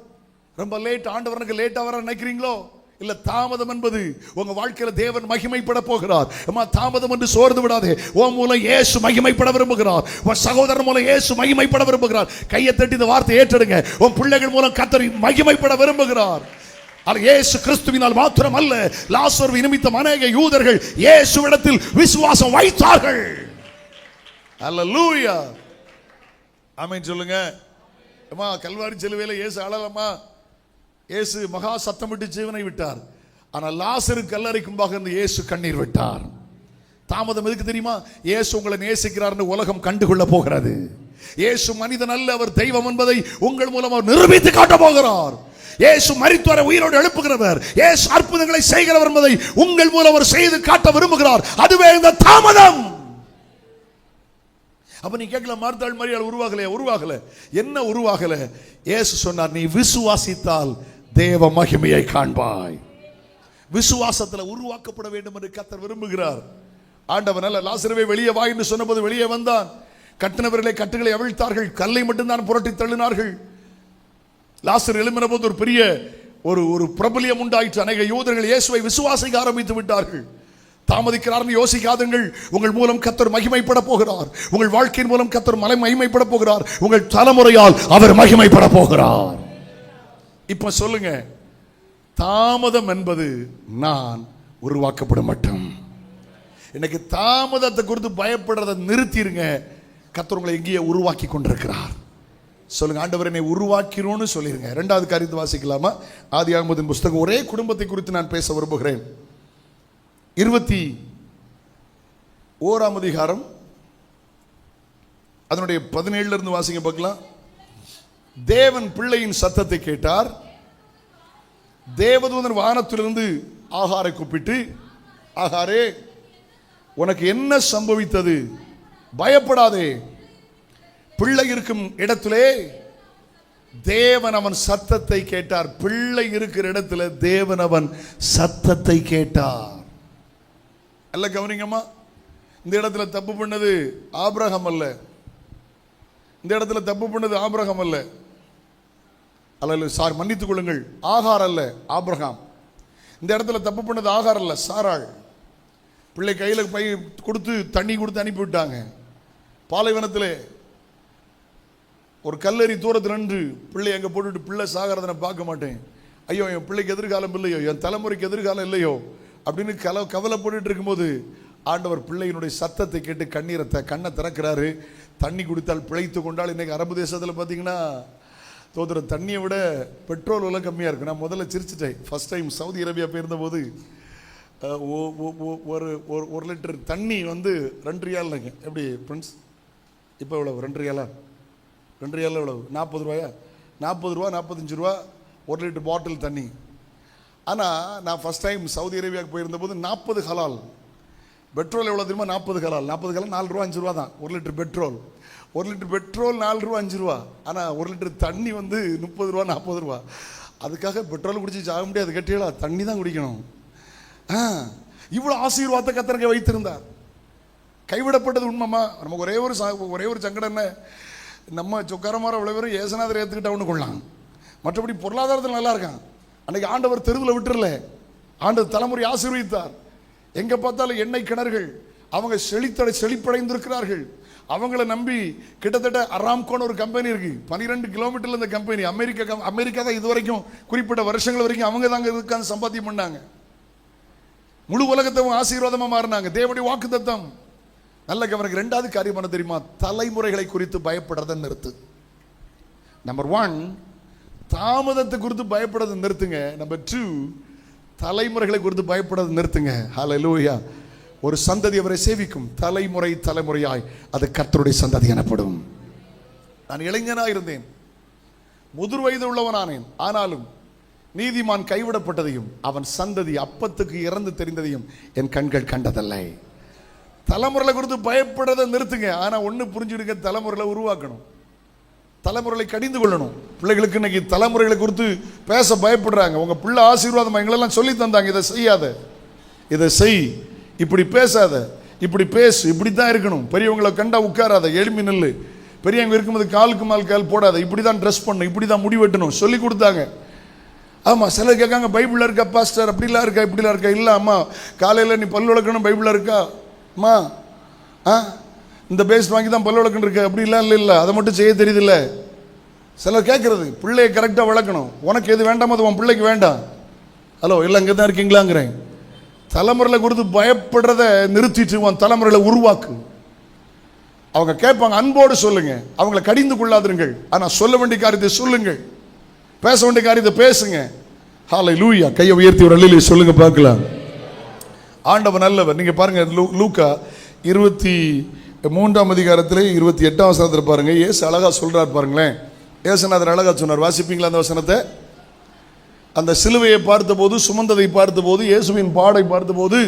ரொம்ப லேட். ஆண்டவனுக்கு லேட்டாக வர நினைக்கிறீங்களோ? இல்ல தாமதம் என்பது உங்க வாழ்க்கையில தேவன் மகிமைப்பட போகிறார். அம்மா தாமதம் என்று சோர்ந்து விடாதே. உன் மூலம் இயேசு மகிமைப்பட விரும்புகிறார். உன் சகோதரன் மூலம் இயேசு மகிமைப்பட விரும்புகிறார். கையை தட்டி இந்த வார்த்தை ஏற்றெடுங்க. உன் பிள்ளைகள் மூலம் கர்த்தர் மகிமைப்பட விரும்புகிறார். இயேசு கிறிஸ்துவினால் மாத்திரம் அல்ல, லாசரு நிமித்தம் அநேக யூதர்கள் இயேசுவிடத்தில் விசுவாசம் வைத்தார்கள். அல்லேலூயா, ஆமென் சொல்லுங்க. அம்மா கல்வாரி சிலுவையில் இயேசு அழலம்மா, இயேசு மகா சத்தமிட்டு ஜீவனை விட்டார். ஆனால் லாசரு கல்லறைக்கும்பாக இருந்து இயேசு கண்ணீர் விட்டார். தாமதம் எதுக்கு தெரியுமா? இயேசு உங்களை நேசிக்கிறார்னு உலகம் கண்டுகொள்ள போகிறது. இயேசு மனிதன் அல்ல, அவர் தெய்வம் என்பதை உங்கள் மூலம் அவர் நிரூபித்து காட்ட போகிறார். இயேசு மரித்தோரை உயிரோடு எழுப்புகிறவர், இயேசு அற்புதங்களை செய்கிறவர் என்பதை உங்கள் மூலம் அவர் செய்து காட்ட விரும்புகிறார். அதுவே இந்த தாமதம். அப்ப நீ கேட்கல, மார்த்தாள் மரியாள் உருவாகல. என்ன உருவாகல? இயேசு சொன்னார், நீ விசுவாசித்தால் தேவ மகிமையை காண்பாய். விசுவாசத்துல உருவாக்கப்பட வேண்டும் என்று கர்த்தர் விரும்புகிறார். ஆண்டவர் நல்ல லாசருவே வெளியே வா என்று சொன்னபோது வெளியே வந்தான். கட்டினவர்களை கட்டுகளை அவிழ்த்தார்கள், கல்லை மட்டும்தான் புரட்டி தள்ளினார்கள். லாசர் எழும்பின போது ஒரு பெரிய ஒரு பிரபலியம் உண்டாயிற்று. அநேக யூதர்கள் இயேசுவை விசுவாசிக்க ஆரம்பித்து விட்டார்கள். தாமதிக்கிறார்னு யோசிக்காதுங்கள். உங்கள் மூலம் கர்த்தர் மகிமைப்பட போகிறார். உங்கள் வாழ்க்கையின் மூலம் கர்த்தர் மகிமைப்பட போகிறார். உங்கள் தலைமுறையால் அவர் மகிமைப்பட போகிறார். இப்ப சொல்லுங்க, தாமதம் என்பது நான் உருவாக்கப்பட மாட்டோம். இன்னைக்கு தாமதத்தை குறித்து பயப்படுறதை நிறுத்திடுங்க. கர்த்தர் உங்களை எங்கேயே உருவாக்கி கொண்டிருக்கிறார். சொல்லுங்க, ஆண்டவர் என்னை உருவாக்கிறோன்னு சொல்லிருங்க. இரண்டாவது காரியத்தை வாசிக்கலாமா? ஆதியாகமத்தின் புஸ்தகம், ஒரே குடும்பத்தை குறித்து நான் பேச விரும்புகிறேன். 21ஆம் அதிகாரம் அதனுடைய 17 இருந்து வாசிங்க பார்க்கலாம். தேவன் பிள்ளையின் சத்தத்தை கேட்டார். தேவதூதன் வானத்திலிருந்து ஆகாரை கூப்பிட்டு, ஆகாரே, உனக்கு என்ன சம்பவித்தது? பயப்படாதே. பிள்ளை இருக்கும் இடத்திலே தேவன் அவன் சத்தத்தை கேட்டார். பிள்ளை இருக்கிற இடத்துல தேவன் அவன் சத்தத்தை கேட்டார். அல்ல கவனிங்கம்மா, இந்த இடத்துல தப்பு பண்ணது ஆபிரகாம் அல்ல. இந்த இடத்துல தப்பு பண்ணது ஆபிரகாம் அல்ல. அல்ல சார், மன்னித்துக் கொள்ளுங்கள், ஆகார் அல்ல, ஆபிரகாம். இந்த இடத்துல தப்பு பண்ணது ஆகார் அல்ல, சாராள். பிள்ளை கையில் பை கொடுத்து தண்ணி கொடுத்து அனுப்பிவிட்டாங்க. பாலைவனத்தில் ஒரு கல்லறி தூரத்தில் நின்று பிள்ளை எங்கே போட்டுட்டு பிள்ளை சாகிறத நான் பார்க்க மாட்டேன், ஐயோ என் பிள்ளைக்கு எதிர்காலம் இல்லையோ, என் தலைமுறைக்கு எதிர்காலம் இல்லையோ அப்படின்னு கவலைப்பட்டு இருக்கும்போது ஆண்டவர் பிள்ளையினுடைய சத்தத்தை கேட்டு கண்ணை திறக்கிறாரு. தண்ணி குடித்தால் பிழைத்து கொண்டால். இன்னைக்கு அரபு தேசத்தில் பார்த்தீங்கன்னா தோதுற தண்ணியை விட பெட்ரோல் விலை கம்மியாக இருக்கு. நான் முதல்ல சிரிச்சிட்டேன். ஃபர்ஸ்ட் டைம் சவுதி அரேபியா போயிருந்தபோது ஒரு லிட்டர் தண்ணி வந்து 2 ரியால்ங்க. எப்படி ஃப்ரெண்ட்ஸ்? இப்போ எவ்வளவு? 2 ரியாலா? 2 ரியாலில் எவ்வளவு? 40 ரூபாயா? 40 ரூபா, 45 ரூபா 1 லிட்டர் பாட்டில் தண்ணி. ஆனால் நான் ஃபர்ஸ்ட் டைம் சவுதி அரேபியாவுக்கு போயிருந்தபோது 40 ஹலால். பெட்ரோல் எவ்வளோ தெரியுமா? 40 ஹலால். 40 ஹலால் 4 ரூபா 5 ரூபா தான் 1 லிட்டர் பெட்ரோல். 1 லிட்டர் பெட்ரோல் 4 ரூபா 5 ரூபா. ஆனால் 1 லிட்டர் தண்ணி வந்து 30 ரூபா 40 ரூபா. அதுக்காக பெட்ரோல் குடிச்சு சாக முடியாது, கட்டியலா தண்ணி தான் குடிக்கணும். இவ்வளோ ஆசீர்வாதத்தை கர்த்தர் வைத்திருந்தார். கைவிடப்பட்டது உண்மைமா? நமக்கு ஒரே ஒரு சங்கடம் என்ன, நம்ம சொக்காரமார இவ்வளோ பேரும் ஏசனாதரை ஏற்றுக்கிட்டவனு கொள்ளலாம், மற்றபடி பொருளாதாரத்தில் நல்லா இருக்கான். அன்னைக்கு ஆண்டவர் தெருவில் விட்டுறல, ஆண்டவர் தலைமுறை ஆசீர்வதித்தார். எங்கே பார்த்தாலும் எண்ணெய் கிணறுகள், அவங்க செழிப்படைந்திருக்கிறார்கள். அவங்கள நம்பி கிட்டத்தட்ட அராம்கோன்னு ஒரு கம்பெனி இருக்கு, 12 கிலோமீட்டர்ல இந்த கம்பெனி. அமெரிக்கா தான் இது வரைக்கும் குறிப்பிட்ட வருஷங்கள் வரைக்கும் அவங்க தாங்க இதுக்கான சம்பாத்தியம் பண்ணாங்க. முழு உலகத்தை ஆசீர்வாதமா மாறினாங்க. தேவனுடைய வாக்குத்தத்தம். நல்ல கவனிக்க. 2வது காரியம் என்ன தெரியுமா? தலைமுறைகளை குறித்து பயப்படுறதை நிறுத்து. நம்பர் 1, தாமதத்தை குறித்து பயப்படுறதை நிறுத்துங்க. நம்பர் 2, தலைமுறைகளை குறித்து பயப்படுறதை நிறுத்துங்க. ஹல்லேலூயா. ஒரு சந்ததி அவரை சேவிக்கும். தலைமுறையாய் அது கர்த்தருடைய சந்ததி எனப்படும். நான் இளைஞனாக இருந்தேன், முதிர் வயது உள்ளவனானேன். ஆனாலும் நீதிமான் கைவிடப்பட்டதையும் அவன் சந்ததி அப்பத்துக்கு இறந்து தெரிந்ததையும் என் கண்கள் கண்டதில்லை. தலைமுறைகளை குறித்து பயப்படுறதை நிறுத்துங்க. ஆனா ஒண்ணு புரிஞ்சுடுங்க, தலைமுறைகளை உருவாக்கணும், தலைமுறைகளை கடிந்து கொள்ளணும். பிள்ளைகளுக்கு இன்னைக்கு தலைமுறைகளை குறித்து பேச பயப்படுறாங்க. உங்க பிள்ளை ஆசீர்வாதம் எங்களெல்லாம் சொல்லி தந்தாங்க, இதை செய்யாத, இதை செய், இப்படி பேசாத, இப்படி பேசு, இப்படித்தான் இருக்கணும், பெரியவங்களை கண்டா உட்காராத, எழுப்பி நில்லு, பெரியவங்க இருக்கும்போது காலுக்கு மேல் கால் போடாத, இப்படிதான் ட்ரெஸ் பண்ணணும், இப்படிதான் முடி வெட்டணும் சொல்லி கொடுத்தாங்க. ஆமாம், சிலர் கேட்காங்க பைபிளில் இருக்கா பாஸ்டர், அப்படிலாம் இருக்கா இப்படிலாம் இருக்கா? இல்லை அம்மா, காலையில் நீ பல் விளக்கணும் பைபிளில் இருக்கா அம்மா? இந்த பேஸ்ட் வாங்கி தான் பல் விளக்கணும் இருக்கு அப்படிலாம் இல்லை, அதை மட்டும் செய்ய தெரியுதில்ல. சிலர் கேட்குறது பிள்ளையை கரெக்டாக வளர்க்கணும், உனக்கு எது வேண்டாமோ அது உன் பிள்ளைக்கு வேண்டாம். ஹலோ, எல்லாம் இங்கே தான் இருக்கீங்களாங்கிறேன். தலைமுறையில் கொடுத்து பயப்படுறத நிறுத்திட்டு உன் தலைமுறையில் உருவாக்கு. அவங்க கேட்பாங்க, அன்போடு சொல்லுங்க, அவங்கள கடிந்து கொள்ளாதிருங்கள். ஆனால் சொல்ல வேண்டிய காரியத்தை சொல்லுங்கள், பேச வேண்டிய காரியத்தை பேசுங்க. ஹல்லேலூயா. கையை உயர்த்தி ஒரு அல்லேலூயா சொல்லுங்க பார்க்கலாம். ஆண்டவர் நல்லவர். நீங்க பாருங்க, லூக்கா 23ஆம் அதிகாரத்திலே 28ஆம் வசனத்தில் பாருங்க, இயேசு அழகா சொல்றார் பாருங்களேன். இயேசுநாதர் அழகா சொன்னார். வாசிப்பீங்களா அந்த வசனத்தை? அந்த சிலுவையை பார்த்தபோது, சுமந்ததை பார்த்தபோது, இயேசுவின் பாடை பார்த்தபோது,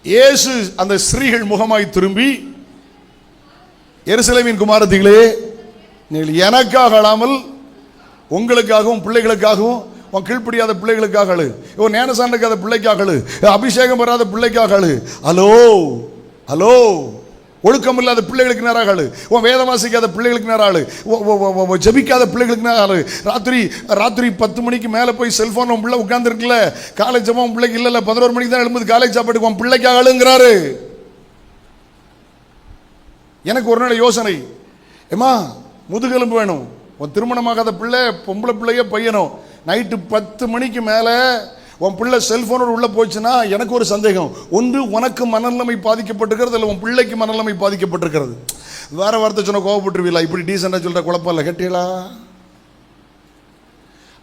இயேசு அந்த ஸ்திரீகள் முகமாய் திரும்பி, எருசலேமின் குமாரத்திகளே, நீங்கள் எனக்காக அழாமல் உங்களுக்காகவும் பிள்ளைகளுக்காகவும், உன் கீழ்ப்படியாத பிள்ளைகளுக்காக அழு, இவன் ஞானசானம் இருக்காத பிள்ளைக்காக அழு, அபிஷேகம் வராத பிள்ளைக்காக அழு. ஹலோ ஹலோ, ஒழுக்கம் இல்லாத பிள்ளைகளுக்கு நேராக அழு, உன் வேதம் வாசிக்காத பிள்ளைகளுக்கு நேராக அழு, ஜெபிக்காத பிள்ளைகளுக்கு நேராக அழு. ராத்திரி 10 மணிக்கு மேலே போய் செல்போன் உன் பிள்ளை உட்காந்துருக்குல்ல, காலேஜ் ஜபம் உன் பிள்ளைக்கு இல்லை, 11 மணிக்கு தான் எழும்புது காலேஜ் சாப்பாட்டுக்கு, உன் பிள்ளைக்காக அழுங்கிறாரு. எனக்கு ஒரு நாள் யோசனை, ஏமா முதுகெலும்பு வேணும், உன் திருமணமாகாத பிள்ளை, பொம்பளை பிள்ளைய பையனும், நைட்டு 10 மணிக்கு மேலே உன் பிள்ளை செல்போனோடு உள்ளே போச்சுன்னா எனக்கு ஒரு சந்தேகம். ஒன்று உனக்கு மனநிலைமை பாதிக்கப்பட்டிருக்கிறது, இல்லை உன் பிள்ளைக்கு மனநிலைமை பாதிக்கப்பட்டிருக்கிறது. வேற வார்த்தை சொன்ன கோவப்பட்டுருவீங்களா? இப்படி டீசெண்டாக சொல்கிற குழப்பம் இல்லை, கேட்டீங்களா?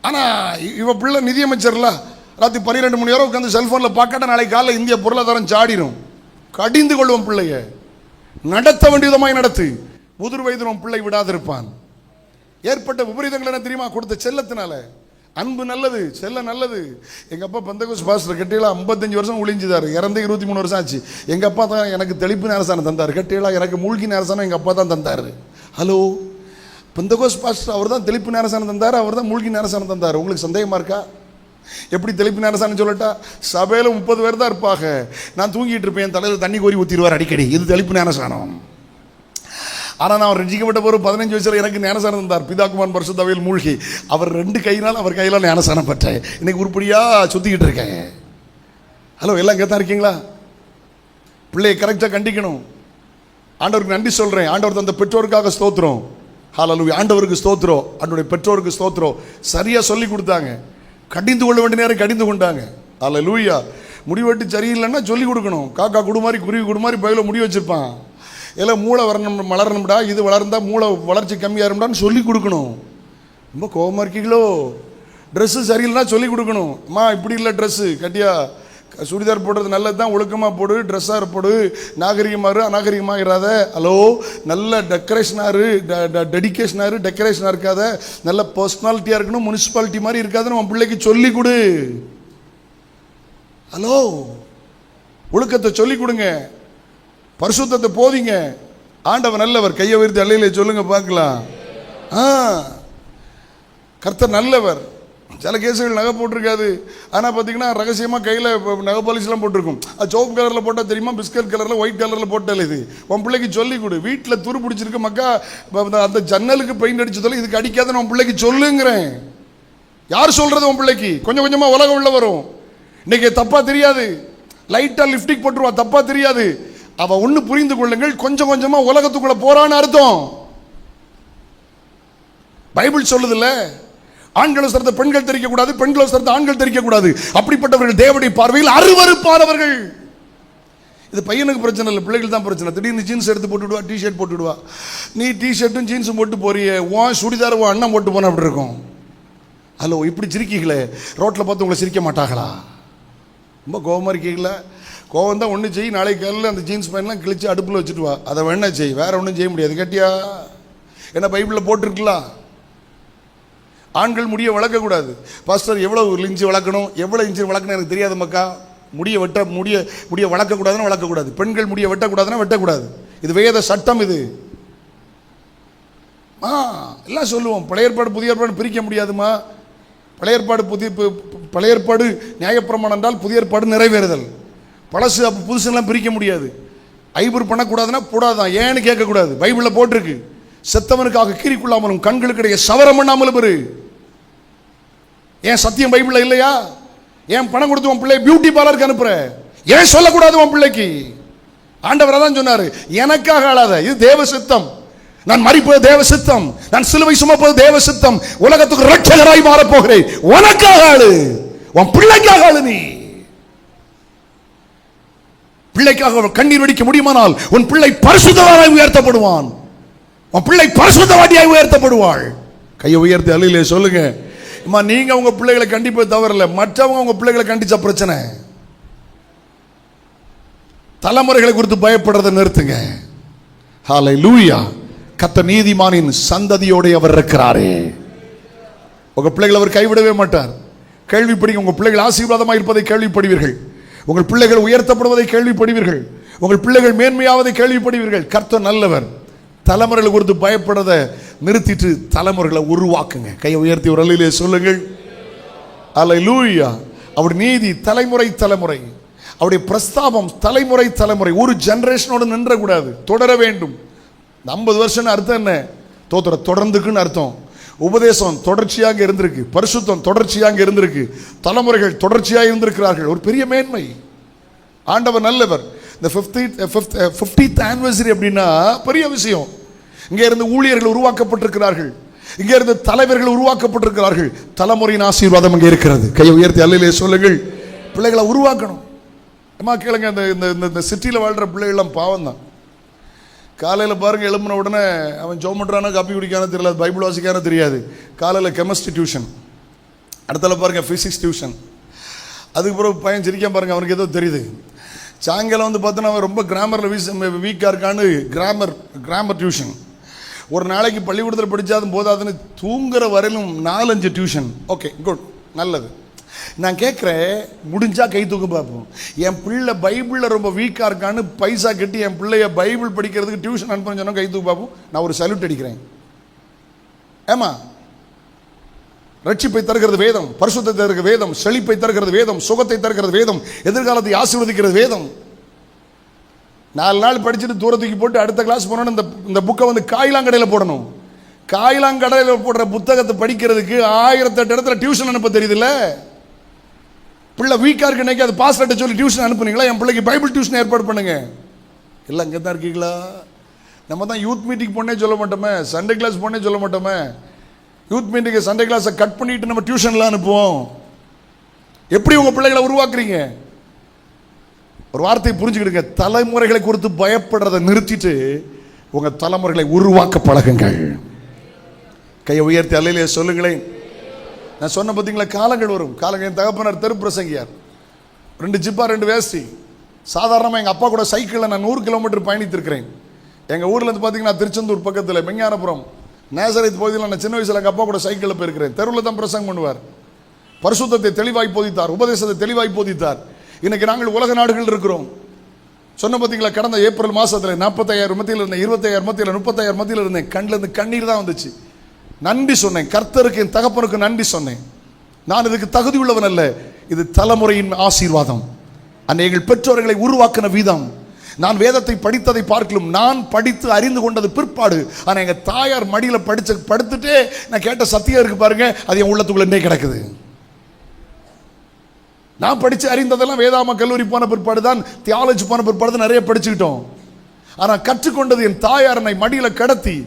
ஆனால் இவ பிள்ளை நிதியமைச்சர்ல, ராத்திரி 12 மணி வரை உட்காந்து செல்ஃபோனில் பார்க்காட்ட நாளைக்கு காலையில் இந்திய பொருளாதாரம் சாடிடும். கடிந்து கொள்வோம் பிள்ளைய, நடத்த வேண்டிய விதமாய் நடத்து. முதிர் வயதில் உன் பிள்ளை விடாதிருப்பான். ஏற்பட்ட விபரீதங்கள் என்ன தெரியுமா? கொடுத்த செல்லத்தினால. அன்பு நல்லது, செல்ல நல்லது. எங்கள் அப்பா பெந்தகோஸ்து பாஸ்டர், கட்டியெல்லாம் 55 வருஷம் ஒளிஞ்சுதாரு, இறந்து 23 வருஷம் ஆச்சு. எங்கள் அப்பா தான் எனக்கு தெளிப்பு நேரசானம் தந்தார். கட்டியெல்லாம் எனக்கு மூழ்கி நேரசானம் எங்கள் அப்பா தான் தந்தார். ஹலோ, பெந்தகோஸ்து பாஸ்டர் அவர் தான் தெளிப்பு நேரசானம் தந்தார், அவர் தான் மூழ்கி நேரசானம் தந்தார். உங்களுக்கு சந்தேகமாக இருக்கா? எப்படி தெளிப்பு நேரசானம் சொல்லட்டா? சபையில் 30 பேர் தான் இருப்பாங்க, நான் தூங்கிட்டு இருப்பேன், தலையில் தண்ணி கோரி ஊற்றிடுவார் அடிக்கடி. இது தெளிப்பு நேரசானம். ஆனால் நான் ரட்சிக்கப்பட்ட போது 15 வயசில் எனக்கு ஞானசானம் தந்தார், பிதாகுமாரன் பரிசுத்தாவியில் மூழ்கி. அவர் 2 கையினால் அவர் கையில் ஞானசானம் பெற்றேன். இன்னைக்கு உருப்படியாக சுற்றிக்கிட்டு இருக்கேன். ஹலோ, எல்லாம் இங்கே தான் இருக்கீங்களா? பிள்ளையை கரெக்டாக கண்டிக்கணும். ஆண்டவருக்கு நன்றி சொல்கிறேன். ஆண்டவர் தந்த பெற்றோருக்காக ஸ்தோத்திரம். ஹல்லேலூயா. ஆண்டவருக்கு ஸ்தோத்திரம், ஆண்டவருடைய பெற்றோருக்கு ஸ்தோத்திரம். சரியாக சொல்லி கொடுத்தாங்க, கடிந்து கொள்ள வேண்டிய நேரம் கடிந்து கொண்டாங்க. ஹல்லேலூயா. முடிவெட்டு சரியில்லைன்னா சொல்லி கொடுக்கணும். காக்கா குடு மாதிரி குருவி குடு மாதிரி பயில முடி வச்சிருப்பான், எல்லாம் மூளை வரணும், வளரணும்டா, இது வளர்ந்தா மூளை வளர்ச்சி கம்மியாக இருக்கும்டான்னு சொல்லி கொடுக்கணும். ரொம்ப கோபமாக இருக்கீங்களோ? ட்ரெஸ்ஸு சரியில்லைனா சொல்லி கொடுக்கணும். அம்மா இப்படி இல்லை ட்ரெஸ்ஸு, கட்டியா சுடிதார் போடுறது நல்லது தான், ஒழுக்கமாக போடு, ட்ரெஸ்ஸாக போடு, நாகரிகமாக அநாகரிகமாக இராத. ஹலோ, நல்ல டெக்கரேஷனாரு, டெடிக்கேஷனாரு, டெக்கரேஷனாக இருக்காத, நல்ல பர்சனாலிட்டியாக இருக்கணும், முனிசிபாலிட்டி மாதிரி இருக்காதுன்னு உன் பிள்ளைக்கு சொல்லி கொடு. ஹலோ, ஒழுக்கத்தை சொல்லி கொடுங்க, பரிசுத்தத்தை போதிங்க. ஆண்டவர் நல்லவர். கையை உயர்த்தி அல்லேலூயா சொல்லுங்க பார்க்கலாம். கர்த்தர் நல்லவர். சில கேஸுகள் நகை போட்டிருக்காது, ஆனால் பார்த்தீங்கன்னா ரகசியமாக கையில் நகை பாலிஷ்லாம் போட்டிருக்கும். அது சோப்பு கலரில் போட்டால் தெரியுமா, பிஸ்கட் கலரில் ஒயிட் கலரில் போட்டால் இது உன் பிள்ளைக்கு சொல்லி கொடு. வீட்டில் துரு பிடிச்சிருக்கு மக்கா, அந்த ஜன்னலுக்கு பெயிண்ட் அடிச்சதில்ல, இதுக்கு அடிக்காதுன்னு உன் பிள்ளைக்கு சொல்லுங்கிறேன். யார் சொல்கிறது? உன் பிள்ளைக்கு கொஞ்சம் கொஞ்சமாக உலகம் உள்ள வரும். இன்னைக்கு தப்பாக தெரியாது, லைட்டாக லிப்டிக் போட்டுருவா, தப்பாக தெரியாது. அவள் ஒன்று புரிந்து கொள்ளுங்கள், கொஞ்சம் கொஞ்சமாக உலகத்துக்குள்ளே போறான்னு அர்த்தம். பைபிள் சொல்லுதில்ல, ஆண்களை சிறந்த பெண்கள் தெரிவிக்கக்கூடாது, பெண்களை சிறந்த ஆண்கள் தெரிவிக்கக்கூடாது. அப்படிப்பட்டவர்கள் தேவனுடைய பார்வையில் அருவருப்பானவர்கள். இது பையனுக்கு பிரச்சனை இல்லை, பிள்ளைகள் தான் பிரச்சனை. திடீர்னு ஜீன்ஸ் எடுத்து போட்டுவிடுவா, டிஷர்ட் போட்டுவிடுவா. நீ டிஷர்ட்டும் ஜீன்ஸும் போட்டு போறிய, உன் சுடிதார் உன் அண்ணன் போட்டு போன அப்படி இருக்கும். ஹலோ, இப்படி சிரிக்கீங்களே, ரோட்டில் பார்த்து உங்களை சிரிக்க மாட்டாங்களா? ரொம்ப கோபமாக இருக்கீங்களா? கோவம் தான் ஒன்று செய், நாளைக்கு காலையில் அந்த ஜீன்ஸ் பேண்ட்லாம் கிழிச்சு அடுப்பில் வச்சுட்டு வா, அதை வேணா செய், வேற ஒன்றும் செய்ய முடியாது. கேட்டியா? ஏன்னா பைபிளில் போட்டிருக்கலாம், ஆண்கள் முடிய வளர்க்கக்கூடாது. பாஸ்டர் எவ்வளோ இன்ச்சு வளர்க்கணும், எவ்வளோ இன்ச்சு வளர்க்கணும் எனக்கு தெரியாது மக்கா. முடிய வளர்க்கக்கூடாதுன்னு வளர்க்கக்கூடாது. பெண்கள் முடிய வெட்டக்கூடாதுன்னா வெட்டக்கூடாது. இது வேத சட்டம். இது எல்லாம் சொல்லுவோம். பழைய ஏற்பாடு புதிய ஏற்பாடு பிரிக்க முடியாதுமா. பழைய ஏற்பாடு நியாயப்பிரமாணம் என்றால் புதிய ஏற்பாடு நிறைவேறுதல். பழசு அப்போ புதுசுலாம் பிரிக்க முடியாது. ஐபர் பண்ணக்கூடாதுன்னா கூடாதான், ஏன்னு கேட்கக்கூடாது. பைபிளில் போட்டிருக்கு, செத்தவனுக்காக கீறிக்கொள்ளாமலும் கண்களுக்கிடையே சவரம் பண்ணாமலும் இரு. ஏன் சத்தியம் பைபிள்ல இல்லையா? ஏன் பணம் கொடுத்து உன் பிள்ளை பியூட்டி பார்லருக்கு அனுப்புற? ஏன் சொல்லக்கூடாது உன் பிள்ளைக்கு? ஆண்டவர் தான் சொன்னாரு, எனக்காக ஆளாத, இது தேவ சித்தம். நான் மரிப்பது தேவ சித்தம், நான் சிலுவை சுமப்பது தேவ சித்தம், உலகத்துக்கு ரட்சகராய் மாறப் போகிறேன். உனக்காக ஆளு, உன் பிள்ளைக்காக ஆளு. நீ பிள்ளைக்காக கண்ணீர் வடிக்க முடியுமானால் உன் பிள்ளை பரிசுத்தவானாய் உயர்த்தப்படுவான், உன் பிள்ளை பரிசுத்தவாட்டியாய் உயர்த்தப்படுவாள். கையை உயர்த்தி அல்லையிலே சொல்லுங்க. அம்மா, நீங்க உங்க பிள்ளைகளை கண்டிப்பது தவறில்ல, மற்றவங்க உங்க பிள்ளைகளை கண்டிச்ச பிரச்சனை. தலைமுறைகளை குறித்து பயப்படுறதை நிறுத்துங்க. ஹல்லேலூயா. கர்த்தர் நீதிமானின் சந்ததியோடு அவர் இருக்கிறாரே. உங்க பிள்ளைகளை அவர் கைவிடவே மாட்டார். கேள்விப்படுங்க, உங்க பிள்ளைகள் ஆசீர்வாதமாக இருப்பதை கேள்விப்படுவீர்கள், உங்கள் பிள்ளைகள் உயர்த்தப்படுவதை கேள்விப்படுவீர்கள், உங்கள் பிள்ளைகள் மேன்மையாவதை கேள்விப்படுவீர்கள். கர்த்தர் நல்லவர். தலைமுறைகளை குறித்து பயப்படுறதை நிறுத்திட்டு தலைமுறைகளை உருவாக்குங்க. கையை உயர்த்தி ஒரு அல்லையிலே சொல்லுங்கள். ஹல்லேலூயா. அவருடைய நீதி தலைமுறை தலைமுறை, அவருடைய பிரஸ்தாபம் தலைமுறை தலைமுறை, ஒரு ஜெனரேஷனோடு நின்றக்கூடாது, தொடர வேண்டும். 50 வருஷம் அர்த்தம் என்ன? தொடர்ந்துக்குன்னு அர்த்தம். உபதேசம் தொடர்ச்சியாக இருந்திருக்கு, பரிசுத்தம் தொடர்ச்சியாக இருந்திருக்கு, தலைமுறைகள் தொடர்ச்சியாக இருந்திருக்கிறார்கள். ஒரு பெரிய மேன்மை. ஆண்டவர் நல்லவர். இந்த 50th anniversary அப்படின்னா பெரிய விஷயம். இங்கே இருந்து ஊழியர்கள் உருவாக்கப்பட்டிருக்கிறார்கள், இங்கே இருந்து தலைவர்கள் உருவாக்கப்பட்டிருக்கிறார்கள். தலைமுறையின் ஆசீர்வாதம் அங்கே இருக்கிறது. கையை உயர்த்தி அல்லையிலே சொல்லுங்கள். பிள்ளைகளை உருவாக்கணும். அம்மா கேளுங்க, இந்த சிட்டியில் வாழ்கிற பிள்ளைகள்லாம் பாவம் தான். காலையில் பாருங்க, எழும்பின உடனே அவன் ஜோம் பண்ணுறானோ காப்பி குடிக்கானோ தெரியல, பைபிள் வாசிக்கானோ தெரியாது. காலையில் கெமிஸ்ட்ரி டியூஷன், அடுத்தால பாருங்க ஃபிசிக்ஸ் டியூஷன், அதுக்கப்புறம் பையன் சிரிக்க பாருங்க, அவனுக்கு ஏதோ தெரியுது. சாயங்காலம் வந்து பார்த்தோன்னா அவன் ரொம்ப கிராமரில் வீக்காக இருக்கான்னு கிராமர் டியூஷன். ஒரு நாளைக்கு பள்ளிக்கூடத்தில் படித்தாதும் போதாதுன்னு தூங்குற வரையிலும் 4-5 டியூஷன். ஓகே, குட், நல்லது. நான் கேட்குறேன், முடிஞ்சா கை தூக்க பார்ப்போம். என் பிள்ளை பைபிளில் ரொம்ப வீக்காக இருக்கான்னு பைசா கட்டி என் பிள்ளைய பைபிள் படிக்கிறதுக்கு டியூஷன் அனுப்புன்னு சொன்னால் கை தூக்க பார்ப்போம். நான் ஒரு சல்யூட் அடிக்கிறேன். ஏமா, ரட்சிப்பை தருகிறது வேதம், பரிசுத்தை தருகிறது வேதம், செழிப்பை தருகிறது வேதம், சுகத்தை தருகிறது வேதம், எதிர்காலத்தை ஆசீர்வதிக்கிறது வேதம். 4 நாள் படிச்சுட்டு தூரத்துக்கு போட்டு அடுத்த கிளாஸ் போனோன்னு இந்த புக்கை வந்து காயிலாங்கடையில் போடணும். காயிலாங்கடையில் போடுற புத்தகத்தை படிக்கிறதுக்கு 1008 இடத்துல டியூஷன் அனுப்ப தெரியுதுல்ல. பிள்ளை வீக்காக இருக்கு, நினைக்க அது பாஸ்டர்ட்ட சொல்லி டியூஷன் அனுப்புனீங்களா? என் பிள்ளைக்கு பைபிள் டியூஷன் ஏற்பாடு பண்ணுங்க. இல்லை, அங்கே தான் இருக்கீங்களா? நம்ம தான் யூத் மீட்டிங் போனே சொல்ல மாட்டோமே, சண்டே கிளாஸ் போனே சொல்ல மாட்டோமே. யூத் மீட்டிங் சண்டே கிளாஸை கட் பண்ணிட்டு நம்ம டியூஷன்லாம் அனுப்புவோம். எப்படி உங்கள் பிள்ளைகளை உருவாக்குறீங்க? ஒரு வார்த்தையை புரிஞ்சுக்கிடுங்க. தலைமுறைகளை குறித்து பயப்படுறதை நிறுத்திட்டு உங்கள் தலைமுறைகளை உருவாக்க பழகுங்கள். கையை உயர்த்தி அல்லையிலே சொல்லுங்களேன். நான் சொன்ன பார்த்தீங்களா, காலங்கள் வரும். காலங்கள். என் தகப்பனார் தெரு பிரசங்கியார், 2 ஜிப்பா 2 வேஷ்டி. சாதாரணமாக எங்கள் அப்பா கூட சைக்கிளில் நான் 100 கிலோமீட்டர் பயணித்திருக்கிறேன். எங்கள் ஊரில் இருந்து பார்த்தீங்கன்னா திருச்செந்தூர் பக்கத்தில் மெஞ்ஞானபுரம் நேசரேத் பகுதியில் நான் சின்ன வயசில் எங்கள் அப்பா கூட சைக்கிளில் போயிருக்கிறேன். தெருவில் தான் பிரசங்கம் பண்ணுவார். பரிசுத்தத்தை தெளிவாய் போதித்தார், உபதேசத்தை தெளிவாய் போதித்தார். இன்னைக்கு நாங்கள் உலக நாடுகள் இருக்கிறோம். சொன்ன பார்த்தீங்களா, கடந்த ஏப்ரல் மாதத்தில் 45,000 மத்தியில் இருந்தேன், 25,000 மத்தியில், 30,000 மத்தியில் இருந்தேன். கண்ணில் இருந்து கண்ணீர் தான் வந்துச்சு. நன்றி சொன்னேன், கர்த்தருக்கு, என் தகப்பனுக்கு நன்றி சொன்னேன். நான் இதுக்கு தகுதி உள்ளவன் அல்ல, இது தலைமுறையின் ஆசீர்வாதம். எங்கள் பெற்றோர்களை உருவாக்கின வீதம். நான் வேதத்தை படித்ததை பார்க்கலும் நான் படித்து அறிந்து கொண்டது பிற்பாடு. ஆனால் எங்கள் தாயார் மடியில் படுத்துட்டே நான் கேட்ட சத்தியம் இருக்கு பாருங்க, அது என் உள்ளத்துக்குள்ளே கிடக்குது. நான் படித்து அறிந்ததெல்லாம் வேதாம கல்லூரி போன பிற்பாடு தான், தியாலஜி போன பிற்பாடு தான் நிறைய படிச்சுக்கிட்டோம். ஆனால் கற்றுக்கொண்டது என் தாயார் என்னை மடியில் கடத்தி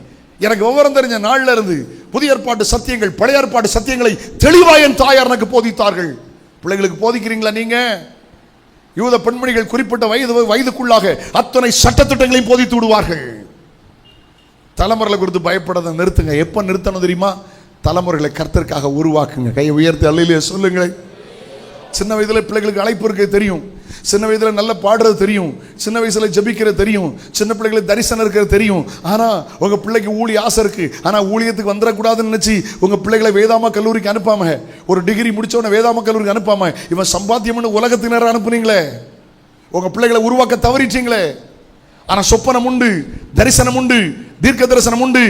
எனக்கு விவரம் தெரிஞ்ச நாளில் இருந்து புதிய ஏற்பாட்டு சத்தியங்கள், பழைய ஏற்பாட்டு சத்தியங்களை தெளிவாக என் தாயார் எனக்கு போதித்தார்கள். பிள்ளைகளுக்கு போதிக்கிறீங்களா நீங்க? யூத பெண்மணிகள் குறிப்பிட்ட வயதுக்குள்ளாக அத்தனை சட்டத்திட்டங்களையும் போதித்து விடுவார்கள். தலைமுறைகளை குறித்து பயப்படாத நிறுத்துங்க. எப்ப நிறுத்தணும் தெரியுமா? தலைமுறைகளை கர்த்தருக்காக உருவாக்குங்க. கையை உயர்த்தி அல்லையிலே சொல்லுங்களேன். சின்ன வயதில் பிள்ளைகளுக்கு அழைப்பு இருக்க தெரியும், சின்ன வயதில் நல்ல பாடுறது தெரியும், சின்ன வயசுல ஜெபிக்கிறது தெரியும், சின்ன பிள்ளைகளுக்கு தரிசனம் இருக்கிறது தெரியும். ஆனால் உங்கள் பிள்ளைக்கு ஊழிய ஆசை இருக்கு. ஆனால் ஊழியத்துக்கு வந்துடக்கூடாதுன்னு நினச்சி உங்கள் பிள்ளைகளை வேதாம கல்லூரிக்கு அனுப்பாம, ஒரு டிகிரி முடிச்சவன வேதாம கல்லூரிக்கு அனுப்பாம, இவன் சம்பாத்தியம்னு உலகத்தினர் அனுப்புனீங்களே. உங்கள் பிள்ளைகளை உருவாக்க தவறிட்டீங்களே. ஆனால் சொப்பனம் உண்டு, தரிசனம் உண்டு, தீர்க்க தரிசனம் உண்டு.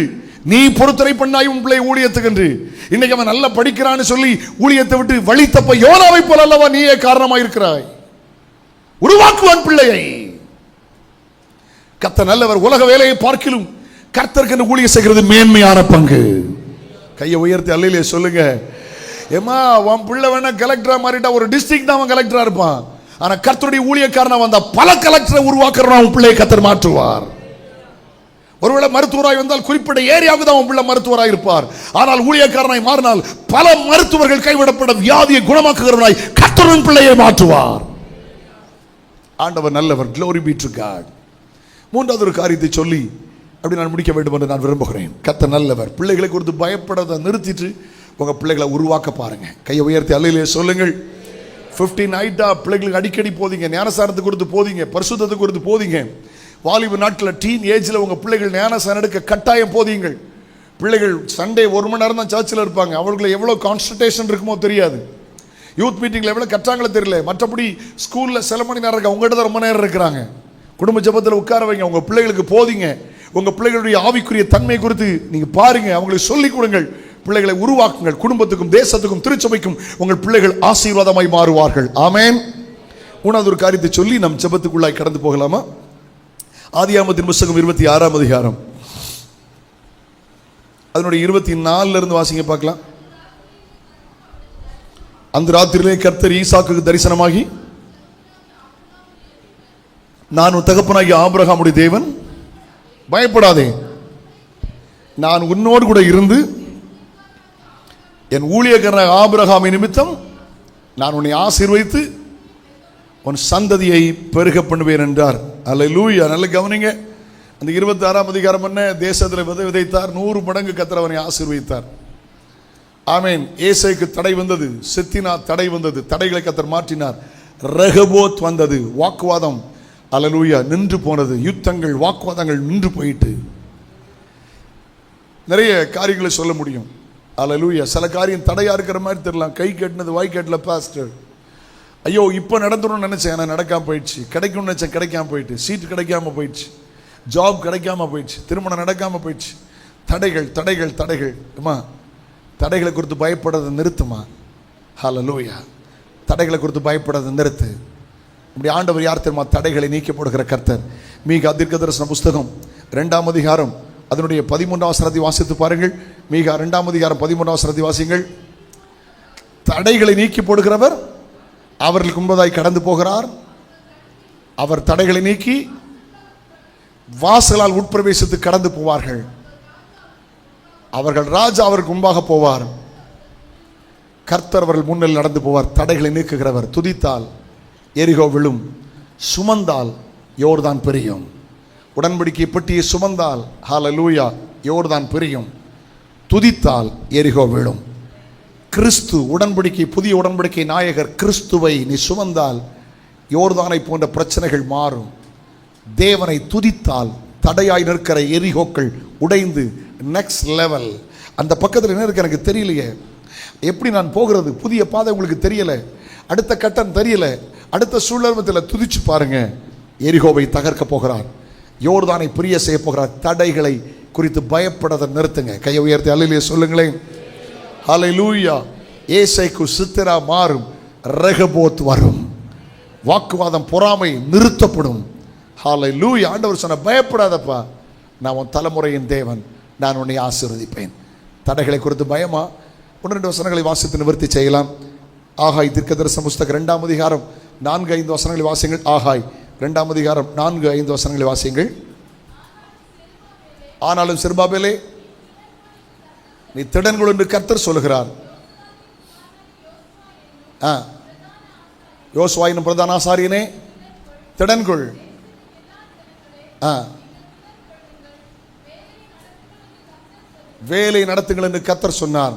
நீ பொறுத்துரை பண்ணாய் உன் பிள்ளை ஊழியத்துக்கு என்று. இன்னைக்கு அவன் நல்லா படிக்கிறான்னு சொல்லி ஊழியத்தை விட்டு வழி தப்ப யோனாவை போல அல்லவா நீயே காரணமாக இருக்கிறாய். உருவாக்குவான் பிள்ளையை. கர்த்தர் நல்லவர். உலக வேலையை பார்க்கிலும் கர்த்தருக்கு ஊழிய செய்கிறது மேன்மையான பங்கு. கையை உயர்த்தி அல்லையிலே சொல்லுங்க. ஏமா உன் பிள்ளை வேணா கலெக்டரா மாறிட்டா ஒரு டிஸ்ட்ரிக்ட் தான் அவன் கலெக்டரா இருப்பான். ஆனா கர்த்தருடைய ஊழியக்காரனா வந்தா பல கலெக்டரை உருவாக்குறவன் உன் பிள்ளையை கர்த்தர் மாற்றுவார். ஒருவேளை மருத்துவராய் வந்தால் குறிப்பிட்ட ஏரியாவுக்கு தான் உன் பிள்ளை மருத்துவராய் இருப்பார். ஆனால் ஊழியக்காரனாய் மாறினால் பல மருத்துவர்கள் கைவிடப்பட்ட வியாதியை குணமாக்குகிறவனாய் கர்த்தரின் பிள்ளையை மாற்றுவார். ஆண்டவர் நல்லவர். Glory be to God. மூன்றாவது ஒரு காரியத்தை சொல்லி அப்படி நான் முடிக்க வேண்டும் என்று நான் விரும்புகிறேன். கர்த்தர் நல்லவர். பிள்ளைகளை குறித்து பயப்படாத நிறுத்திட்டு உங்க பிள்ளைகளை உருவாக்க பாருங்க. கையை உயர்த்தி அல்லேலூயா சொல்லுங்கள். 15 ஆயிட்டா பிள்ளைகளுக்கு அடிக்கடி போதீங்க, ஞானசாரத்தை குறித்து போதீங்க, பரிசுத்தத்தை குறித்து போதீங்க. வாலிப நாட்களில் டீன் ஏஜில் உங்கள் பிள்ளைகள் ஞானசாரம் எடுக்க கட்டாயம் போதீங்கள். பிள்ளைகள் சண்டே 1 மணி நேரம் தான் சர்ச்சில் இருப்பாங்க. அவங்களுக்கு எவ்வளோ கான்சன்ட்ரேஷன் இருக்குமோ தெரியாது. யூத் மீட்டிங்கில் எவ்வளோ கட்டாங்களோ தெரியல. மற்றபடி ஸ்கூலில் சில மணி நேரம் இருக்க உங்கள்கிட்ட தான் ரொம்ப நேரம் இருக்கிறாங்க. குடும்ப ஜெபத்தில் உட்கார வைங்க, உங்கள் பிள்ளைகளுக்கு போதிங்க. உங்கள் பிள்ளைகளுடைய ஆவிக்குரிய தன்மை குறித்து நீங்கள் பாருங்க, அவங்களுக்கு சொல்லிக் கொடுங்கள். பிள்ளைகளை உருவாக்குங்கள். குடும்பத்துக்கும் தேசத்துக்கும் திருச்சபைக்கும் உங்கள் பிள்ளைகள் ஆசீர்வாதமாய் மாறுவார்கள். ஆமென். மூணாவது ஒரு காரியத்தை சொல்லி நம் ஜெபத்துக்குள்ளாய் கடந்து போகலாமா? ஆதியாகமத்தின் புத்தகம் 26ஆம் அதிகாரம் அதனுடைய 24 இருந்து வாசிங்க பார்க்கலாம். அந்த ராத்திரியிலே கர்த்தர் ஈசாக்குக்கு தரிசனமாகி, நான் உன் தகப்பனாகிய ஆபிரகாமுடைய தேவன், பயப்படாதே, நான் உன்னோடு கூட இருந்து என் ஊழியக்காரனாக ஆபிரகாமை நிமித்தம் நான் உன்னை ஆசீர்வதித்து உன் சந்ததியை பெருக பண்ணுவேன் என்றார். அல்லேலூயா. நல்ல கவனிங்க. அந்த 26ஆம் அதிகாரம் என்ன? தேசத்தில் விதைத்தார், 100 மடங்கு கர்த்தர் அவனை ஆசீர்வதித்தார். ஆமென். ஏசைக்கு தடை வந்தது, செத்தினா தடை வந்தது, தடைகளை கர்த்தர் மாற்றினார். ரெகோபோத் வந்தது, வாக்குவாதம் அல்லேலூயா நின்று போனது. யுத்தங்கள், வாக்குவாதங்கள் நின்று போயிட்டு. நிறைய காரியங்களை சொல்ல முடியும். அல்லேலூயா. சில காரியம் தடையா இருக்கிற மாதிரி தெரியலாம். கை கட்டினது வாய் கட்டல பாஸ்டர். ஐயோ இப்போ நடந்துடணும்னு நினைச்சேன், ஆனால் நடக்காம போயிடுச்சு. கிடைக்கும்னு நினைச்சேன், கிடைக்காம போயிட்டு. சீட்டு கிடைக்காம போயிடுச்சு, ஜாப் கிடைக்காம போயிடுச்சு, திருமணம் நடக்காம போயிடுச்சு. தடைகள் தடைகள் தடைகள். அம்மா, தடைகளை குறித்து பயப்படாத நிறுத்துமா. ஹல்லேலூயா. தடைகளை குறித்து பயப்படாத நிறுத்து. இப்படி ஆண்டவர் யார் தெரியுமா? தடைகளை நீக்கி போடுகிற கர்த்தர். மீகா தீர்க்கதரிசன புஸ்தகம் 2ஆம் அதிகாரம் அதனுடைய 13ஆம் வசனத்தை வாசித்து பாருங்கள். மீகா 2ஆம் அதிகாரம் 13ஆம் வசனத்தை வாசிங்கள். தடைகளை நீக்கி போடுகிறவர் அவர்களுக்கு முன்பதாய் கடந்து போகிறார். அவர் தடைகளை நீக்கி வாசலால் உட்பிரவேசித்து கடந்து போவார்கள். அவர்கள் ராஜா அவருக்கு முன்பாக போவார். கர்த்தர் அவர்கள் முன்னில் நடந்து போவார். தடைகளை நீக்குகிறவர். துதித்தால் எரிகோ விழும், சுமந்தால் யோர்தான் பிரியும். உடன்படிக்கை பெட்டியை சுமந்தால் ஹல்லேலூயா யோர்தான் பிரியும். துதித்தால் எரிகோ விழும். கிறிஸ்து உடன்படிக்கை, புதிய உடன்படிக்கை நாயகர் கிறிஸ்துவை நீ சுமந்தால் யோர்தானை போன்ற பிரச்சனைகள் மாறும். தேவனை துதித்தால் தடையாய் நிற்கிற எரிகோக்கள் உடைந்து நெக்ஸ்ட் லெவல். அந்த பக்கத்தில் என்ன இருக்கு எனக்கு தெரியலையே, எப்படி நான் போகிறது, புதிய பாதை உங்களுக்கு தெரியல, அடுத்த கட்டம் தெரியல, அடுத்த சூழலத்தில் துதிச்சு பாருங்க. எரிகோவை தகர்க்க போகிறார், யோர்தானை பிரிய செய்ய போகிறார். தடைகளை குறித்து பயப்படாத நிறுத்துங்க. கையை உயர்த்தி அல்லேலூயா சொல்லுங்களேன். ஹல்லேலூயா. ஏசைக்கு சித்திரா மாறும், ரெகோபோத் வரும். வாக்குவாதம், பொறாமை நிறுத்தப்படும். ஹல்லேலூயா. ஆண்டவர் சொன்ன பயப்படாதப்பா, நான் உன் தலைமுறையின் தேவன், நான் உன்னை ஆசீர்வதிப்பேன். தடைகளை குறித்து பயமா? 1-2 வசனங்களை வாசித்து நிவர்த்தி செய்யலாம். ஆகாய் தீர்க்கதரிசன புஸ்தகம் 2ஆம் அதிகாரம் 4-5 வசனங்களை வாசியுங்கள். ஆகாய் 2ஆம் அதிகாரம் 4-5 வசனங்களை வாசியுங்கள். ஆனாலும் செருபாபேலே, நீ திடன்கொள் என்று கர்த்தர் சொல்லுகிறார். யோசுவாயின் பிரதான ஆசாரியனே, திடன்கொள். வேலை நடத்துங்கள் என்று கர்த்தர் சொன்னார்.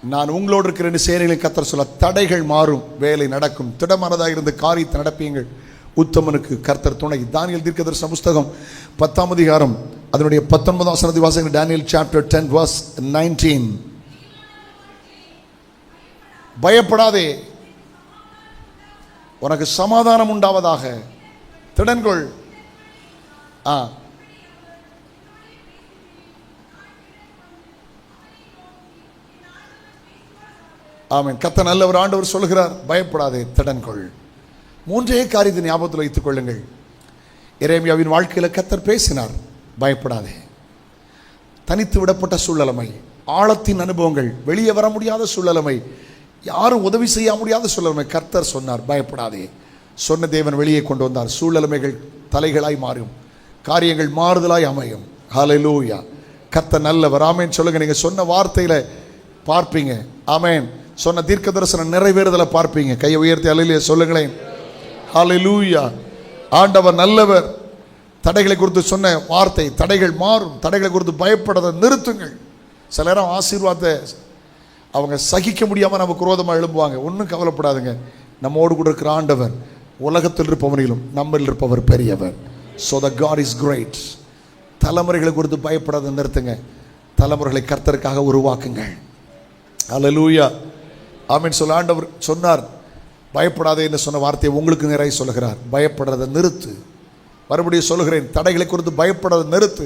நான் உங்களோடு இருக்கிற சேனைகளை கர்த்தர் சொல்ல, தடைகள் மாறும், வேலை நடக்கும். திடமானதாக இருந்து காரியத்தை நடப்பீங்கள். உத்தமனுக்கு கர்த்தர் துணை. தானியேல் தீர்க்கதரிசன புஸ்தகம் 10ஆம் அதிகாரம் அதனுடைய 19ஆம் வசனத்தை வாசிங்க. Daniel chapter 10 verse 19. பயப்படாதே, உனக்கு சமாதானம் உண்டாவதாக, திடன்கொள். ஆமென். கர்த்தர் நல்லவர். ஆண்டவர் சொல்கிறார், பயப்படாதே, திடன்கொள். 3 காரியத்தை ஞாபகத்தில் வைத்துக் கொள்ளுங்கள். எரேமியாவின் வாழ்க்கையில் கர்த்தர் பேசினார், பயப்படாதே. தனித்து விடப்பட்ட சூழ்நிலைமை, ஆழத்தின் அனுபவங்கள், வெளியே வர முடியாத சூழலை, யாரும் உதவி செய்ய முடியாத சூழலை கர்த்தர் சொன்னார், பயப்படாதே. சொன்ன தேவன் வெளியே கொண்டு வந்தார். சூழலைகள் தலைகளாய் மாறும், காரியங்கள் மாறுதலாய் அமையும். ஹல்லேலூயா. கர்த்தர் நல்லவர். ஆமென் சொல்லுங்க. நீங்க சொன்ன வார்த்தையில பார்ப்பீங்க. ஆமென். சொன்ன தீர்க்க தரிசனம் நிறைவேறுதலை பார்ப்பீங்க. கையை உயர்த்தி அல்லேலூயா சொல்லுங்களேன். ஹல்லேலூயா. ஆண்டவர் நல்லவர். தடைகளை குறித்து சொன்ன வார்த்தை, தடைகள் மாறும். தடைகளை குறித்து பயப்படாத நிறுத்துங்கள். சில நேரம் ஆசீர்வாதத்தை அவங்க சகிக்க முடியாமல் நமக்கு விரோதமாக எழும்புவாங்க. ஒன்றும் கவலைப்படாதுங்க. நம்மோடு கூட இருக்கிற ஆண்டவர் உலகத்தில் இருப்பவனிலும் நம்மில் இருப்பவர் பெரியவர். So the God is great. தலைமுறைகளை குறித்து பயப்படாத நிறுத்துங்க. தலைமுறைகளை கர்த்தருக்காக உருவாக்குங்கள். அல்லேலூயா. ஆமென் சொல்ல. ஆண்டவர் சொன்னார் பயப்படாதே என்று சொன்ன வார்த்தையை உங்களுக்கு நிறைய சொல்லுகிறார். பயப்படுறதை நிறுத்து. மறுபடியும் சொல்லுகிறேன், தடைகளை குறித்து பயப்படாத நிறுத்து.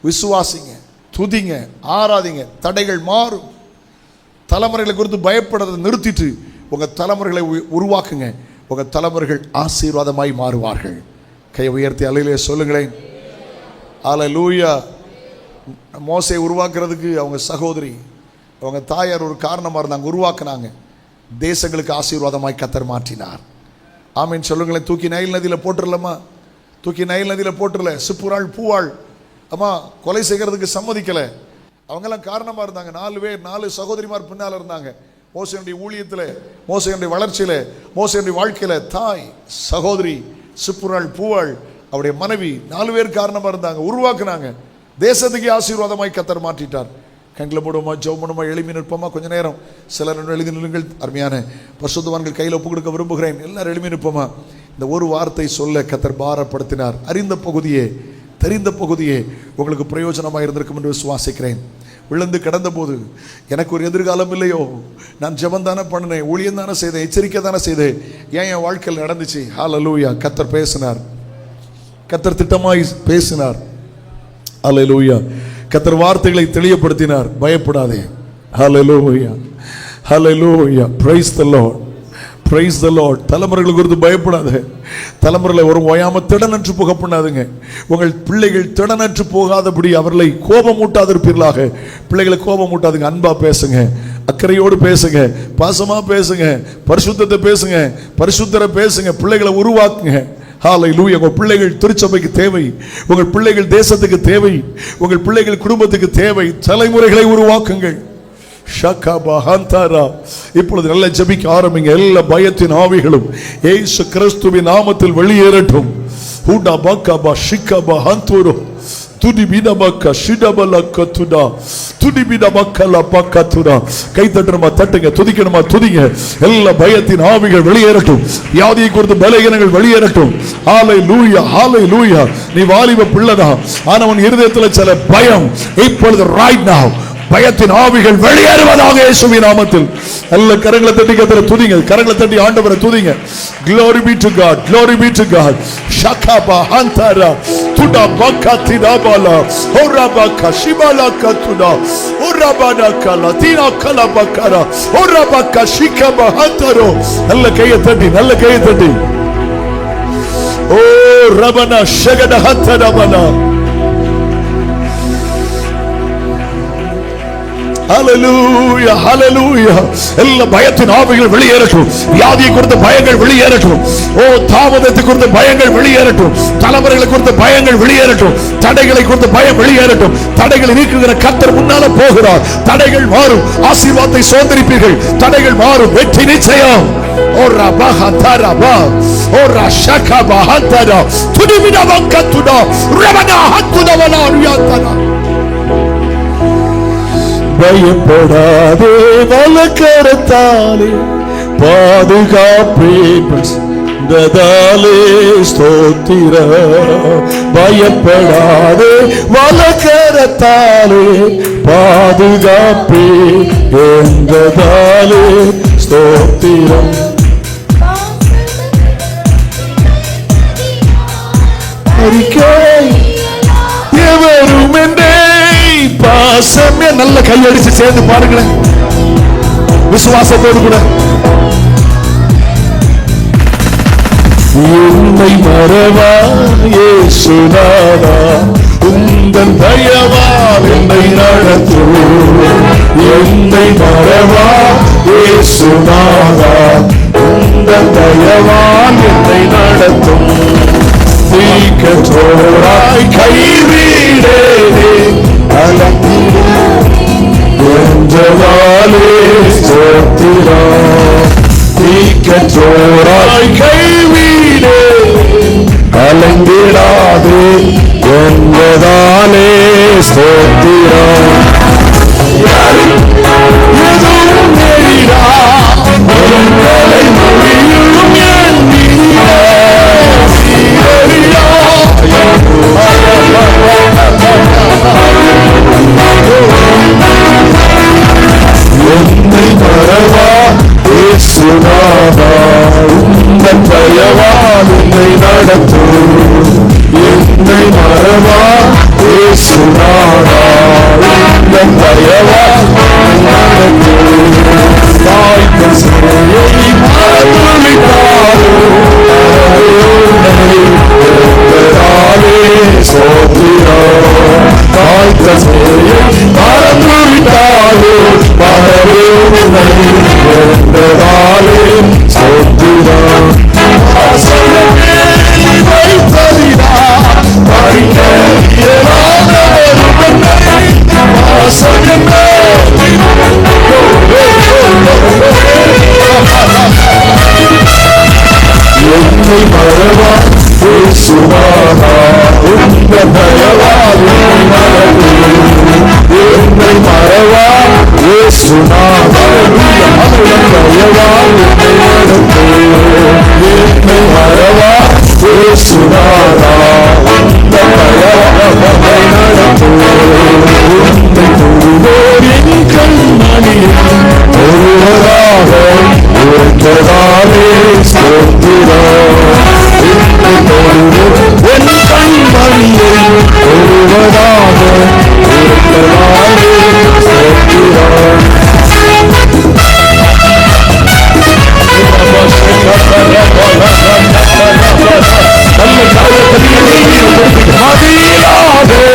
விசுவாசிங்க, துதிங்க, ஆராதிங்க. தடைகள் மாறும். தலைமுறைகளை குறித்து பயப்படுறதை நிறுத்திட்டு உங்கள் தலைமுறைகளை உருவாக்குங்க. உங்கள் தலைமுறைகள் ஆசீர்வாதமாய் மாறுவார்கள். கையை உயர்த்தி அல்லேலூயா சொல்லுங்களேன். அல்லேலூயா. மோசேயை உருவாக்குறதுக்கு அவங்க சகோதரி, அவங்க தாயார் ஒரு காரணமாக இருந்தாங்க, உருவாக்குனாங்க. தேசங்களுக்கு ஆசீர்வாதமாய் கர்த்தர் மாற்றினார். ஆமீன் சொல்லுங்களேன். தூக்கி நைல் நதியில் போட்டுடலாமா? தூக்கி நைல் நதியில் போட்டுடல. சிப்புராள் பூவாள் அம்மா கொலை செய்கிறதுக்கு சம்மதிக்கலை. அவங்கெல்லாம் காரணமாக இருந்தாங்க. 4 பேர், 4 சகோதரிமார் பின்னால் இருந்தாங்க. மோசேயுடைய ஊழியத்தில், மோசேயுடைய வளர்ச்சியில், மோசேயுடைய வாழ்க்கையில் தாய், சகோதரி, சிப்புராள் பூவாள், அவருடைய மனைவி 4 பேர் காரணமாக இருந்தாங்க, உருவாக்குனாங்க. தேசத்துக்கு ஆசீர்வாதமாய் கர்த்தர் மாற்றிட்டார். கண்களை மூடுமா, ஜெபமா, எளிமை நிற்போமா? கொஞ்ச நேரம் சிலர் எழுதி நில்லுங்கள். அருமையான பரிசுத்தவான்கள் கையில் ஒப்பு கொடுக்க விரும்புகிறேன். எல்லாரும் எளிமை நிற்போமா? இந்த ஒரு வார்த்தை சொல்ல கர்த்தர் பாரப்படுத்தினார். அறிந்த பகுதியே, தெரிந்த பகுதியே உங்களுக்கு பிரயோஜனமாக இருந்திருக்கும் என்று விசுவாசிக்கிறேன். விழுந்து கிடந்த போது எனக்கு ஒரு எதிர்காலம் இல்லையோ, நான் ஜெபம் தானே பண்ணினேன், ஊழியம் தானே செய்தேன், எச்சரிக்கை தானே செய்தேன், ஏன் என் வாழ்க்கையில் நடந்துச்சு? ஹல்லேலூயா. கர்த்தர் பேசினார். கர்த்தர் திட்டமாய் பேசினார். ஹல்லேலூயா. கர்த்தர் வார்த்தைகளை தெளிவுபடுத்தினார். பயப்படாதே. Hallelujah. Hallelujah. Praise the Lord. Praise the Lord. தலைமுறைகளை குறித்து பயப்படாதே. தலைமுறைகளை ஒரு ஓயாம திடனற்று போக பண்ணாதுங்க. உங்கள் பிள்ளைகள் திடனற்று போகாதபடி அவர்களை கோபமூட்டாதிருப்பீர்களாக. பிள்ளைகளை கோபமூட்டாதுங்க. அன்பா பேசுங்க, அக்கறையோடு பேசுங்க, பாசமா பேசுங்க, பரிசுத்தத்தை பேசுங்க, பரிசுத்தரை பேசுங்க. பிள்ளைகளை உருவாக்குங்க. ஹல்லேலூயா. உங்கள் பிள்ளைகள் திருச்சபைக்கு தேவை, உங்கள் பிள்ளைகள் தேசத்துக்கு தேவை, உங்கள் பிள்ளைகள் குடும்பத்துக்கு தேவை. தலைமுறைகளை உருவாக்குங்கள். இப்பொழுது நல்ல ஜெபிக்க ஆரம்பிங்க. எல்லா பயத்தின் ஆவிகளும் இயேசு கிறிஸ்துவின் நாமத்தில் வெளியேறட்டும். கை தட்டணுமா? தட்டுங்க. துதிக்கணுமா? துதிங்க. எல்லா பயத்தின் ஆவிகள் வெளியேறட்டும். வியாதியை குறித்து பலகீனங்கள் வெளியேறட்டும். ஹல்லேலூயா. ஹல்லேலூயா. நீ வாலிப பிள்ளைதான், ஆனா உன் இருதயத்தில் சில பயம் இப்பொழுது right now பயத்தின் ஆவிகள் வெளியேறுவதாக இயேசுவின் நாமத்தில். நல்ல கரங்களை தட்டி கர்த்தரை துதிங்க. கரங்களை தட்டி ஆண்டவரை துதிங்க. Glory be to God. Glory be to God. Shakaba hantara tuda bakatida bala orabaka shibala katuda orabana kala tina kala bakara orabaka shikaba hantaro. நல்ல கையை தட்டி, நல்ல கையை தட்டி. ஓ ரபனா ஷகட ஹத்தர பனா. ஹல்லேலூயா. ஹல்லேலூயா. எல்லா பயத்தின் ஆவிகள் வெளியேறட்டும். வியாதியை குறித்த பயங்கள் வெளியேறட்டும். ஓ தாமதத்தை குறித்த பயங்கள் வெளியேறட்டும். தலைமுறைகளை குறித்த பயங்கள் வெளியேறட்டும். தடைகளை குறித்த பயம் வெளியேறட்டும். தடைகளை நீக்குகிற கர்த்தர் முன்னால போகிறார். தடைகள் மாறும். ஆசீர்வாதத்தை சுதந்தரிப்பீர்கள். தடைகள் மாறும். வெற்றி நிச்சயம். ஓ ரபஹா தரபா ஓ ரஷகா பஹந்தரா துடிமினா வக்கத்துடா ரபனா ஹத்துடா வலா ரியாத்தனா. பயப்படாதே, வலக்கரத்தாலே பாதுகாப்பேன் ஸ்தோத்திர. பயப்படாதே, வலக்கரத்தாலே பாதுகாப்பேன் ஸ்தோத்திரம். எவரும் என்னை பாசமே. நல்ல கையடிச்சு சேர்ந்து பாருங்களேன், விசுவாசத்தோடு கூட. உன்னை மறவா இயேசுநாதா, உன்னை உந்தன் தயவால் என்னை நடத்தும், என்னை மறவா இயேசுநாதா, உந்தன் தயவால் என்னை நடத்தும். தீக்கற்றோராய் கைவிடேனே என்றவாலே ஸ்தோத்திரம். தீக்கற்றோராய் கைவிடே கலங்கிடாதே என்பதாலே ஸ்தோத்திரம். எதுவும் நேரிடா உங்களை மொழியும் எண்ணியே சீரடியா. என்னை மறவா இயேசுநாதா, உந்தன் தயவால் என்னை நடத்தும், என்னை மறவா இயேசுநாதா, உந்தன் தயவால் நடத்தும். தாய்த்த சிறையை மறந்துவிட்டாரோ சோத்திரம். தாய்த்த சிறையை மறந்துவிட்டாரோ பரவே என்றதாலே சோத்திரம். ஆசையே வைத்ததினா பறிக்க இயலாத ஒருவனை, ஆசையே என்னை மறவா இயேசுநாதா, உந்தன் தயவால் என்னை நடத்தும், என்னை மறவா இயேசுநாதா, உந்தன் தயவால் என்னை நடத்தும், என்னை மறவா இயேசுநாதா, உந்தன் தயவால் என்னை நடத்தும். உன்னை தொழுவோர் என் கண்மணியில் ஒருவராக இருக்கிறதாலே ஸ்தோத்திரம். என்னை தொழுவோர் என் கண்மணியில் ஒருவராக இருக்கிறதாலே ஸ்தோத்திரம். மதியாதே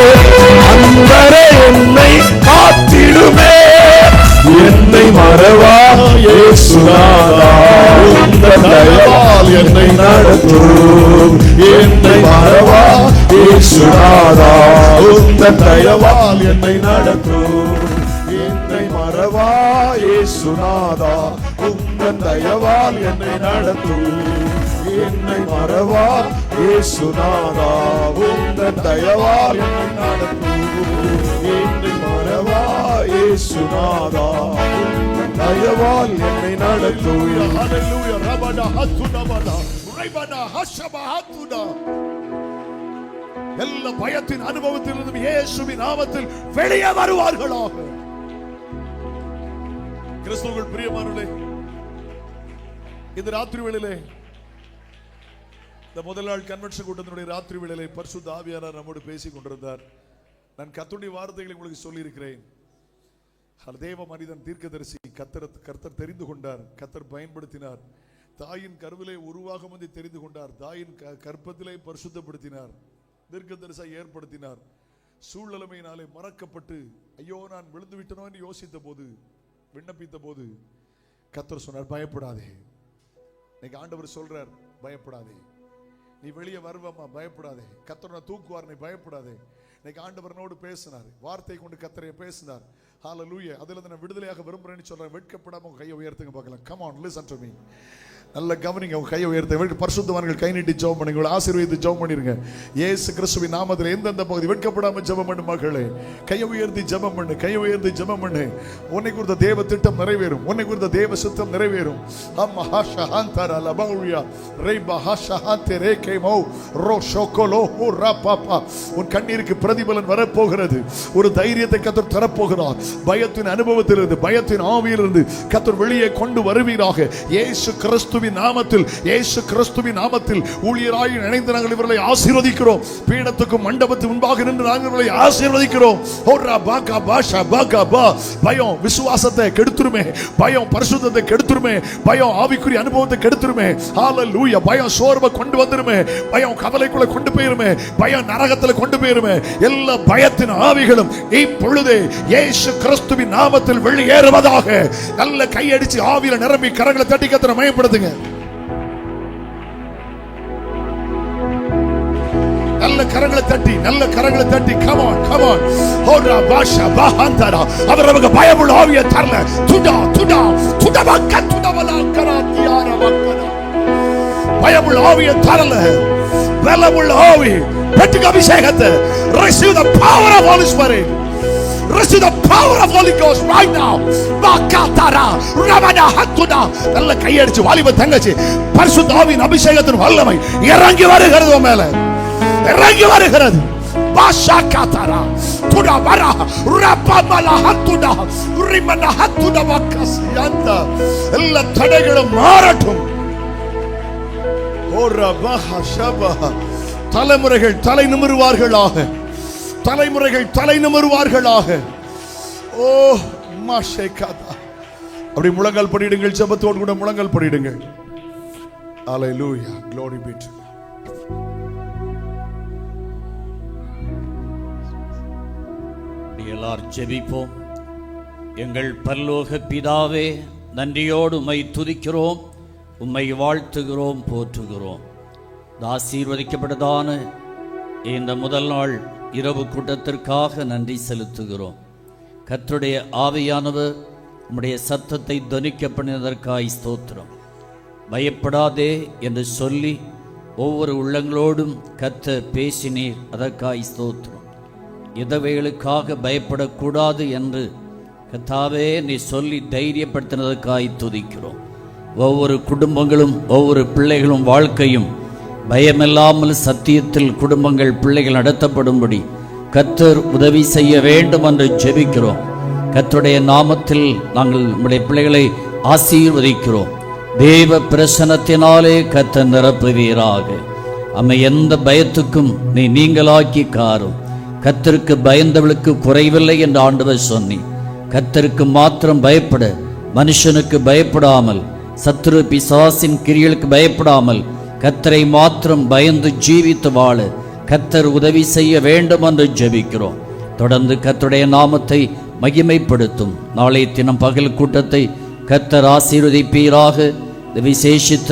அன்பரே என்னை காத்திடுமே, என்னை மறவா இயேசுநாதா, உந்தன் தயவால் என்னை நடத்தும், என்னை மறவா இயேசுநாதா, உந்தன் தயவால் என்னை நடத்தும், என்னை மறவா இயேசுநாதா, உந்தன் தயவால் என்னை நடத்தும், என்னை மறவா இயேசுநாதா, உந்தன் தயவால் என்னை நடத்தும், என்னை மறவா இயேசுநாதா, உந்தன் தயவால் என்னை நடத்தும். ஹல்லேலூயா. ரபடா ஹத்துனபடா ரைபடா ஹஷபஹத்துனா. எல்லா பயத்தின் அனுபவத்திலிருந்து இயேசுவின் நாமத்தில் வெளியே வருவார்களாக. கிறிஸ்துவுக்குள் பிரியமானவர்களே, இந்த ராத்திரி வேளையிலே, இந்த முதல் நாள் கன்வென்ஷன் கூட்டத்தினுடைய ராத்திரி வேளையிலே பரிசுத்த ஆவியானவர் நம்மோடு பேசிக் கொண்டிருந்தார். நான் கர்த்தருடைய வார்த்தைகளை உங்களுக்கு சொல்லி இருக்கிறேன். தேவ மனிதன் தீர்க்கதரிசி கர்த்தர் தெரிந்து கொண்டார், கர்த்தர் பயன்படுத்தினார். தாயின் கருவிலே உருவாகும் முன்பே தெரிந்து கொண்டார், தாயின் கற்பத்திலே பரிசுத்தப்படுத்தினார், தீர்க்கதரிசியை ஏற்படுத்தினார். சூழ்நிலைமையினாலே மறக்கப்பட்டு ஐயோ நான் விழுந்து விட்டனோ என்று யோசித்த போது, விண்ணப்பித்த போது கர்த்தர் சொன்னார், பயப்படாதே. இன்னைக்கு ஆண்டவர் சொல்றார், பயப்படாதே, நீ வெளியே வருவமா, பயப்படாதே, கர்த்தர் தூக்குவார், நீ பயப்படாதே. இன்னைக்கு ஆண்டவரனோடு பேசினார், வார்த்தை கொண்டு கர்த்தரை பேசினார். ஹல்லேலூயா. அதுல நான் விடுதலையாக விரும்புறேன்னு சொல்றேன். வெட்கப்படாம உங்க கையை உயர்த்துங்க பார்க்கலாம். Come on, listen to me. நல்ல கவனிங்க, உங்க கையை உயர்த்த. பரிசுத்தவான்கள் கை நீட்டி ஜெபம் பண்ணுங்க, ஆசீர்வதித்து ஜெபம் பண்ணிருங்க. இயேசு கிறிஸ்துவின் நாமத்தில் எந்தெந்த பகுதி வெட்கப்படாம ஜெபம் பண்ணு மகளே. கையை உயர்த்தி ஜெபம் பண்ணு, கையை உயர்த்தி ஜெபம் பண்ணு. உன்னை குறித்த தேவ திட்டம் நிறைவேறும், உன்னை குறித்த தேவ சித்தம் நிறைவேறும். அம்மா ஹஷஹாந்தர லபௌரியா ரைபா ஹஷஹாந்தே ரேகேமோ ரோஷோகோலோ ஹுராபாபா. உன் கண்ணீருக்கு பிரதிபலன் வரப்போகிறது. ஒரு தைரியத்தை கர்த்தர் தரப்போகிறார். பயத்தின் அனுபவத்திலிருந்து, பயத்தின் ஆவியிலிருந்து கர்த்தர் வெளியே கொண்டு வருவீராக. இயேசு கிறிஸ்துவின் நாமத்தில், இயேசு கிறிஸ்துவின் நாமத்தில் ஊழியராய் இணைந்து நாங்கள் இவர்களை ஆசீர்வதிக்கிறோம். பீடத்துக்கும் மண்டபத்துக்கு முன்பாக நின்று நாங்கள் இவர்களை ஆசீர்வதிக்கிறோம். பயம் விசுவாசத்தை கெடுத்துருமே, பயம் பரிசுத்தத்தை கெடுத்துருமே, பயம் ஆவிக்குரிய அனுபவத்தை கெடுத்துருமே. ஹல்லேலூயா. பயம் சோர்வை கொண்டு வந்துருமே, பயம் கவலைக்குள்ள கொண்டு போயிருமே, பயம் நரகத்துல கொண்டு போயிருமே. எல்லா பயத்தின் ஆவிகளும் இப்பொழுதே இயேசு கிறிஸ்துவின் நாமத்தில் வெளியேறுவதாக. நல்ல கையடிச்சு ஆவியில நிரம்பி கரங்களை தட்டி கர்த்தரை மகிமைப்படுத்துங்க. நல்ல கரங்களை தட்டி, நல்ல கரங்களை தட்டி. come on, come on. Hora பாஷா பாஹந்தரா. அவர் நமக்கு பயமுள்ள ஆவியை தரல. துடா துடா துடவக்க துடவலா கராத்தியார வக்கரா. பயமுள்ள ஆவியை தரல, பலமுள்ள ஆவி, பெற்றுக்க அபிஷேகத்தை. receive the power of Holy Spirit. receive the power of Holy Ghost right now. வாக்காதாரா Ramana ஹத்துடா. நல்ல கையடிச்சு வாலிப தங்கச்சி, பரிசுத்த ஆவியின் அபிஷேகத்தின் வல்லமை இறங்கி வருகிறது மேல, இறங்கி வருகிறது. பாஷாகாதாரா துடா வரா ரப்பமலா ஹத்துடா ரிமனா ஹத்துடா வக்கசியந்த. எல்லா தடைகளும் மாறட்டும். ஓரா பஹஷபா. தலைமுறைகள் தலை நிமிர்வார்களாக, தலைமுறைகள் தலை நிமிர்வார்களாக. ஓ மாஷேகாதா. அப்படி முழங்கால் படிடுங்கள், ஜெபத்தோடு கூட முழங்கால் படிடுங்கள். ஹல்லேலூயா. glory be to God. எல்லாரும் ஜெபிப்போம். எங்கள் பரலோக பிதாவே, நன்றியோடு உம்மை துதிக்கிறோம், உம்மை வாழ்த்துகிறோம், போற்றுகிறோம். ஆசீர்வதிக்கப்பட்டதான இந்த முதல் நாள் இரவு கூட்டத்திற்காக நன்றி செலுத்துகிறோம். கர்த்தருடைய ஆவியானவர் உம்முடைய சத்தத்தை தொனிக்க பண்ணினதற்காய் ஸ்தோத்திரம். பயப்படாதே என்று சொல்லி ஒவ்வொரு உள்ளங்களோடும் கர்த்தர் பேசினீர், அதற்காய் ஸ்தோத்திரம். எதவைகளுக்காக பயப்படக்கூடாது என்று கர்த்தாவே நீ சொல்லி தைரியப்படுத்தினதற்காய் துதிக்கிறோம். ஒவ்வொரு குடும்பங்களும், ஒவ்வொரு பிள்ளைகளும் வாழ்க்கையும் பயமில்லாமல் சத்தியத்தில் குடும்பங்கள், பிள்ளைகள் நடத்தப்படும்படி கர்த்தர் உதவி செய்ய வேண்டும் என்று ஜெபிக்கிறோம். கர்த்தருடைய நாமத்தில் நாங்கள் நம்முடைய பிள்ளைகளை ஆசீர்வதிக்கிறோம். தேவ பிரசன்னத்தினாலே கர்த்தர் நிரப்புவீராக. அம்மை எந்த பயத்துக்கும் நீ நீங்களாக்கி காரும். கர்த்தருக்கு பயந்தவளுக்கு குறைவில்லை என்று ஆண்டவர் சொன்னி. கர்த்தருக்கு மாத்திரம் பயப்பட, மனுஷனுக்கு பயப்படாமல், சத்துரு பிசாசின் கிரியலுக்கு பயப்படாமல், கர்த்தரை மாத்திரம் பயந்து ஜீவித்து வாழ கர்த்தர் உதவி செய்ய வேண்டும் என்று ஜெபிக்கிறோம். தொடர்ந்து கர்த்தருடைய நாமத்தை மகிமைப்படுத்தும் நாளை தினம் பகல் கூட்டத்தை கர்த்தர் ஆசீர்வதிப்பீராக. விசேஷித்த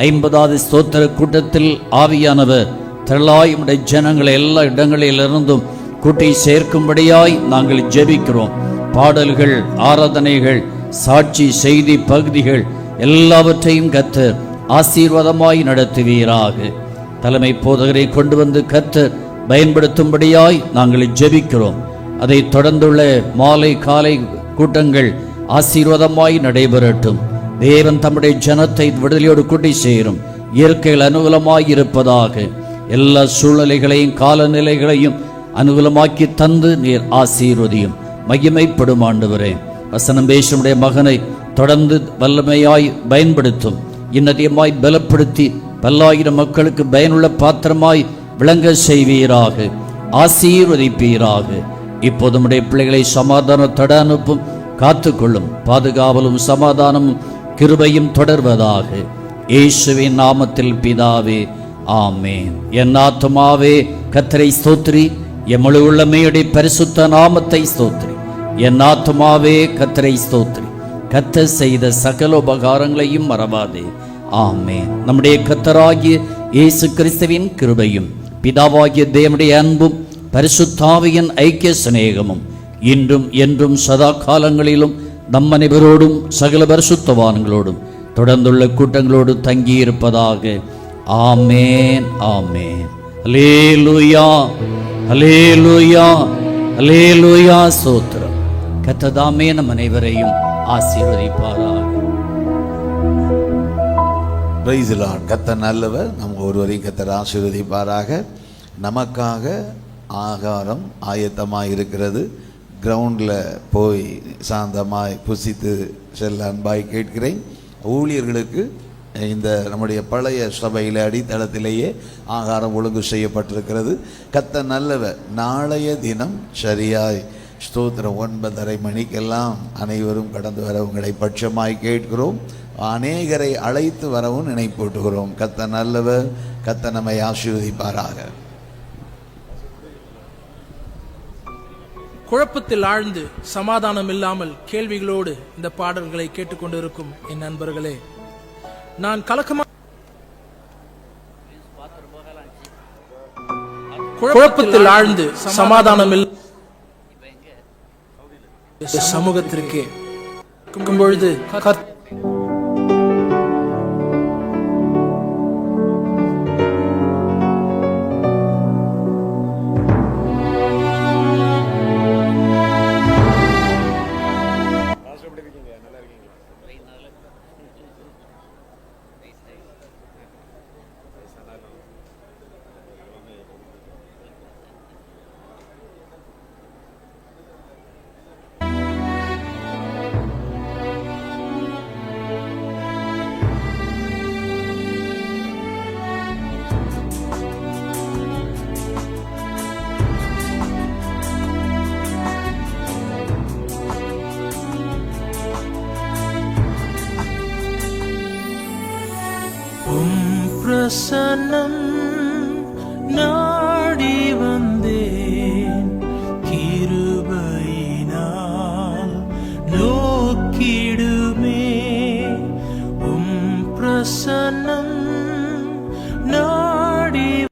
50வது ஸ்தோத்திர கூட்டத்தில் ஆவியானவர் திரளாய் உம்முடைய ஜனங்களை எல்லா இடங்களிலிருந்தும் கூட்டி சேர்க்கும்படியாய் நாங்கள் ஜெபிக்கிறோம். பாடல்கள், ஆராதனைகள், சாட்சி, செய்தி பகுதிகள் எல்லாவற்றையும் கர்த்தர் ஆசீர்வாதமாய் நடத்துவீராக. தலைமை போதகரை கொண்டு வந்து கர்த்தர் பயன்படுத்தும்படியாய் நாங்கள் ஜெபிக்கிறோம். அதை தொடர்ந்துள்ள மாலை காலை கூட்டங்கள் ஆசீர்வாதமாய் நடைபெறட்டும். தேவன் தம்முடைய ஜனத்தை விடுதலையோடு கூட்டி சேரும். இயற்கைகள் அனுகூலமாய் இருப்பதாக. எல்லா சூழ்நிலைகளையும் காலநிலைகளையும் அனுகூலமாக்கி தந்து நீர் ஆசீர்வதியும். மகிமைப்படும் ஆண்டவரே, வசனம் பேசுடைய மகனை தொடர்ந்து வல்லமையாய் பயன்படுத்தும். இன்னதியமாய் பலப்படுத்தி பல்லாயிரம் மக்களுக்கு பயனுள்ள பாத்திரமாய் விளங்க செய்வீராக, ஆசீர்வதிப்பீராக. இப்போது நம்முடைய பிள்ளைகளை சமாதானத்தோடு அனுப்பும், காத்துக்கொள்ளும். பாதுகாவலும் சமாதானமும் கிருபையும் தொடர்வதாக. இயேசுவின் நாமத்தில் பிதாவே, ஆமென். என் ஆத்துமாவே கர்த்தரை ஸ்தோத்திரி, என் முழு உள்ளமையுடைய பரிசுத்த நாமத்தை ஸ்தோத்திரி. என் ஆத்துமாவே கர்த்தரை ஸ்தோத்திரி, கர்த்தர் செய்த சகல உபகாரங்களையும் மறவாதே. ஆமென். நம்முடைய கர்த்தராகிய இயேசு கிறிஸ்துவின் கிருபையும் பிதாவாகிய தேவனுடைய அன்பும் பரிசுத்தாவியின் ஐக்கிய சிநேகமும் இன்றும் என்றும் சதா காலங்களிலும் நம் அனைவரோடும் சகல பரிசுத்தவான்களோடும் தொடர்ந்துள்ள கூட்டங்களோடு தங்கியிருப்பதாக. ஆமென், ஆமென். அல்லேலூயா, அல்லேலூயா, அல்லேலூயா. ஸ்தோத்திரம். கர்த்தர் தாமே நம் அனைவரையும் ஆசீர்வதிப்பாராக. Price the Lord. கர்த்தர் நல்லவர். நம்ம ஒருவரையும் கர்த்தர் ஆசீர்வதிப்பாராக. நமக்காக ஆகாரம் ஆயத்தமாக இருக்கிறது. கிரவுண்டில் போய் சாந்தமாய் புசித்து செல்ல அன்பாய் கேட்கிறேன். ஊழியர்களுக்கு இந்த நம்முடைய பழைய சபையில் அடித்தளத்திலேயே ஆகாரம் ஒழுங்கு செய்யப்பட்டிருக்கிறது. கர்த்தர் நல்லவர். நாளைய தினம் சரியாய் ஸ்தோத்திரம் 9:30 மணிக்கெல்லாம் அனைவரும் கடந்து வர உங்களை பட்சமாய் கேட்கிறோம். அநேகரை அழைத்து வரவும் நினைப்பூட்டுகிறோம். கர்த்தர் நல்லவர். கர்த்தர் நம்மை ஆசீர்வதிப்பாராக. குழப்பத்தில் ஆழ்ந்து சமாதானம் இல்லாமல் கேள்விகளோடு இந்த பாடல்களை கேட்டுக்கொண்டிருக்கும் என் நண்பர்களே, நான் குழப்பத்தில் ஆழ்ந்து சமாதானம் சமூகத்திற்கே பொழுது பிரசன்னம்